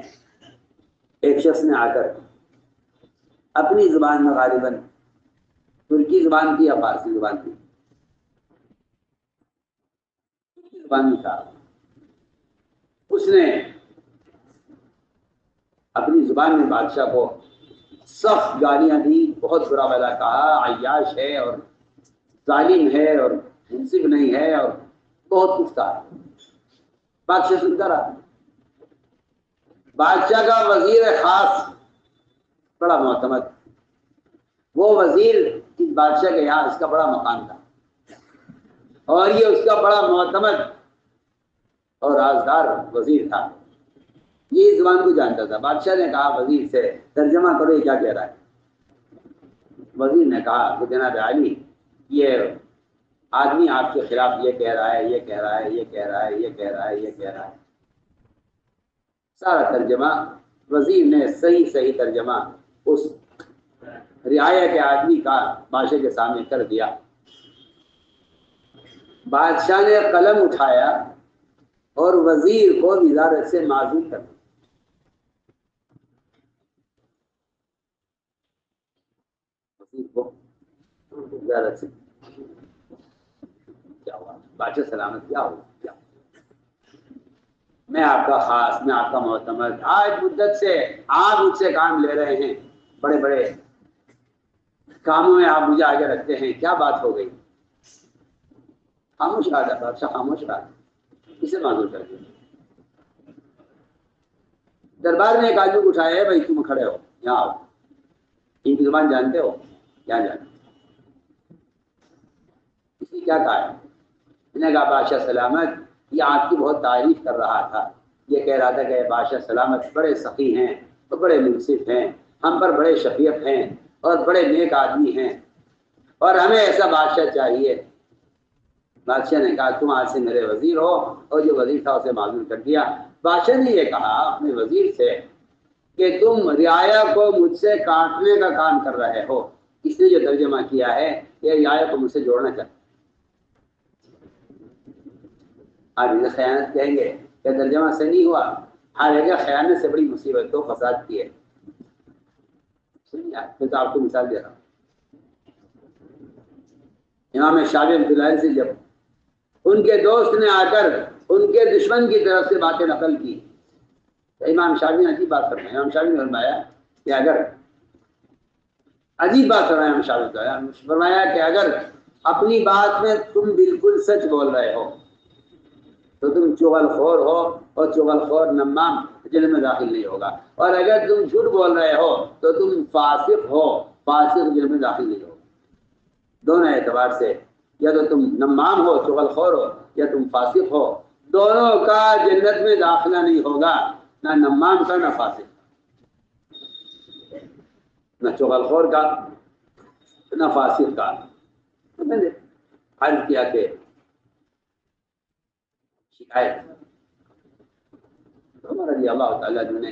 Speaker 1: ایک شخص نے آ کر اپنی زبان میں غالباً ترکی زبان کی یا فارسی زبان کی تھا، اس نے اپنی زبان میں بادشاہ کو سخت گالیاں دی، بہت برا بھلا کہا، عیاش ہے اور ظالم ہے اور منصف نہیں ہے اور بہت کچھ کہا. بادشاہ سنتا رہا. بادشاہ کا وزیر خاص بڑا معتمد، وہ وزیر اس بادشاہ کے یہاں اس کا بڑا مقام تھا اور یہ اس کا بڑا معتمد اور رازدار وزیر تھا. یہ زبان کو جانتا تھا. بادشاہ نے کہا وزیر سے ترجمہ کرو یہ کیا کہہ رہا ہے. وزیر نے کہا کہ جناب عالی یہ آدمی آپ کے خلاف یہ کہہ رہا ہے یہ کہہ رہا ہے یہ کہہ رہا ہے یہ کہہ رہا ہے یہ کہہ رہا ہے. سارا ترجمہ وزیر نے صحیح ترجمہ اس رعایا کے آدمی کا بادشاہ کے سامنے کر دیا. بادشاہ نے قلم اٹھایا اور وزیر کو وزارت سے معزول کر دیا. وزیر کو وزارت سے کیا ہوا؟ بادشاہ سلامت کیا ہوا؟ کیا میں آپ کا خاص، میں آپ کا معتمد، آج مدت سے آپ مجھ سے کام لے رہے ہیں، بڑے بڑے کاموں میں آپ مجھے آگے رکھتے ہیں، کیا بات ہو گئی؟ خاموش رہا تھا بادشاہ، خاموش رہا. اسے معذور کر دیا. دربار میں ایک آدمی کو اٹھایا ہے، بھائی تم کھڑے ہو یہاں آؤ، ان کی زبان جانتے ہو؟ کیا جانتے؟ اس نے کیا کہا ہے؟ انہوں نے کہا بادشاہ سلامت یہ آپ کی بہت تعریف کر رہا تھا، یہ کہہ رہا تھا کہ بادشاہ سلامت بڑے سخی ہیں اور بڑے منصف ہیں، ہم پر بڑے شفیق ہیں اور بڑے نیک آدمی ہیں اور ہمیں ایسا بادشاہ چاہیے. بادشاہ نے کہا تم آج سے میرے وزیر ہو، اور جو وزیر تھا اسے معزول کر دیا. بادشاہ نے یہ کہا اپنے وزیر سے کہ تم رعایا کو مجھ سے کاٹنے کا کام کر رہے ہو. اس نے جو ترجمہ کیا ہے یہ رعایا کو مجھ سے جوڑنا چاہتا. آپ اسے خیانت کہیں گے کہ ترجمہ سے نہیں ہوا. حالانکہ خیانت سے بڑی مصیبت تو فساد کی ہے. میں تو آپ کو مثال دے رہا ہوں. امام شافعی رحمۃ اللہ علیہ سے جب ان کے دوست نے آ کر ان کے دشمن کی طرف سے باتیں نقل کی تو امام شافعی نے عجیب بات فرمایا. امام شافعی نے فرمایا کہ اگر عجیب بات فرمایا امام شافعی نے فرمایا کہ اگر اپنی بات میں تم بالکل سچ بول رہے ہو تو تم چغل خور ہو اور چغل خور نمام جنت میں داخل نہیں ہوگا، اور اگر تم جھوٹ بول رہے ہو تو تم فاسق ہو، فاسق جنت میں داخل نہیں ہوگا. دونوں اعتبار سے یا تو تم نمام ہو چغل خور ہو یا تم فاسق ہو دونوں کا جنت میں داخلہ نہیں ہوگا، نہ نمام کا نہ فاسق کا، نہ چغل خور کا نہ فاسق کا۔ تو میں نے عرض کیا کہ شکایت عمر رضی اللہ تعالیٰ نے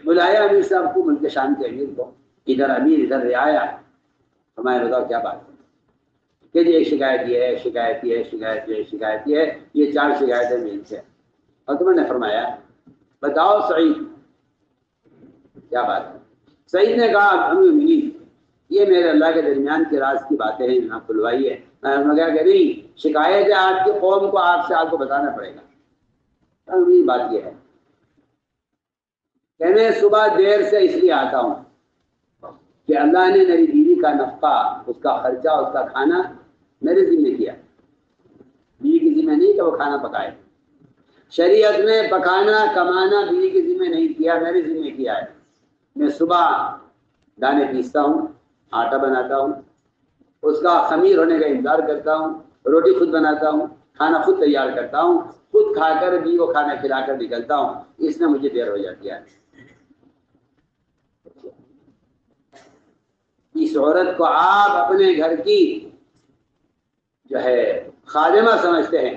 Speaker 1: بلایا امیر صاحب کو، ملک شام کے امیر کو، ادھر امیر ادھر رعایا، ہمارے بتاؤ کیا بات ہے؟ کہ جی ایک شکایت یہ ہے، شکایت یہ ہے، شکایت یہ ہے، شکایت یہ ہے، یہ 4 شکایتیں میری سے۔ اور تمہیں نے فرمایا بتاؤ سعید کیا بات ہے؟ سعید نے کہا امیر المؤمنین یہ میرے اللہ کے درمیان کے راز کی باتیں ہیں، جناب کھلوائی ہے۔ میں نے کہا کہ نہیں، شکایت ہے آپ کی قوم کو، آپ سے آپ کو بتانا پڑے گا۔ امیر بات یہ ہے کہ میں صبح دیر سے اس لیے آتا ہوں کہ اللہ نے میری بیوی کا نفقہ، اس کا خرچہ، اس کا کھانا میرے ذمہ کیا۔ بیوی کی ذمہ نہیں کہ وہ کھانا پکائے، شریعت میں پکانا کمانا بیوی کی ذمہ نہیں کیا، میرے ذمہ کیا ہے۔ میں صبح دانے پیستا ہوں، آٹا بناتا ہوں، اس کا خمیر ہونے کا انتظار کرتا ہوں، روٹی خود بناتا ہوں، کھانا خود تیار کرتا ہوں، خود کھا کر بیوی کو کھانا کھلا کر نکلتا ہوں۔ اس میں مجھے دیر ہو جاتی ہے۔ اس عورت کو آپ اپنے گھر کی جو ہے خادمہ سمجھتے ہیں۔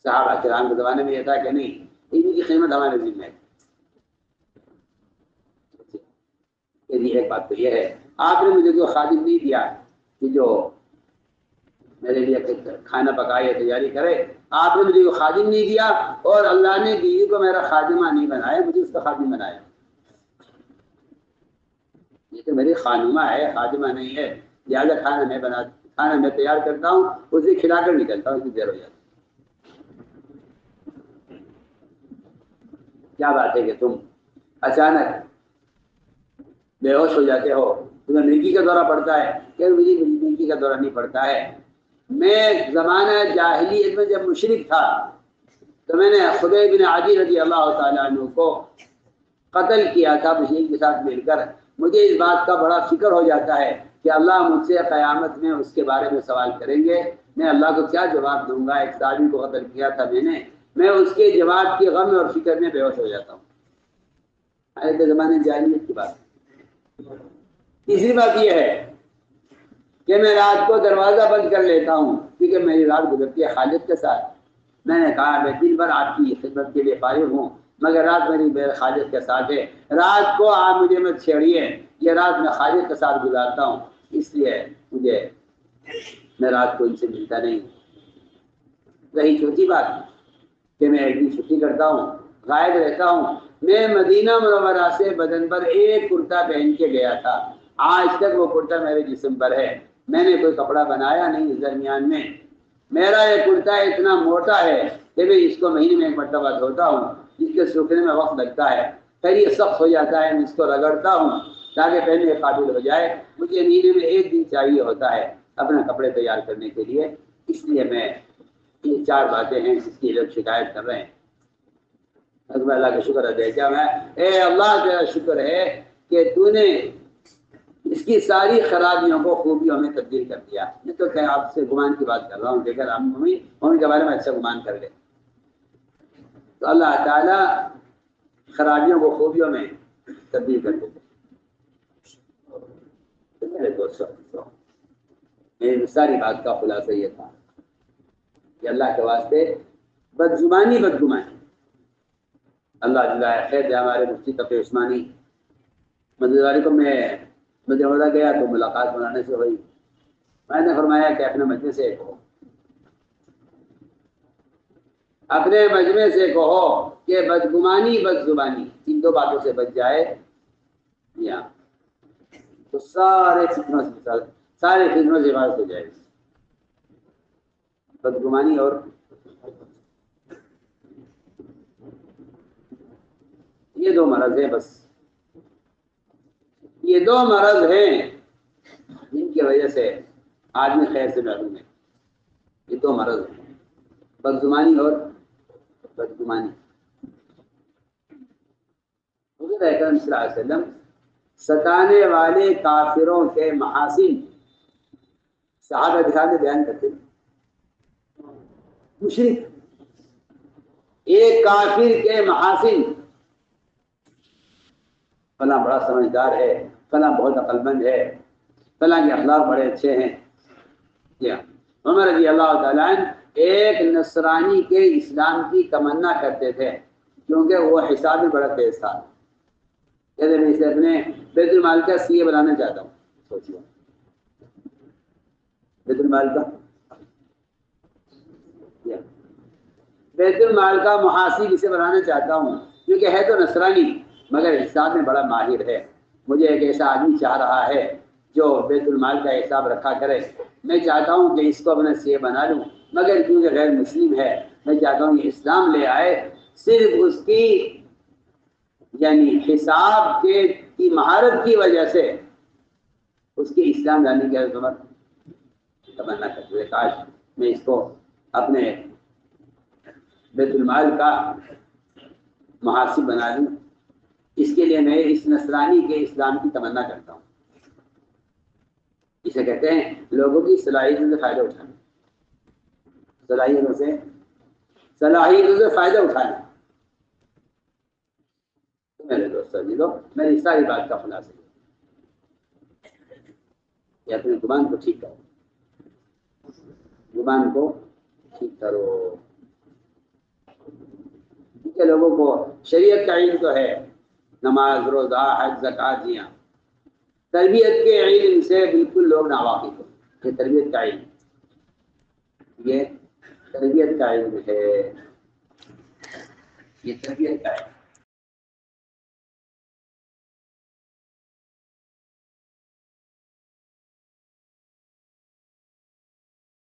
Speaker 1: صحابہ کرام کے زمانے میں یہ تھا کہ نہیں، ان کی قیمت ہمارے ذمہ ہے۔ ایک بات تو یہ ہے، آپ نے مجھے جو خادم نہیں دیا کہ جو میرے لیے کھانا پکائے تیاری کرے، آپ نے مجھے جو خادم نہیں دیا، اور اللہ نے بیوی کو میرا خادمہ نہیں بنایا، مجھے اس کا خادم بنایا۔ یہ تو میری خانمہ ہے، خادمہ نہیں ہے، لہٰذا کھانا میں تیار کرتا ہوں، اسے کھلا کر نکلتا ہوں، دیر ہو جاتی۔ کیا بات ہے کہ تم اچانک بے ہوش ہو جاتے ہو، تمہیں نیکی کا دورہ پڑتا ہے؟ کہ مجھے نیکی کا دورہ نہیں پڑتا ہے۔ میں زمانہ جاہلیت میں جب مشرک تھا تو میں نے خبیب بن عدی رضی اللہ تعالیٰ عنہ کو قتل کیا تھا مشرک کے ساتھ مل کر۔ مجھے اس بات کا بڑا فکر ہو جاتا ہے کہ اللہ مجھ سے قیامت میں اس کے بارے میں سوال کریں گے، میں اللہ کو کیا جواب دوں گا؟ ایک صحابی کو قتل کیا تھا میں اس کے جواب کی غم اور فکر میں بے ہوش ہو جاتا ہوں۔ آج کے زمانے جاہلیت کی بات۔ تیسری بات یہ ہے کہ میں رات کو دروازہ بند کر لیتا ہوں، کیونکہ میری رات گزرتی ہے خالد کے ساتھ۔ میں نے کہا میں دن بھر آپ کی خدمت کے لیے فارغ ہوں، مگر رات میری خالد کے ساتھ ہے، رات کو آپ مجھے مت چھیڑیے، یہ رات میں خالد کے ساتھ گزارتا ہوں، اس لیے میں رات کو ان سے ملتا نہیں۔ رہی چوتھی بات کہ میں ایک دن چھٹی کرتا ہوں، غائب رہتا ہوں۔ میں مدینہ منورہ سے بدن پر ایک کرتا پہن کے گیا تھا، آج تک وہ کرتا میرے جسم پر ہے، میں نے کوئی کپڑا بنایا نہیں اس درمیان میں۔ میرا یہ کرتا اتنا موٹا ہے کہ میں اس کو مہینے میں 1 مرتبہ دھوتا ہوں، جس کے سوکھنے میں وقت لگتا ہے، پھر یہ سخت ہو جاتا ہے، میں اس کو رگڑتا ہوں تاکہ پہننے کے قابل ہو جائے۔ مجھے مہینے میں 1 دن چاہیے ہوتا ہے اپنے کپڑے تیار کرنے کے لیے، اس لیے میں یہ 4 باتیں ہیں جس کی لوگ شکایت کر رہے ہیں۔ اللہ کا شکر ادا کیا میں، اے اللہ تیرا شکر ہے کہ تو نے اس کی ساری خرابیوں کو خوبیوں میں تبدیل کر دیا۔ میں تو کہ آپ سے گمان کی بات کر رہا ہوں، دیکھ کر ہم ان کے بارے میں اچھا گمان کر لیں تو اللہ تعالیٰ خرابیوں کو خوبیوں میں تبدیل کر دیتے۔ تو میرے دوستوں، میری ساری بات کا خلاصہ یہ تھا کہ اللہ کے واسطے بدگمانی اللہ جزائے خیر دے۔ ہمارے مفتی تقی عثمانی مددگاری کو میں مدینہ گیا تو ملاقات بنانے سے ہوئی، میں نے فرمایا کہ اپنے مجمع سے کہو کہ بدگمانی بد زبانی ان 2 باتوں سے بچ جائے یا تو سارے فتنوں سے حفاظت ہو جائے۔ بدگمانی اور یہ 2 مرض ہیں، بس یہ 2 مرض ہیں جن کی وجہ سے آدمی خیر سے محروم ہے۔ یہ 2 مرض ہیں، بدگمانی اور بدگمانی۔ حضور اکرم صلی اللہ علیہ وسلم ستانے والے کافروں کے محاسن صحابہ کرام میں بیان کرتے ہیں۔ مشرک، ایک کافر کے محاسن، فلاں بڑا سمجھدار ہے، فلاں بہت عقل مند ہے، فلاں کے اخلاق بڑے اچھے ہیں. عمر رضی اللہ تعالیٰ عنہ ایک نصرانی کے اسلام کی تمنا کرتے تھے کیونکہ وہ حساب میں بڑا تیز تھا. کہتے میں اسے اپنے بیت المال کا سی اے بنانا چاہتا ہوں. سوچیے بیت المال کا بیت المال کا محاسب اسے بنانا چاہتا ہوں کیونکہ ہے تو نصرانی مگر حساب میں بڑا ماہر ہے. مجھے ایک ایسا آدمی چاہ رہا ہے جو بیت المال کا حساب رکھا کرے. میں چاہتا ہوں کہ اس کو اپنا سی اے بنا لوں مگر کیونکہ غیر مسلم ہے میں چاہتا ہوں کہ اسلام لے آئے. صرف اس کی یعنی حساب کی مہارت کی وجہ سے اس کی اسلام لانے کی تمنا کرتے ہیں. کاش میں اس کو اپنے بیت المال کا محاسب بنا لوں. اس کے لیے میں اس نصرانی کے اسلام کی تمنا کرتا ہوں. اسے کہتے ہیں لوگوں کی صلاحیتوں سے فائدہ اٹھانا، صلاحیتوں سے فائدہ اٹھانا. میرے دوستوں جیلو میری ساری بات کا خلاصہ یہ اپنی زبان کو ٹھیک کرو، زبان کو ٹھیک کرو. کیونکہ لوگوں کو شریعت کا علم تو ہے، نماز روزہ حج زکوٰۃ دیا، تربیت کے علم سے بالکل لوگ ناواقف ہیں. یہ تربیت کا علم، یہ تربیت کا علم ہے، یہ تربیت کا علم.